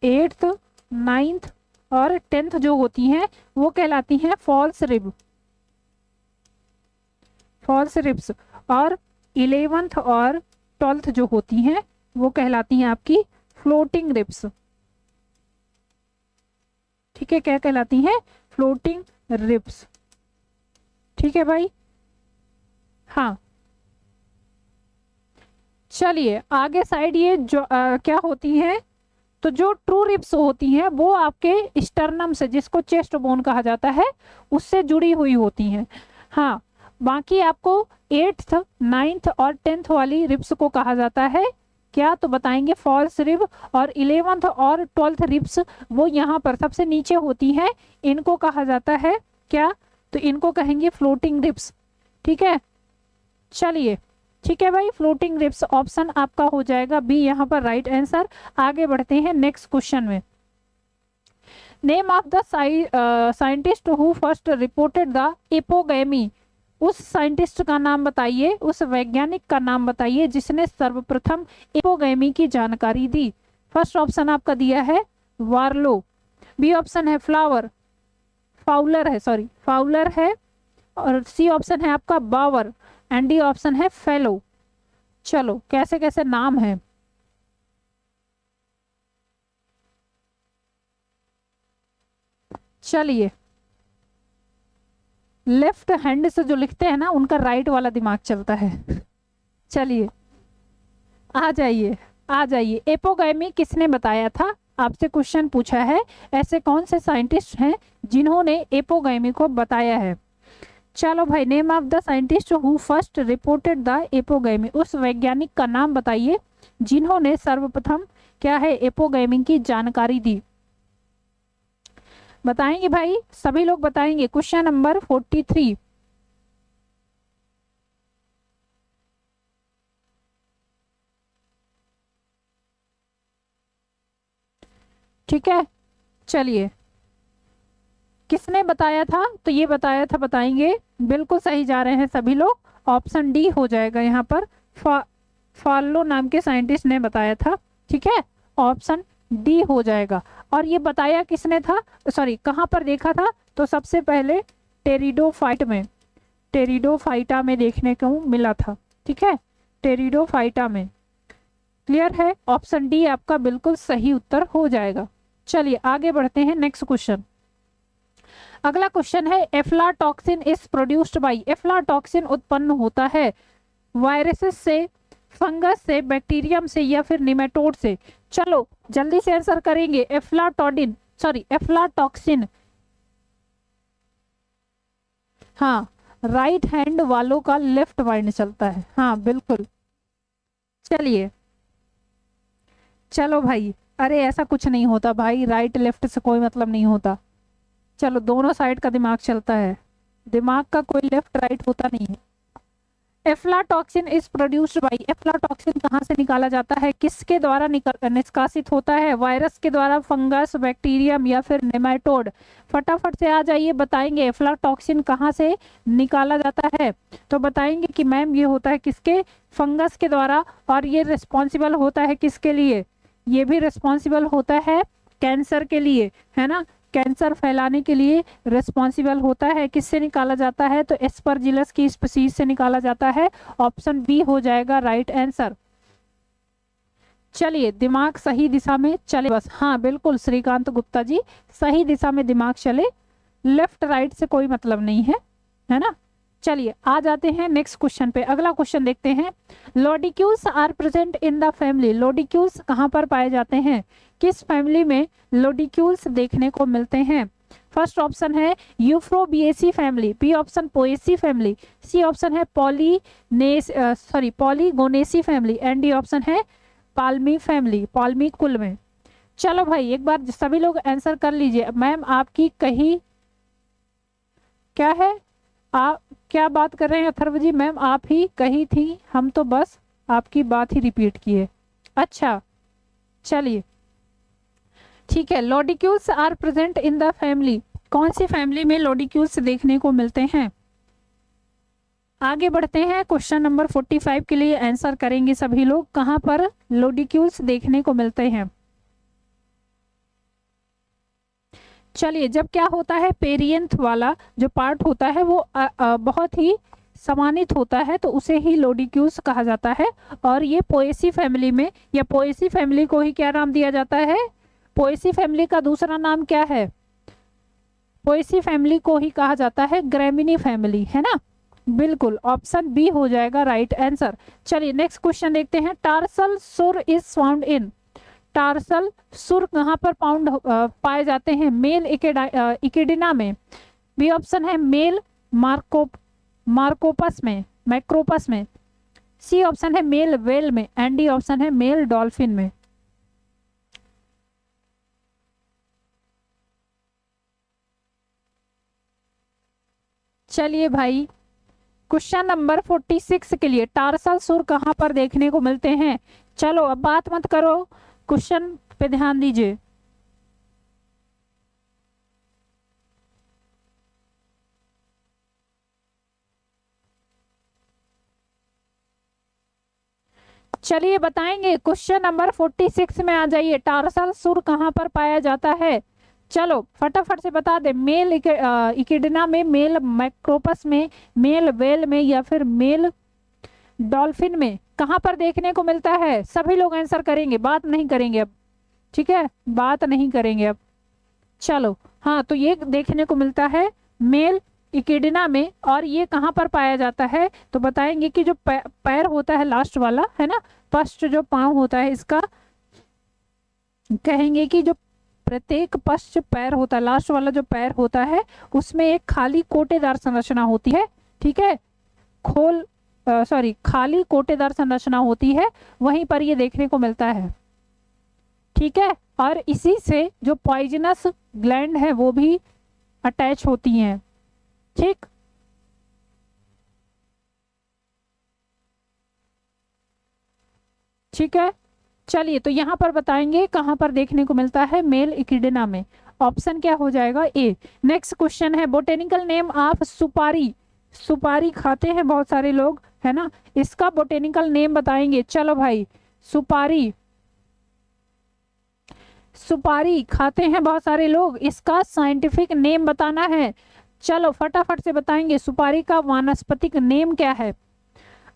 8th 9th और 10th जो होती हैं वो कहलाती हैं फॉल्स रिब, फॉल्स रिब्स। और 11th और 12th जो होती हैं वो कहलाती हैं आपकी फ्लोटिंग रिब्स। ठीक है, क्या कहलाती हैं? Floating ribs. ठीक है भाई, हाँ। चलिए आगे साइड ये जो क्या होती हैं, तो जो ट्रू रिब्स होती हैं वो आपके स्टर्नम से, जिसको चेस्ट बोन कहा जाता है, उससे जुड़ी हुई होती हैं। हाँ, बाकी आपको 8th 9th और 10th वाली रिब्स को कहा जाता है क्या? तो बताएंगे फॉल्स रिब। और 11th और 12th रिब्स वो यहाँ पर सबसे नीचे होती है, इनको कहा जाता है क्या? तो इनको कहेंगे फ्लोटिंग रिब्स। ठीक है, चलिए ठीक है भाई, फ्लोटिंग रिब्स ऑप्शन आपका हो जाएगा बी यहाँ पर राइट आंसर। आगे बढ़ते हैं नेक्स्ट क्वेश्चन में। Name of the scientist who first reported the apogamy, उस साइंटिस्ट का नाम बताइए, उस वैज्ञानिक का नाम बताइए जिसने सर्वप्रथम एपोगैमी की जानकारी दी। फर्स्ट ऑप्शन आपका दिया है वार्लो, बी ऑप्शन है फाउलर है, और सी ऑप्शन है आपका बावर, एंड डी ऑप्शन है फेलो। चलो कैसे कैसे नाम है, चलिए लेफ्ट हैंड से जो लिखते हैं ना उनका राइट वाला दिमाग चलता है। चलिए आ जाइए। एपोगैमी किसने बताया था? आपसे क्वेश्चन पूछा है, ऐसे कौन से साइंटिस्ट हैं जिन्होंने एपोगैमी को बताया है? चलो भाई, name of the scientist who first reported the apogamy, उस वैज्ञानिक का नाम बताइए जिन्होंने सर्वप्रथम क्या है, एपोगैमी की जानकारी दी। बताएंगे भाई, सभी लोग बताएंगे। Question number 43। ठीक है, चलिए किसने बताया था? तो ये बताया था, बताएंगे। बिल्कुल सही जा रहे हैं सभी लोग, ऑप्शन डी हो जाएगा यहाँ पर, फार्लो नाम के साइंटिस्ट ने बताया था। ठीक है, ऑप्शन डी हो जाएगा। और ये बताया किसने था, कहाँ पर देखा था? तो सबसे पहले टेरिडोफाइटा में देखने को मिला था। ठीक है, टेरिडोफाइटा में। क्लियर है, ऑप्शन डी आपका बिल्कुल सही उत्तर हो जाएगा। चलिए आगे बढ़ते हैं नेक्स्ट क्वेश्चन। अगला क्वेश्चन है, aflatoxin is produced by, aflatoxin उत्पन्न होता है वायरसेस से, फंगस से, बैक्टीरियम से या फिर निमेटोड से? चलो जल्दी से आंसर करेंगे। एफ्लाटॉक्सिन, हाँ, राइट हैंड वालों का लेफ्ट माइंड चलता है, हाँ बिल्कुल। चलो भाई, अरे ऐसा कुछ नहीं होता भाई, राइट लेफ्ट से कोई मतलब नहीं होता। चलो दोनों साइड का दिमाग चलता है, दिमाग का कोई लेफ्ट राइट होता नहीं है। Aflatoxin is produced by, aflatoxin कहाँ से निकाला जाता है, किसके द्वारा निष्कासित होता है, वायरस के द्वारा, फंगस, बैक्टीरियम या फिर नेमाटोड। फटाफट से आ जाइए, बताएंगे एफ्लाटॉक्सिन कहाँ से निकाला जाता है। तो बताएंगे कि मैम ये होता है किसके, फंगस के द्वारा, और ये रिस्पॉन्सिबल होता है किसके लिए, ये भी रिस्पॉन्सिबल होता है कैंसर के लिए, है ना, कैंसर फैलाने के लिए रिस्पॉन्सिबल होता है। किससे निकाला जाता है, तो एस्परजिलस की स्पीसीज से निकाला जाता है। ऑप्शन बी हो जाएगा राइट आंसर। चलिए, दिमाग सही दिशा में चले बस, हाँ बिल्कुल श्रीकांत गुप्ता जी, सही दिशा में दिमाग चले, लेफ्ट राइट से कोई मतलब नहीं है ना। चलिए आ जाते हैं नेक्स्ट क्वेश्चन पे, अगला क्वेश्चन देखते हैं। Lodicules are present in the family, lodicules कहाँ पर पाए जाते हैं, किस फैमिली में लोडिक्यूल्स देखने को मिलते हैं। फर्स्ट ऑप्शन है Euphorbiaceae family, B option Poaceae family, C option है पॉलीगोनेसी एंड डी ऑप्शन है पाल्मी फैमिली, पाल्मी कुल में। चलो भाई एक बार सभी लोग आंसर कर लीजिए। मैम आपकी कही क्या है, आप क्या बात कर रहे हैं अथर्व जी, मैम आप ही कही थी, हम तो बस आपकी बात ही रिपीट किए। अच्छा चलिए ठीक है, lodicules are present in the family, कौन सी फैमिली में लोडिक्यूल्स देखने को मिलते हैं। आगे बढ़ते हैं, क्वेश्चन नंबर 45 के लिए आंसर करेंगे सभी लोग, कहां पर लोडिक्यूल्स देखने को मिलते हैं। चलिए, जब क्या होता है, पेरियंथ वाला जो पार्ट होता है वो बहुत ही समानित होता है, तो उसे ही लोडिक्यूल्स कहा जाता है। और ये पोएसी फैमिली में, या पोएसी फैमिली को ही क्या नाम दिया जाता है, पोएसी फैमिली का दूसरा नाम क्या है, पोएसी फैमिली को ही कहा जाता है ग्रैमिनी फैमिली, है ना, बिल्कुल ऑप्शन बी हो जाएगा राइट आंसर। चलिए नेक्स्ट क्वेश्चन देखते हैं। टार्सल सुर इज फाउंड इन, टार्सल सुर कहाँ पर पाए जाते हैं, मेल इकिडिना में, बी ऑप्शन है मेल मार्कोपस में, मैक्रोपस में, सी ऑप्शन है मेल वेल में एंड डी ऑप्शन है मेल डॉल्फिन में। चलिए भाई, क्वेश्चन नंबर 46 के लिए टार्सल सुर कहाँ पर देखने को मिलते हैं। चलो अब बात मत करो, क्वेश्चन पे ध्यान दीजिए। चलिए बताएंगे, क्वेश्चन नंबर 46 में आ जाइए, टार्सल सुर कहाँ पर पाया जाता है। चलो फटाफट से बता दे, मेल इकिडिना में, मेल मैक्रोपस में, मेल वेल में या फिर मेल डॉल्फिन में कहां पर देखने को मिलता है। सभी लोग आंसर करेंगे, बात नहीं करेंगे अब, ठीक है, बात नहीं करेंगे अब। चलो हाँ, तो ये देखने को मिलता है मेल इकिडिना में, और ये कहां पर पाया जाता है, तो बताएंगे कि जो पैर होता है लास्ट वाला, है ना, पश्च जो पांव होता है इसका, कहेंगे कि जो प्रत्येक पश्च पैर होता है, लास्ट वाला जो पैर होता है उसमें एक खाली कोटेदार संरचना होती है, ठीक है, खाली कोटेदार संरचना होती है, वहीं पर ये देखने को मिलता है, ठीक है। और इसी से जो पॉइजनस ग्लैंड है वो भी अटैच होती हैं, ठीक। ठीक है, चलिए तो यहाँ पर बताएंगे कहाँ पर देखने को मिलता है, मेल इकिडिना में। ऑप्शन क्या हो जाएगा, ए। नेक्स्ट क्वेश्चन है, बोटेनिकल नेम ऑफ सुपारी, सुपारी खाते हैं बहुत सारे लोग, है ना, इसका बोटेनिकल नेम बताएंगे। चलो भाई, सुपारी, सुपारी खाते हैं बहुत सारे लोग, इसका साइंटिफिक नेम बताना है। चलो फटाफट से बताएंगे, सुपारी का वानस्पतिक नेम क्या है।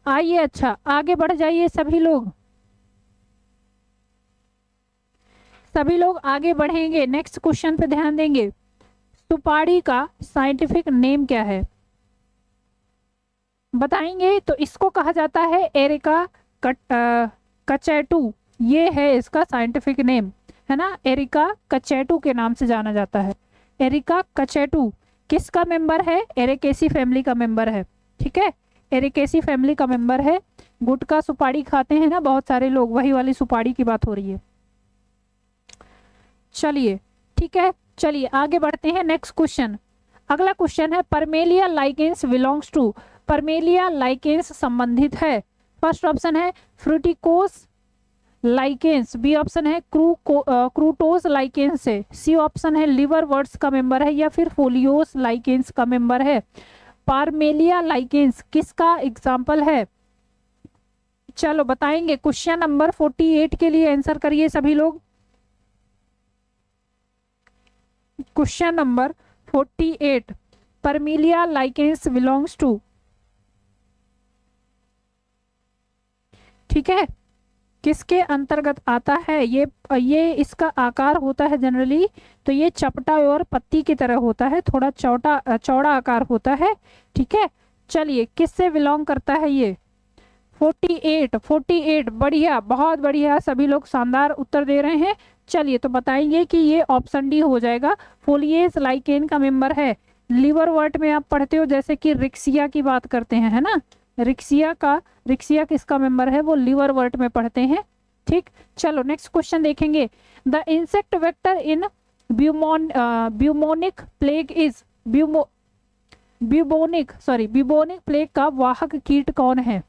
आइए, अच्छा आगे बढ़ जाइए सभी लोग, सभी लोग आगे बढ़ेंगे, नेक्स्ट क्वेश्चन पे ध्यान देंगे। सुपारी का साइंटिफिक नेम क्या है बताएंगे। तो इसको कहा जाता है एरिका कचैटू, ये है इसका साइंटिफिक नेम, है ना, एरिका कचैटू के नाम से जाना जाता है। एरिका कचैटू किसका मेंबर है, एरिकेसी फैमिली का मेंबर है, ठीक है, एरिकेसी फैमिली का मेंबर है। गुटखा सुपारी खाते हैं ना बहुत सारे लोग, वही वाली सुपारी की बात हो रही है। चलिए ठीक है, चलिए आगे बढ़ते हैं, नेक्स्ट क्वेश्चन। अगला क्वेश्चन है, परमेलिया लाइकेंस बिलोंग्स टू, परमेलिया लाइकेंस संबंधित है? फर्स्ट ऑप्शन है फ्रूटिकोस लाइकेंस, बी ऑप्शन है क्रूटोस लाइकेंस से, सी ऑप्शन है लिवरवर्ट्स का मेंबर है, या फिर फोलियोस लाइकेंस का मेंबर है। पारमेलिया लाइकेंस किसका एग्जाम्पल है? चलो बताएंगे। क्वेश्चन नंबर 48 के लिए आंसर करिए सभी लोग। Question number 48, Parmelia lichens belongs to, ठीक है, किसके अंतर्गत आता है? ये इसका आकार होता है जनरली तो ये चपटा और पत्ती की तरह होता है, थोड़ा चौड़ा आकार होता है, ठीक है। चलिए किससे बिलोंग करता है ये? 48 बढ़िया, बहुत बढ़िया, सभी लोग शानदार उत्तर दे रहे हैं। चलिए तो बताएंगे कि ये ऑप्शन डी हो जाएगा, फोलियेस लाइकेन का मेंबर है। लिवरवर्ट में आप पढ़ते हो जैसे कि रिक्सिया की बात करते हैं, है ना, रिक्सिया किसका मेंबर है? वो लिवरवर्ट में पढ़ते हैं, ठीक। चलो नेक्स्ट क्वेश्चन देखेंगे। The insect vector in bubonic plague is, bubonic plague का वाहक कीट कौन है?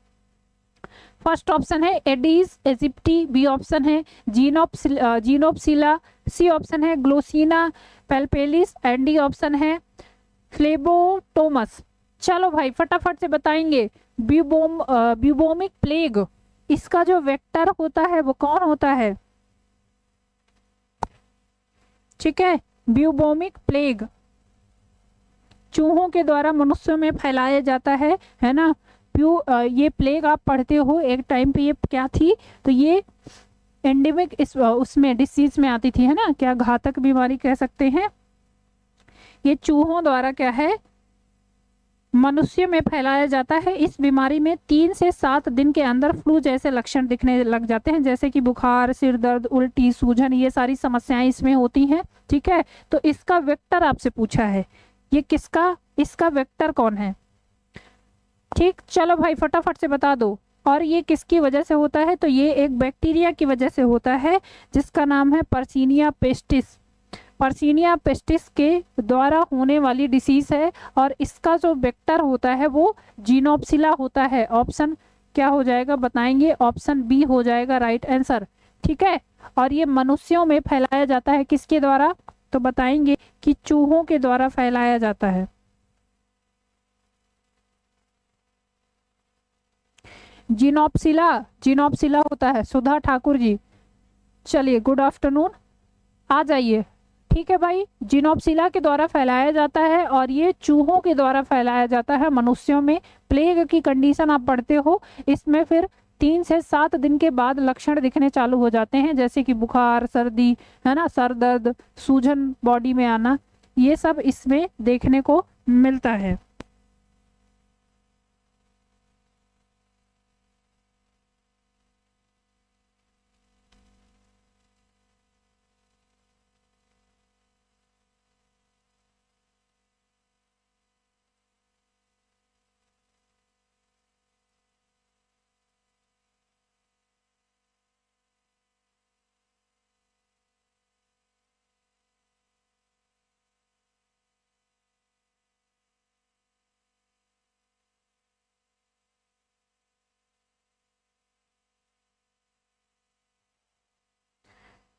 फर्स्ट ऑप्शन है एडीज इजिप्टी, बी ऑप्शन है जीनोप्सिला, सी ऑप्शन है Glossina palpalis, and D option है फ्लेबोटोमस। चलो भाई फटाफट से बताएंगे। ब्यूबोमिक प्लेग, इसका जो वेक्टर होता है वो कौन होता है? ठीक है, ब्यूबोमिक प्लेग चूहों के द्वारा मनुष्यों में फैलाया जाता है ना। ये प्लेग आप पढ़ते हो एक टाइम पे, ये क्या थी? तो ये एंडेमिक उसमें डिसीज में आती थी, है ना, क्या घातक बीमारी कह सकते हैं। ये चूहों द्वारा क्या है, मनुष्य में फैलाया जाता है। इस बीमारी में 3 से 7 दिन के अंदर फ्लू जैसे लक्षण दिखने लग जाते हैं, जैसे कि बुखार, सिर दर्द, उल्टी, सूजन, ये सारी समस्याएं इसमें होती हैं, ठीक है। तो इसका वेक्टर आपसे पूछा है, ये किसका, इसका वेक्टर कौन है? ठीक, चलो भाई फटाफट से बता दो। और ये किसकी वजह से होता है? तो ये एक बैक्टीरिया की वजह से होता है जिसका नाम है पर्सीनिया पेस्टिस। पर्सीनिया पेस्टिस के द्वारा होने वाली डिसीज है और इसका जो वेक्टर होता है वो जीनोप्सिला होता है। ऑप्शन क्या हो जाएगा बताएंगे? ऑप्शन बी हो जाएगा राइट आंसर, ठीक है। और ये मनुष्यों में फैलाया जाता है किसके द्वारा? तो बताएंगे कि चूहों के द्वारा फैलाया जाता है। जीनोप्सिला होता है। सुधा ठाकुर जी, चलिए गुड आफ्टरनून, आ जाइए, ठीक है भाई। जीनोप्सिला के द्वारा फैलाया जाता है और ये चूहों के द्वारा फैलाया जाता है मनुष्यों में। प्लेग की कंडीशन आप पढ़ते हो, इसमें फिर 3 से 7 दिन के बाद लक्षण दिखने चालू हो जाते हैं, जैसे कि बुखार, सर्दी, है ना, सर दर्द, सूजन बॉडी में आना, ये सब इसमें देखने को मिलता है।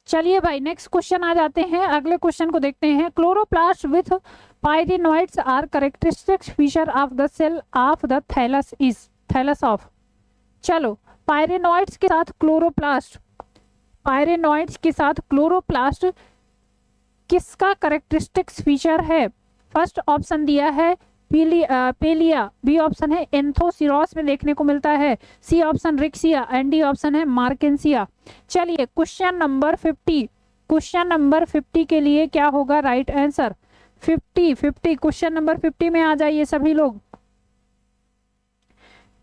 चलिए भाई नेक्स्ट क्वेश्चन आ जाते हैं, अगले क्वेश्चन को देखते हैं। Chloroplast with pyrenoids are characteristic feature of the cell of the thallus is, thallus of. चलो पायरिनॉइड्स के साथ क्लोरोप्लास्ट किसका कैरेक्टरिस्टिक्स फीचर है? फर्स्ट ऑप्शन दिया है पेलिया, बी ऑप्शन है एंथोसिरोस में देखने को मिलता है, C option Riccia, and D option है मार्केंसिया। चलिए क्वेश्चन नंबर 50 के लिए क्या होगा राइट आंसर? 50 क्वेश्चन नंबर 50 में आ जाइए सभी लोग।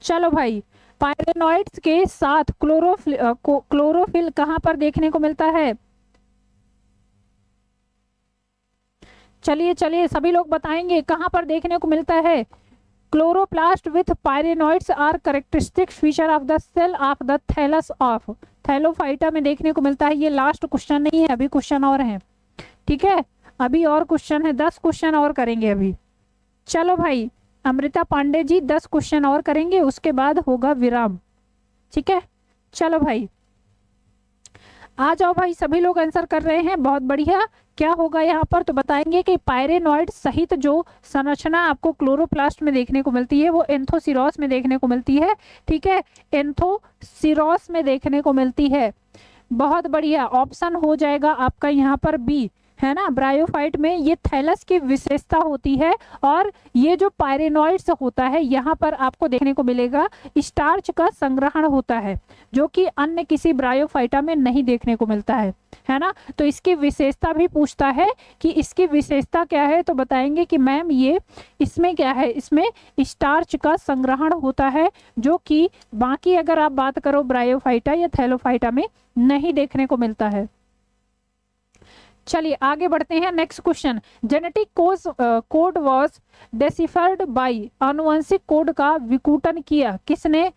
चलो भाई, पायरेनॉइड्स के साथ क्लोरोफिल कहां पर देखने को मिलता है? चलिए सभी लोग बताएंगे कहां पर देखने को मिलता है। Chloroplast with pyrenoids are characteristic feature of the cell of the thallus of, Thallophyta में देखने को मिलता है। ये लास्ट क्वेश्चन नहीं है, अभी क्वेश्चन और हैं, ठीक है, अभी और क्वेश्चन है, 10 क्वेश्चन और करेंगे अभी। चलो भाई अमृता पांडे जी 10 क्वेश्चन और करेंगे, उसके बाद होगा विराम। ठीक है, चलो भाई आ जाओ भाई, सभी लोग आंसर कर रहे हैं, बहुत बढ़िया। क्या होगा यहाँ पर, तो बताएंगे कि पायरेनॉइड सहित जो संरचना आपको क्लोरोप्लास्ट में देखने को मिलती है वो एंथोसिरोस में देखने को मिलती है। ठीक है, एंथोसिरोस में देखने को मिलती है। बहुत बढ़िया, ऑप्शन हो जाएगा आपका यहाँ पर बी, है ना। ब्रायोफाइट में ये थैलस की विशेषता होती है, और ये जो पायरेनॉइड्स होता है यहाँ पर आपको देखने को मिलेगा स्टार्च का संग्रहण होता है, जो कि अन्य किसी ब्रायोफाइटा में नहीं देखने को मिलता है ना। तो इसकी विशेषता भी पूछता है कि इसकी विशेषता क्या है, तो बताएंगे कि मैम ये इसमें क्या है, इसमें स्टार्च का संग्रहण होता है, जो कि बाकी अगर आप बात करो ब्रायोफाइटा या थैलोफाइटा में नहीं देखने को मिलता है। चलिए आगे बढ़ते हैं, next question. Genetic code was deciphered by, आनुवंशिक कोड का विकूटन किया किसने?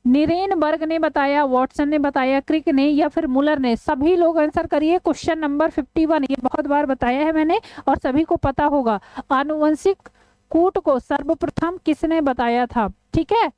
निरेनबर्ग ने बताया, वॉटसन ने बताया, क्रिक ने, या फिर मुलर ने? सभी लोग आंसर करिए। क्वेश्चन नंबर 51, ये बहुत बार बताया है मैंने और सभी को पता होगा। आनुवंशिक कूट को सर्वप्रथम किसने बताया था? ठीक है,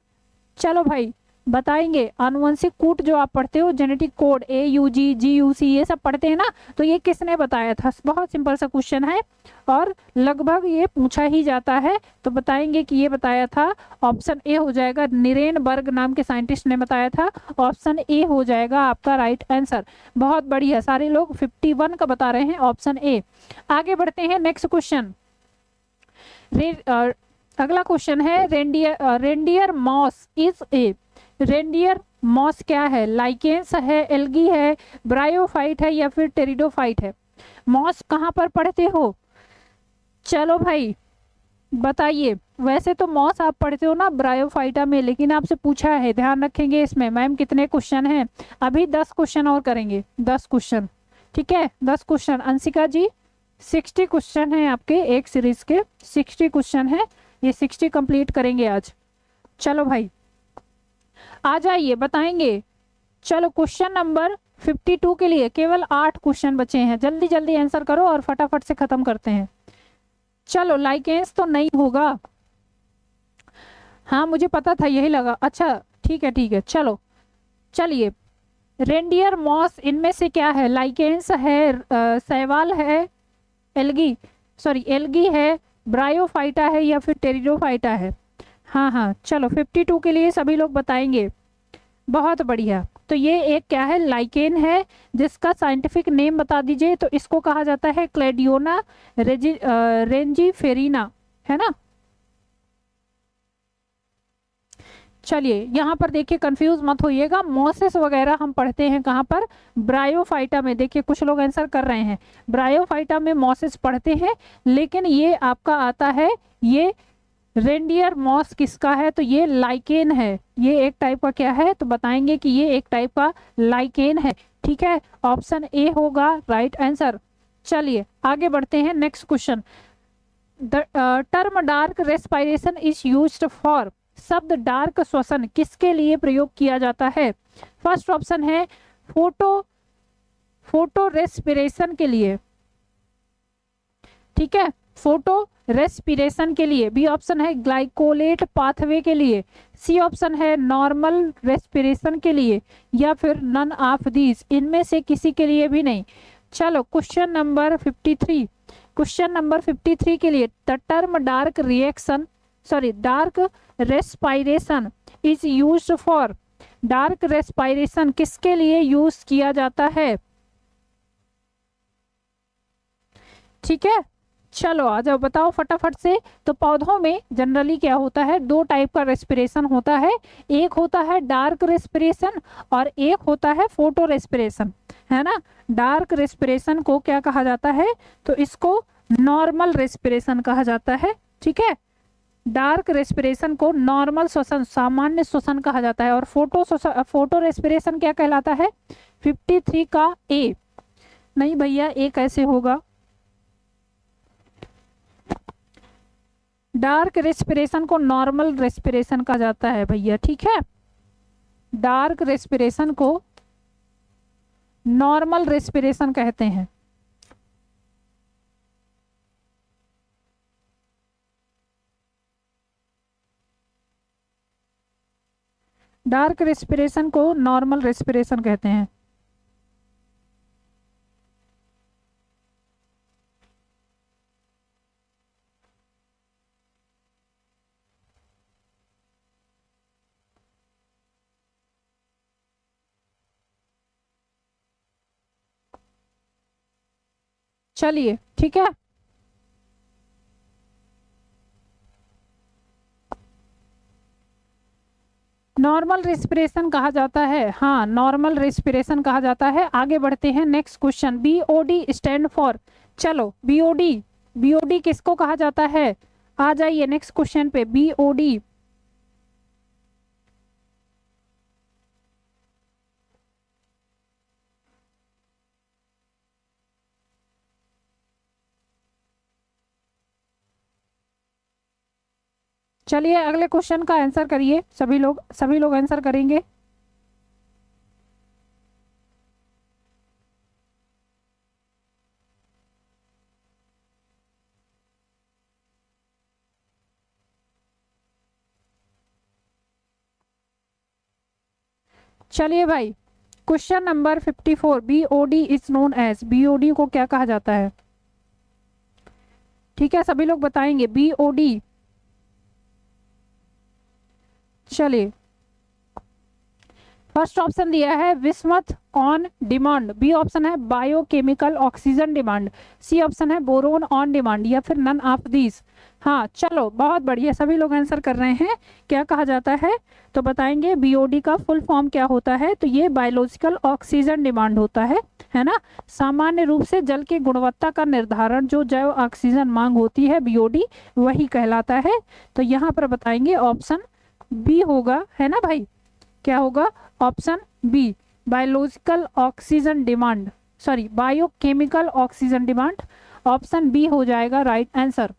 चलो भाई बताएंगे। आनुवंशिक कूट जो आप पढ़ते हो, जेनेटिक कोड AUG GUC ये सब पढ़ते हैं ना, तो ये किसने बताया था? बहुत सिंपल सा क्वेश्चन है और लगभग ये पूछा ही जाता है, तो बताएंगे कि ये बताया था। ऑप्शन ए हो जाएगा, निरेनबर्ग नाम के साइंटिस्ट ने बताया था। ऑप्शन ए हो जाएगा आपका राइट आंसर। बहुत बढ़िया, सारे लोग 51 का बता रहे हैं, ऑप्शन ए। आगे बढ़ते हैं, नेक्स्ट क्वेश्चन। अगला क्वेश्चन है, reindeer moss is a, reindeer moss क्या है? लाइकेंस है, एल्गी है, ब्रायोफाइट है, या फिर टेरिडोफाइट है? मॉस कहाँ पर पढ़ते हो? चलो भाई बताइए। वैसे तो मॉस आप पढ़ते हो ना ब्रायोफाइटा में, लेकिन आपसे पूछा है, ध्यान रखेंगे इसमें। मैम कितने क्वेश्चन हैं? अभी 10 क्वेश्चन और करेंगे, 10 क्वेश्चन। ठीक है, 10 क्वेश्चन। अंशिका जी 60 क्वेश्चन है आपके एक सीरीज के, 60 क्वेश्चन है, ये 60 कंप्लीट करेंगे आज। चलो भाई आ जाइए, बताएंगे। चलो क्वेश्चन नंबर 52 के लिए केवल 8 क्वेश्चन बचे हैं, जल्दी जल्दी आंसर करो और फटाफट से खत्म करते हैं। चलो लाइकेंस तो नहीं होगा, हाँ मुझे पता था, यही लगा। अच्छा ठीक है ठीक है, चलो चलिए। रेंडियर मॉस इनमें से क्या है? लाइकेंस है, शैवाल है, एल्गी है, ब्रायोफाइटा है, या फिर टेरिडोफाइटा है? हाँ हाँ, चलो 52 के लिए सभी लोग बताएंगे। बहुत बढ़िया, तो ये एक क्या है? लाइकेन है, जिसका साइंटिफिक नेम बता दीजिए। तो इसको कहा जाता है क्लेडियोना रेंजीफेरिना, है ना। चलिए यहाँ पर देखिए, कंफ्यूज मत होइएगा। मॉसेस वगैरह हम पढ़ते हैं कहाँ पर? ब्रायोफाइटा में। देखिए कुछ लोग आंसर कर रहे हैं, ब्रायोफाइटा में मॉसेस पढ़ते हैं, लेकिन ये आपका आता है, ये रेंडियर मॉस किसका है? तो ये लाइकेन है, ये एक टाइप का क्या है? तो बताएंगे कि ये एक टाइप का लाइकेन है। ठीक है, ऑप्शन ए होगा राइट आंसर। चलिए आगे बढ़ते हैं, next question. The term dark respiration is used for, शब्द डार्क श्वसन किसके लिए प्रयोग किया जाता है? फर्स्ट ऑप्शन है फोटो रेस्पिरेशन के लिए, ठीक है, फोटो रेस्पिरेशन के लिए। बी ऑप्शन है ग्लाइकोलेट पाथवे के लिए। सी ऑप्शन है नॉर्मल रेस्पिरेशन के लिए, या फिर नन ऑफ दीज, इनमें से किसी के लिए भी नहीं। चलो क्वेश्चन नंबर 53, क्वेश्चन नंबर 53 के लिए, the term dark respiration is used for, dark respiration किसके लिए यूज किया जाता है? ठीक है, चलो आ जाओ, बताओ फटाफट से। तो पौधों में जनरली क्या होता है? 2 टाइप का रेस्पिरेशन होता है, एक होता है डार्क रेस्पिरेशन और एक होता है फोटो रेस्पिरेशन, है ना। डार्क रेस्पिरेशन को क्या कहा जाता है? तो इसको नॉर्मल रेस्पिरेशन कहा जाता है। ठीक है, डार्क रेस्पिरेशन को नॉर्मल श्वसन, सामान्य श्वसन कहा जाता है। और फोटो रेस्पिरेशन क्या कहलाता है? 53 का ए। नहीं भैया, ए कैसे होगा? डार्क रेस्पिरेशन को नॉर्मल रेस्पिरेशन कहा जाता है भैया, ठीक है। डार्क रेस्पिरेशन को नॉर्मल रेस्पिरेशन कहते हैं। डार्क रेस्पिरेशन को नॉर्मल रेस्पिरेशन कहते हैं। चलिए ठीक है, नॉर्मल रेस्पिरेशन कहा जाता है, हाँ नॉर्मल रेस्पिरेशन कहा जाता है। आगे बढ़ते हैं, next question, BOD stand for, चलो बीओडी, बीओडी किसको कहा जाता है, आ जाइए नेक्स्ट क्वेश्चन पे, बीओडी चलिए अगले क्वेश्चन का आंसर करिए, सभी लोग आंसर करेंगे। चलिए भाई, question number 54, BOD is known as, BOD को क्या कहा जाता है, ठीक है सभी लोग बताएंगे बीओडी। चलिए फर्स्ट ऑप्शन दिया है bismuth on demand, B option है biochemical oxygen demand, C option है बोरोन ऑन डिमांड, या फिर नन ऑफ दीज। हाँ चलो बहुत बढ़िया, सभी लोग आंसर कर रहे हैं। क्या कहा जाता है तो बताएंगे, बीओडी का फुल फॉर्म क्या होता है, तो ये बायोलॉजिकल ऑक्सीजन डिमांड होता है ना। सामान्य रूप से जल की गुणवत्ता का निर्धारण जो जैव ऑक्सीजन मांग होती है, बीओडी वही कहलाता है। तो यहाँ पर बताएंगे ऑप्शन बी होगा, है ना भाई, क्या होगा option B, biological oxygen demand, sorry biochemical oxygen demand, option B हो जाएगा राइट आंसर।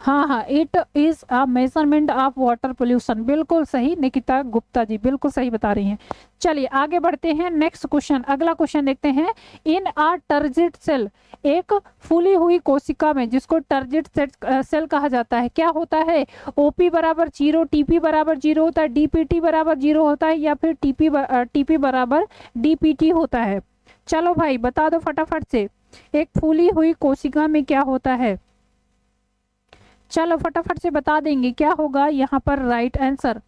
हाँ हाँ, it is a measurement of water pollution, बिल्कुल सही निकिता गुप्ता जी, बिल्कुल सही बता रही हैं। चलिए आगे बढ़ते हैं, नेक्स्ट क्वेश्चन, अगला क्वेश्चन देखते हैं। इन अ टर्जिट सेल, एक फूली हुई कोशिका में, जिसको टर्जिट सेल कहा जाता है, क्या होता है, ओपी बराबर 0, टीपी बराबर 0 होता है, डीपीटी बराबर 0 होता है, या फिर टीपी बराबर डीपीटी होता है। चलो भाई बता दो फटाफट से, एक फूली हुई कोशिका में क्या होता है, चलो फटाफट से बता देंगे क्या होगा यहाँ पर राइट आंसर।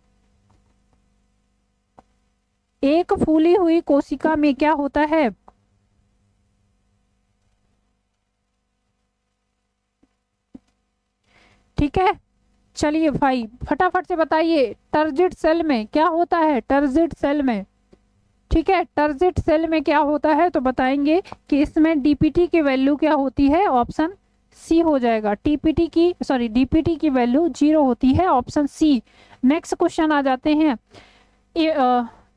एक फूली हुई कोशिका में क्या होता है, ठीक है चलिए भाई फटाफट से बताइए, टर्जिट सेल में क्या होता है, टर्जिट सेल में, ठीक है टर्जिट सेल में क्या होता है, तो बताएंगे कि इसमें डीपीटी की वैल्यू क्या होती है, ऑप्शन सी हो जाएगा, टीपीटी की सॉरी डीपीटी की वैल्यू 0 होती है, ऑप्शन सी। नेक्स्ट क्वेश्चन आ जाते हैं,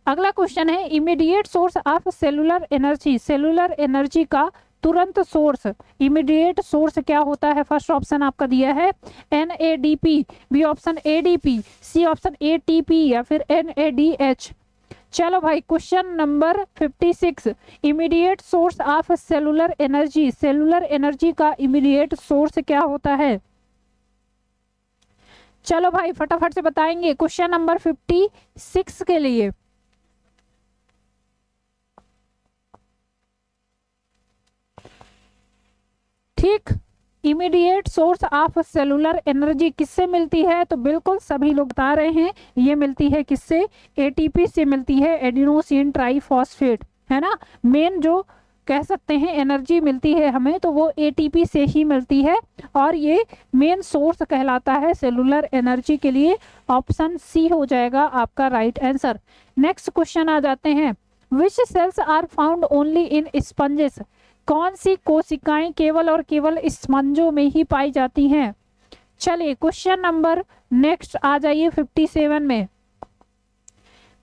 अगला क्वेश्चन है immediate source of cellular energy, cellular energy का तुरंत सोर्स, इमीडिएट सोर्स क्या होता है, फर्स्ट ऑप्शन आपका दिया है NADP, B option ADP, C option ATP, या फिर NADH। चलो भाई question number 56, immediate source of cellular energy, cellular energy का इमीडिएट सोर्स क्या होता है, चलो भाई फटाफट से बताएंगे क्वेश्चन नंबर 56 के लिए। ठीक, immediate source of cellular energy किससे मिलती है, तो बिल्कुल सभी लोग बता रहे हैं, ये मिलती है किससे, एटीपी से मिलती है, एडिनोसिन ट्राइफॉस्फेट, है ना। मेन जो कह सकते हैं एनर्जी मिलती है हमें, तो वो एटीपी से ही मिलती है, और ये मेन सोर्स कहलाता है सेलुलर एनर्जी के लिए, ऑप्शन सी हो जाएगा आपका राइट आंसर। नेक्स्ट क्वेश्चन आ जाते हैं, which cells are found only in sponges, कौन सी कोशिकाएं केवल और केवल स्पंजों में ही पाई जाती हैं। चलिए क्वेश्चन नंबर नेक्स्ट आ जाइए 57 में,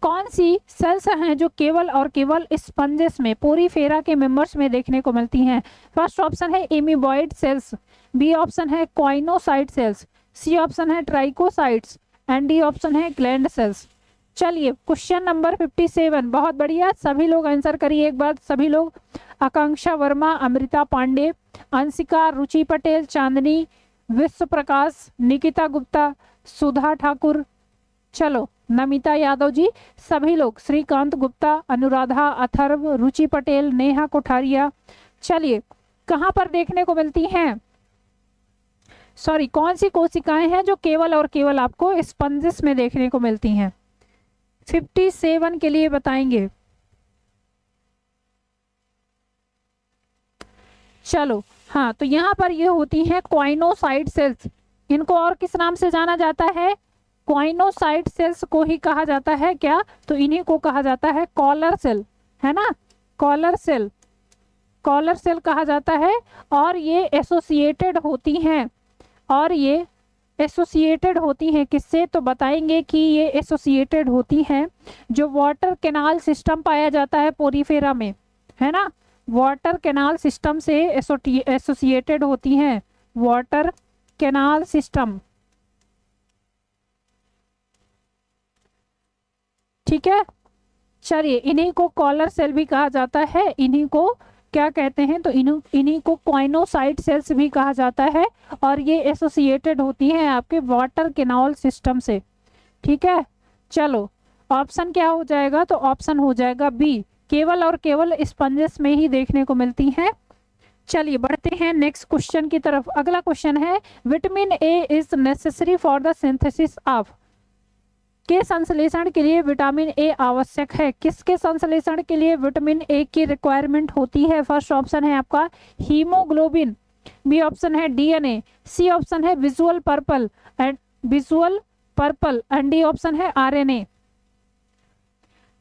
कौन सी सेल्स हैं जो केवल और केवल स्पंजेस में, पोरीफेरा के मेंबर्स में देखने को मिलती हैं। फर्स्ट ऑप्शन है एमीबॉइड सेल्स, बी ऑप्शन है क्वाइनोसाइट सेल्स, सी ऑप्शन है ट्राइकोसाइट्स, एंड डी ऑप्शन है ग्लैंड सेल्स। चलिए क्वेश्चन नंबर 57, बहुत बढ़िया, सभी लोग आंसर करिए एक बार, सभी लोग, आकांक्षा वर्मा, अमृता पांडे, अंशिका, रुचि पटेल, चांदनी, विश्व प्रकाश, निकिता गुप्ता, सुधा ठाकुर। चलो नमिता यादव जी, सभी लोग, श्रीकांत गुप्ता, अनुराधा, अथर्व, रुचि पटेल, नेहा कोठारिया। चलिए, कहां पर देखने को मिलती हैं, सॉरी, कौन सी कोशिकाएं हैं जो केवल और केवल आपको स्पंजिस में देखने को मिलती हैं? 57 के लिए बताएंगे। चलो, हाँ, तो यहाँ पर ये होती हैं क्वाइनोसाइट सेल्स। इनको और किस नाम से जाना जाता है? क्वाइनोसाइट सेल्स को ही कहा जाता है क्या? तो इन्हीं को कहा जाता है कॉलर सेल, है ना, कॉलर सेल, कॉलर सेल कहा जाता है। और ये एसोसिएटेड होती हैं, और ये एसोसिएटेड होती हैं किससे? तो बताएंगे कि ये एसोसिएटेड होती हैं जो वाटर कैनाल सिस्टम पाया जाता है पोरीफेरा में, है ना, वाटर कैनाल सिस्टम से एसोसिएटेड होती हैं, वाटर कैनाल सिस्टम, ठीक है। चलिए, इन्हीं को कॉलर सेल भी कहा जाता है, इन्हीं को क्या कहते हैं? तो इन्हीं को क्वाइनोसाइट सेल्स भी कहा जाता है, और ये एसोसिएटेड होती हैं आपके वाटर कैनाल सिस्टम से, ठीक है। चलो, ऑप्शन क्या हो जाएगा? तो ऑप्शन हो जाएगा बी, केवल और केवल स्पंजेस में ही देखने को मिलती हैं। चलिए, बढ़ते हैं नेक्स्ट क्वेश्चन की तरफ। अगला क्वेश्चन है, vitamin A is necessary for the synthesis of, के संश्लेषण के लिए विटामिन ए आवश्यक है। किसके संश्लेषण के लिए विटामिन ए की रिक्वायरमेंट होती है? फर्स्ट ऑप्शन है आपका हीमोग्लोबिन, बी ऑप्शन है डीएनए, सी ऑप्शन है visual purple and D option है आरएनए।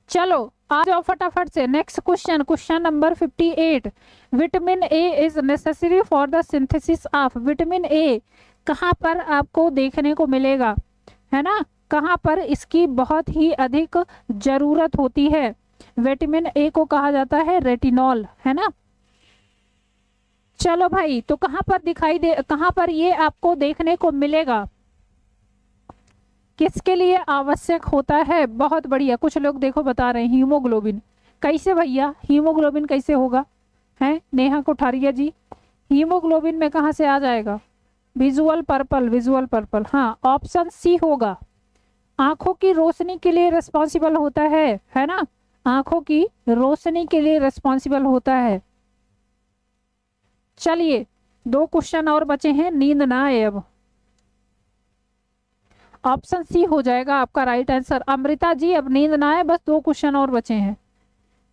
चलो, आ जाओ फटाफट से next question, question number 58। Vitamin A is necessary for the synthesis of, vitamin A कहाँ पर आपको देखने को मिलेगा, है ना, कहाँ पर इसकी बहुत ही अधिक जरूरत होती है? विटामिन ए को कहा जाता है रेटिनॉल, है ना। चलो भाई, तो कहाँ पर दिखाई दे, कहाँ पर ये आपको देखने को मिलेगा, किसके लिए आवश्यक होता है? बहुत बढ़िया, कुछ लोग देखो बता रहे हैं हीमोग्लोबिन। कैसे भैया, हीमोग्लोबिन कैसे होगा? है नेहा कोठारिया जी, हीमोग्लोबिन में कहाँ से आ जाएगा? विजुअल पर्पल, विजुअल पर्पल, हाँ, ऑप्शन सी होगा। आंखों की रोशनी के लिए रिस्पॉन्सिबल होता है ना, आंखों की रोशनी के लिए रिस्पॉन्सिबल होता है। चलिए, 2 क्वेश्चन और बचे हैं, नींद ना आए अब। ऑप्शन सी हो जाएगा आपका राइट आंसर। अमृता जी, अब नींद ना आए, बस 2 क्वेश्चन और बचे हैं,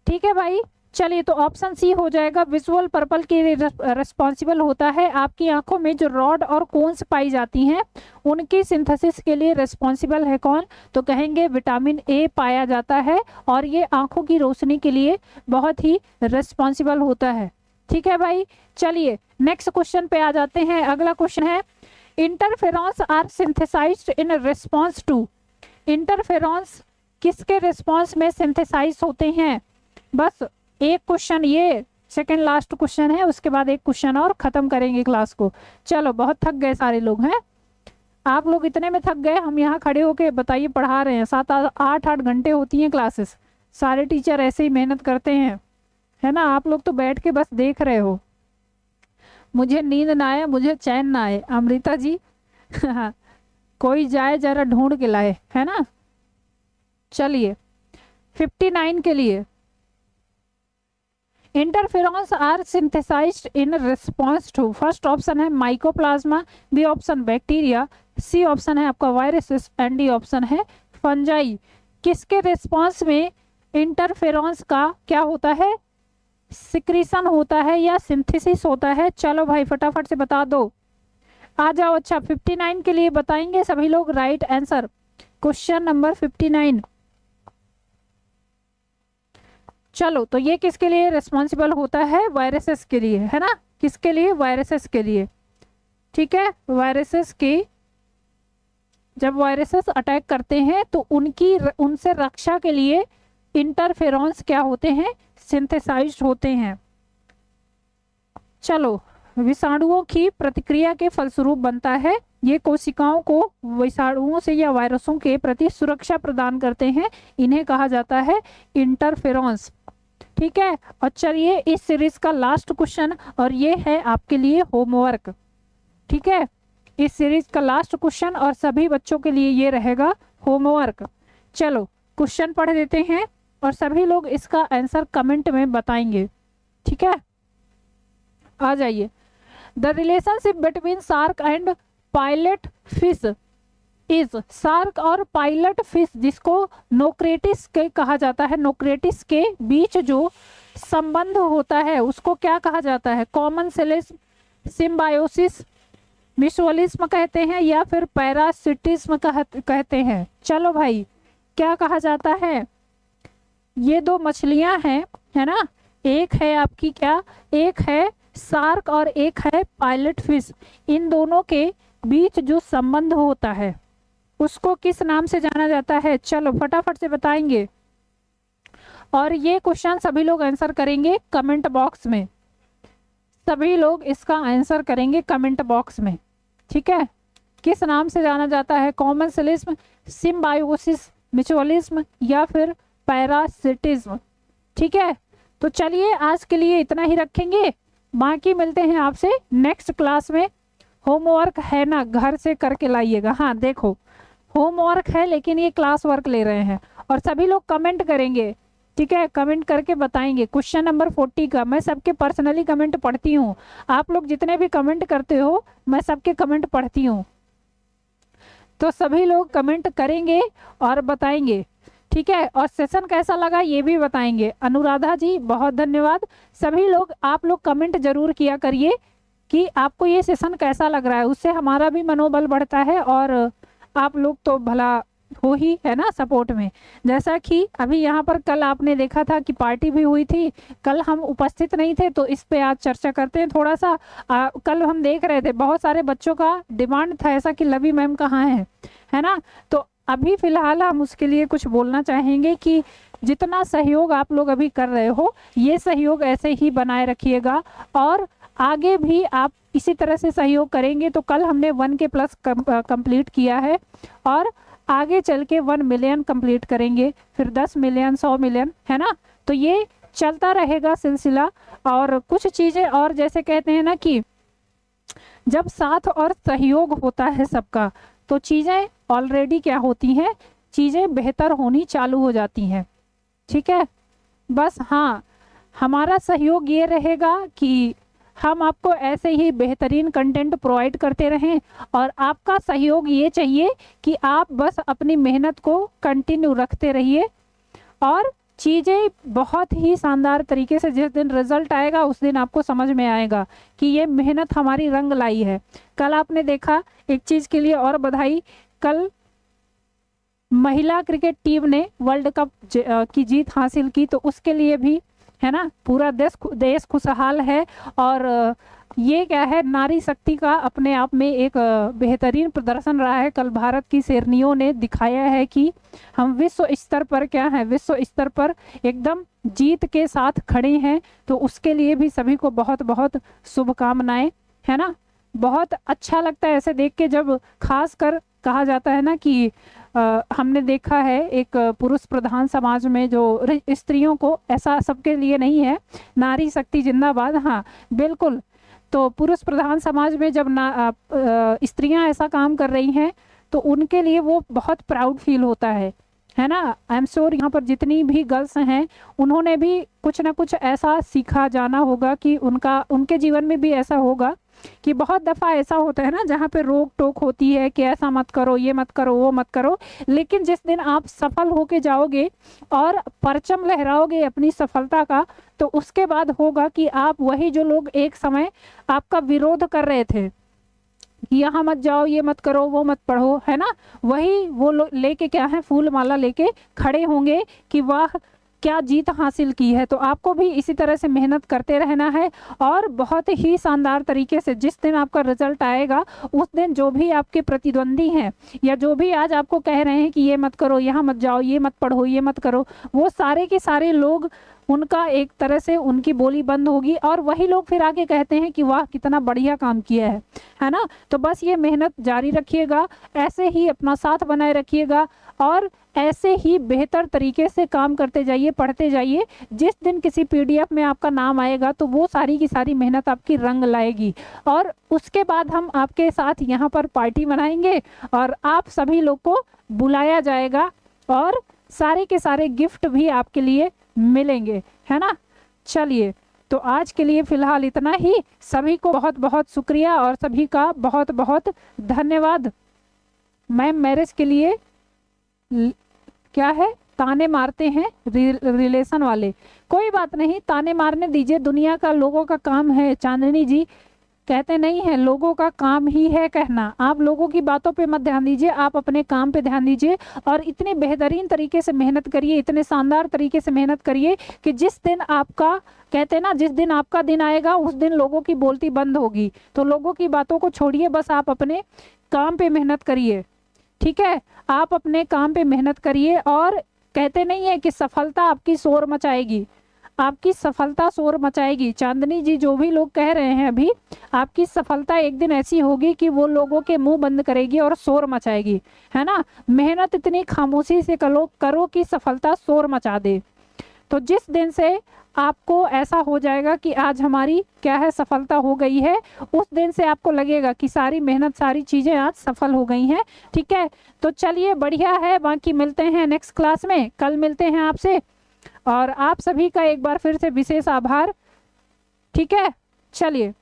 ठीक है भाई। चलिए, तो ऑप्शन सी हो जाएगा, विजुअल पर्पल के लिए रिस्पॉन्सिबल होता है। आपकी आंखों में जो रॉड और कोन्स पाई जाती हैं उनकी सिंथेसिस के लिए रिस्पॉन्सिबल है कौन? तो कहेंगे विटामिन ए पाया जाता है, और ये आंखों की रोशनी के लिए बहुत ही रिस्पॉन्सिबल होता है, ठीक है भाई। चलिए, नेक्स्ट क्वेश्चन पे आ जाते हैं। अगला क्वेश्चन है, interferons are synthesized in response to, interferons किसके रिस्पॉन्स में सिंथेसाइज होते हैं? बस एक क्वेश्चन, ये सेकंड लास्ट क्वेश्चन है, उसके बाद एक क्वेश्चन और खत्म करेंगे क्लास को। चलो, बहुत थक गए सारे लोग हैं, आप लोग इतने में थक गए, हम यहाँ खड़े होके बताइए पढ़ा रहे हैं, 7-8 घंटे होती हैं क्लासेस, सारे टीचर ऐसे ही मेहनत करते हैं, है ना। आप लोग तो बैठ के बस देख रहे हो। मुझे नींद ना आए, मुझे चैन ना आए, अमृता जी कोई जाए जरा ढूंढ के लाए, है ना। चलिए, 59 के लिए, interferons are synthesized in response to, first option है mycoplasma, B option bacteria, C option है आपका वायरसेस एंड डी ऑप्शन है फंजाई। किसके रिस्पॉन्स में इंटरफेरॉन्स का क्या होता है? सिक्रीशन होता है या सिंथेसिस होता है? चलो भाई, फटाफट से बता दो, आ जाओ। अच्छा, 59 के लिए बताएंगे सभी लोग राइट आंसर, क्वेश्चन नंबर 59। चलो, तो ये किसके लिए रिस्पॉन्सिबल होता है? वायरसेस के लिए, है ना। किसके लिए? वायरसेस के लिए, ठीक है। वायरसेस की, जब वायरसेस अटैक करते हैं तो उनसे रक्षा के लिए इंटरफेरॉन्स क्या होते हैं? सिंथेसाइज्ड होते हैं। चलो, विषाणुओं की प्रतिक्रिया के फलस्वरूप बनता है, ये कोशिकाओं को विषाणुओं से या वायरसों के प्रति सुरक्षा प्रदान करते हैं, इन्हें कहा जाता है इंटरफेरॉन्स, ठीक है। और चलिए, इस सीरीज का लास्ट क्वेश्चन, और ये है आपके लिए होमवर्क, ठीक है। इस सीरीज का लास्ट क्वेश्चन और सभी बच्चों के लिए ये रहेगा होमवर्क। चलो क्वेश्चन पढ़ देते हैं और सभी लोग इसका आंसर कमेंट में बताएंगे, ठीक है। आ जाइए। The relationship between shark and pilot fish is, shark और पायलट फिश जिसको नोक्रेटिस के कहा जाता है, नोक्रेटिस के बीच जो संबंध होता है उसको क्या कहा जाता है? कॉमनसेलिज्म, सिम्बायोसिस, म्यूचुअलिज्म कहते हैं या फिर पैरासिटिज्म कहते हैं। चलो भाई, क्या कहा जाता है? ये दो मछलियां हैं, है ना, एक है आपकी क्या, एक है शार्क और एक है पायलट फिश। इन दोनों के बीच जो संबंध होता है उसको किस नाम से जाना जाता है? चलो फटाफट से बताएंगे। और ये क्वेश्चन सभी लोग आंसर करेंगे कमेंट बॉक्स में, सभी लोग इसका आंसर करेंगे कमेंट बॉक्स में, ठीक है। किस नाम से जाना जाता है? कॉमनसेलिज्म, सिम्बायोसिस, म्यूचुअलिज्म या फिर पैरासिटिज्म, ठीक है। तो चलिए आज के लिए इतना ही रखेंगे, बाकी मिलते हैं आपसे नेक्स्ट क्लास में। होमवर्क है ना, घर से करके लाइएगा। हाँ देखो, होमवर्क है लेकिन ये क्लास वर्क ले रहे हैं और सभी लोग कमेंट करेंगे, ठीक है, कमेंट करके बताएंगे। क्वेश्चन नंबर 40 का मैं सबके पर्सनली कमेंट पढ़ती हूँ, आप लोग जितने भी कमेंट करते हो मैं सबके कमेंट पढ़ती हूँ, तो सभी लोग कमेंट करेंगे और बताएंगे, ठीक है। और सेशन कैसा लगा ये भी बताएंगे। अनुराधा जी बहुत धन्यवाद। सभी लोग, आप लोग कमेंट जरूर किया करिए कि आपको ये सेशन कैसा लग रहा है, उससे हमारा भी मनोबल बढ़ता है और आप लोग तो भला हो ही, है ना, सपोर्ट में। जैसा कि अभी यहाँ पर कल आपने देखा था कि पार्टी भी हुई थी, कल हम उपस्थित नहीं थे तो इस पे आज चर्चा करते हैं थोड़ा सा। कल हम देख रहे थे बहुत सारे बच्चों का डिमांड था ऐसा कि लवी मैम कहाँ है ना। तो अभी फिलहाल हम उसके लिए कुछ बोलना चाहेंगे कि जितना सहयोग आप लोग अभी कर रहे हो ये सहयोग ऐसे ही बनाए रखिएगा और आगे भी आप इसी तरह से सहयोग करेंगे तो कल हमने 1K+ कंप्लीट किया है और आगे चल के 1 मिलियन कंप्लीट करेंगे, फिर 10 मिलियन, 100 मिलियन, है ना। तो ये चलता रहेगा सिलसिला। और कुछ चीज़ें और जैसे कहते हैं ना कि जब साथ और सहयोग होता है सबका तो चीज़ें ऑलरेडी क्या होती हैं, चीज़ें बेहतर होनी चालू हो जाती हैं, ठीक है। बस हाँ, हमारा सहयोग ये रहेगा कि हम आपको ऐसे ही बेहतरीन कंटेंट प्रोवाइड करते रहें और आपका सहयोग ये चाहिए कि आप बस अपनी मेहनत को कंटिन्यू रखते रहिए और चीज़ें बहुत ही शानदार तरीके से, जिस दिन रिजल्ट आएगा उस दिन आपको समझ में आएगा कि ये मेहनत हमारी रंग लाई है। कल आपने देखा, एक चीज़ के लिए और बधाई, कल महिला क्रिकेट टीम ने वर्ल्ड कप की जीत हासिल की, तो उसके लिए भी, है ना, पूरा देश खुशहाल है। और ये क्या है, नारी शक्ति का अपने आप में एक बेहतरीन प्रदर्शन रहा है। कल भारत की शेरनियों ने दिखाया है कि हम विश्व स्तर पर क्या है, विश्व स्तर पर एकदम जीत के साथ खड़े हैं। तो उसके लिए भी सभी को बहुत बहुत शुभकामनाएं, है ना। बहुत अच्छा लगता है ऐसे देख के, जब खास कर कहा जाता है ना कि हमने देखा है एक पुरुष प्रधान समाज में जो स्त्रियों को, ऐसा सबके लिए नहीं है, नारी शक्ति जिंदाबाद, हाँ बिल्कुल। तो पुरुष प्रधान समाज में जब स्त्रियां ऐसा काम कर रही हैं तो उनके लिए वो बहुत प्राउड फील होता है ना। आई एम श्योर यहाँ पर जितनी भी गर्ल्स हैं उन्होंने भी कुछ ना कुछ ऐसा सीखा जाना होगा कि उनके जीवन में भी ऐसा होगा कि बहुत दफ़ा ऐसा होता है ना जहाँ पे रोक टोक होती है कि ऐसा मत करो, ये मत करो, वो मत करो। लेकिन जिस दिन आप सफल होके जाओगे और परचम लहराओगे अपनी सफलता का, तो उसके बाद होगा कि आप वही जो लोग एक समय आपका विरोध कर रहे थे कि यहाँ मत जाओ, ये मत करो, वो मत पढ़ो, है ना, वही वो लेके क्या है, फूल माला लेके खड़े होंगे कि वाह क्या जीत हासिल की है। तो आपको भी इसी तरह से मेहनत करते रहना है और बहुत ही शानदार तरीके से जिस दिन आपका रिजल्ट आएगा उस दिन जो भी आपके प्रतिद्वंदी हैं या जो भी आज आपको कह रहे हैं कि ये मत करो, यहाँ मत जाओ, ये मत पढ़ो, ये मत करो, वो सारे के सारे लोग, उनका एक तरह से उनकी बोली बंद होगी और वही लोग फिर आके कहते हैं कि वाह कितना बढ़िया काम किया है ना। तो बस ये मेहनत जारी रखिएगा, ऐसे ही अपना साथ बनाए रखिएगा और ऐसे ही बेहतर तरीके से काम करते जाइए, पढ़ते जाइए। जिस दिन किसी PDF में आपका नाम आएगा तो वो सारी की सारी मेहनत आपकी रंग लाएगी और उसके बाद हम आपके साथ यहाँ पर पार्टी मनाएंगे और आप सभी लोग को बुलाया जाएगा और सारे के सारे गिफ्ट भी आपके लिए मिलेंगे, है ना। चलिए, तो आज के लिए फिलहाल इतना ही। सभी को बहुत बहुत शुक्रिया और सभी का बहुत बहुत धन्यवाद। मैम मैरिज के लिए क्या है, ताने मारते हैं रिलेशन वाले, कोई बात नहीं, ताने मारने दीजिए, दुनिया का लोगों का काम है। चांदनी जी कहते नहीं है, लोगों का काम ही है कहना। आप लोगों की बातों पे मत ध्यान दीजिए, आप अपने काम पे ध्यान दीजिए और इतने बेहतरीन तरीके से मेहनत करिए, इतने शानदार तरीके से मेहनत करिए कि जिस दिन आपका, कहते हैं ना, जिस दिन आपका दिन आएगा उस दिन लोगों की बोलती बंद होगी। तो लोगों की बातों को छोड़िए, बस आप अपने काम पे मेहनत करिए, ठीक है। आप अपने काम पे मेहनत करिए और कहते नहीं है कि सफलता आपकी शोर मचाएगी, आपकी सफलता शोर मचाएगी। चांदनी जी जो भी लोग कह रहे हैं अभी, आपकी सफलता एक दिन ऐसी होगी कि वो लोगों के मुंह बंद करेगी और शोर मचाएगी, है ना। मेहनत इतनी खामोशी से करो कि सफलता शोर मचा दे। तो जिस दिन से आपको ऐसा हो जाएगा कि आज हमारी क्या है, सफलता हो गई है, उस दिन से आपको लगेगा कि सारी मेहनत, सारी चीज़ें आज सफल हो गई हैं, ठीक है। तो चलिए, बढ़िया है, बाकी मिलते हैं नेक्स्ट क्लास में, कल मिलते हैं आपसे। और आप सभी का एक बार फिर से विशेष आभार, ठीक है। चलिए,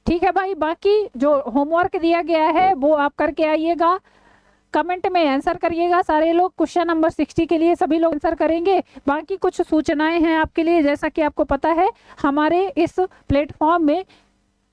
ठीक है भाई, बाकी जो होमवर्क दिया गया है वो आप करके आइएगा, कमेंट में आंसर करिएगा सारे लोग। क्वेश्चन नंबर 60 के लिए सभी लोग आंसर करेंगे। बाकी कुछ सूचनाएं हैं आपके लिए, जैसा कि आपको पता है हमारे इस प्लेटफॉर्म में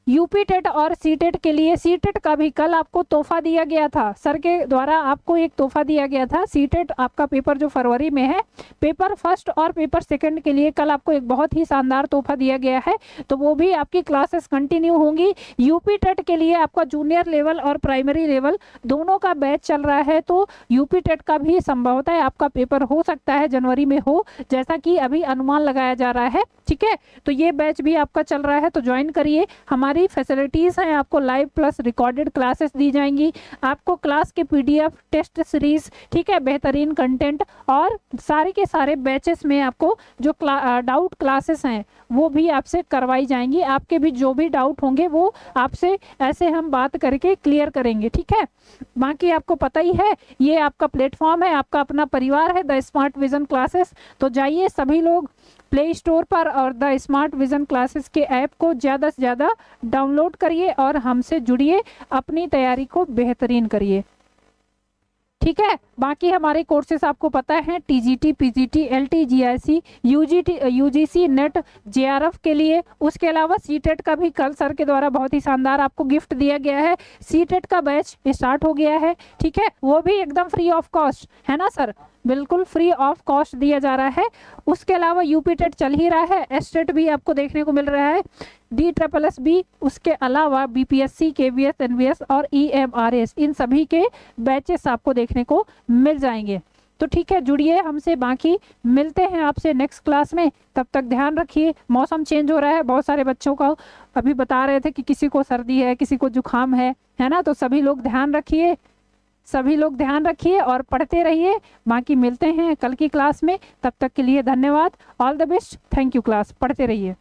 यूपी टेट और सी टेट के लिए, सी टेट का भी कल आपको तोहफा दिया गया था, सर के द्वारा आपको एक तोहफा दिया गया था। सी टेट आपका पेपर जो फरवरी में है, पेपर फर्स्ट और पेपर सेकंड के लिए कल आपको एक बहुत ही शानदार तोहफा दिया गया है, तो वो भी आपकी क्लासेस कंटिन्यू होंगी। यूपी टेट के लिए आपका जूनियर लेवल और प्राइमरी लेवल दोनों का बैच चल रहा है, तो यूपी टेट का भी संभवतः आपका पेपर हो सकता है जनवरी में हो, जैसा कि अभी अनुमान लगाया जा रहा है, ठीक है। तो ये बैच भी आपका चल रहा है, तो ज्वाइन करिए। हमारी फैसिलिटीज हैं, आपको लाइव प्लस रिकॉर्डेड क्लासेस दी जाएंगी, आपको क्लास के पीडीएफ, टेस्ट सीरीज, ठीक है, बेहतरीन कंटेंट और सारे के सारे बैचेस में आपको जो डाउट क्लासेस हैं वो भी आपसे करवाई जाएंगी। आपके भी जो भी डाउट होंगे वो आपसे ऐसे हम बात करके क्लियर करेंगे, ठीक है। बाकी आपको पता ही है, ये आपका प्लेटफॉर्म है, आपका अपना परिवार है, द स्मार्ट विजन क्लासेस। तो जाइए सभी लोग प्ले स्टोर पर और द स्मार्ट विजन क्लासेस के ऐप को ज़्यादा से ज़्यादा डाउनलोड करिए और हमसे जुड़िए, अपनी तैयारी को बेहतरीन करिए, ठीक है। बाकी हमारे कोर्सेस आपको पता है, TGT, PGT, LT, GIC, UGC, net, JRF के लिए। उसके अलावा सीटेट का भी कल सर के द्वारा बहुत ही शानदार आपको गिफ्ट दिया गया है, सीटेट का बैच स्टार्ट हो गया है, ठीक है। वो भी एकदम फ्री ऑफ कॉस्ट है ना सर, बिल्कुल फ्री ऑफ कॉस्ट दिया जा रहा है। उसके अलावा यूपी टेट चल ही रहा है, एसटेट भी आपको देखने को मिल रहा है, DSSS, उसके अलावा बीपीएससी, केवीएस, एनवीएस और EMRS, इन सभी के बैचेस आपको देखने को मिल जाएंगे। तो ठीक है, जुड़िए हमसे, बाकी मिलते हैं आपसे नेक्स्ट क्लास में। तब तक ध्यान रखिए, मौसम चेंज हो रहा है, बहुत सारे बच्चों का अभी बता रहे थे कि किसी को सर्दी है, किसी को जुकाम है ना। तो सभी लोग ध्यान रखिए, सभी लोग ध्यान रखिए और पढ़ते रहिए। बाकी मिलते हैं कल की क्लास में, तब तक के लिए धन्यवाद, all the best, thank you class, पढ़ते रहिए।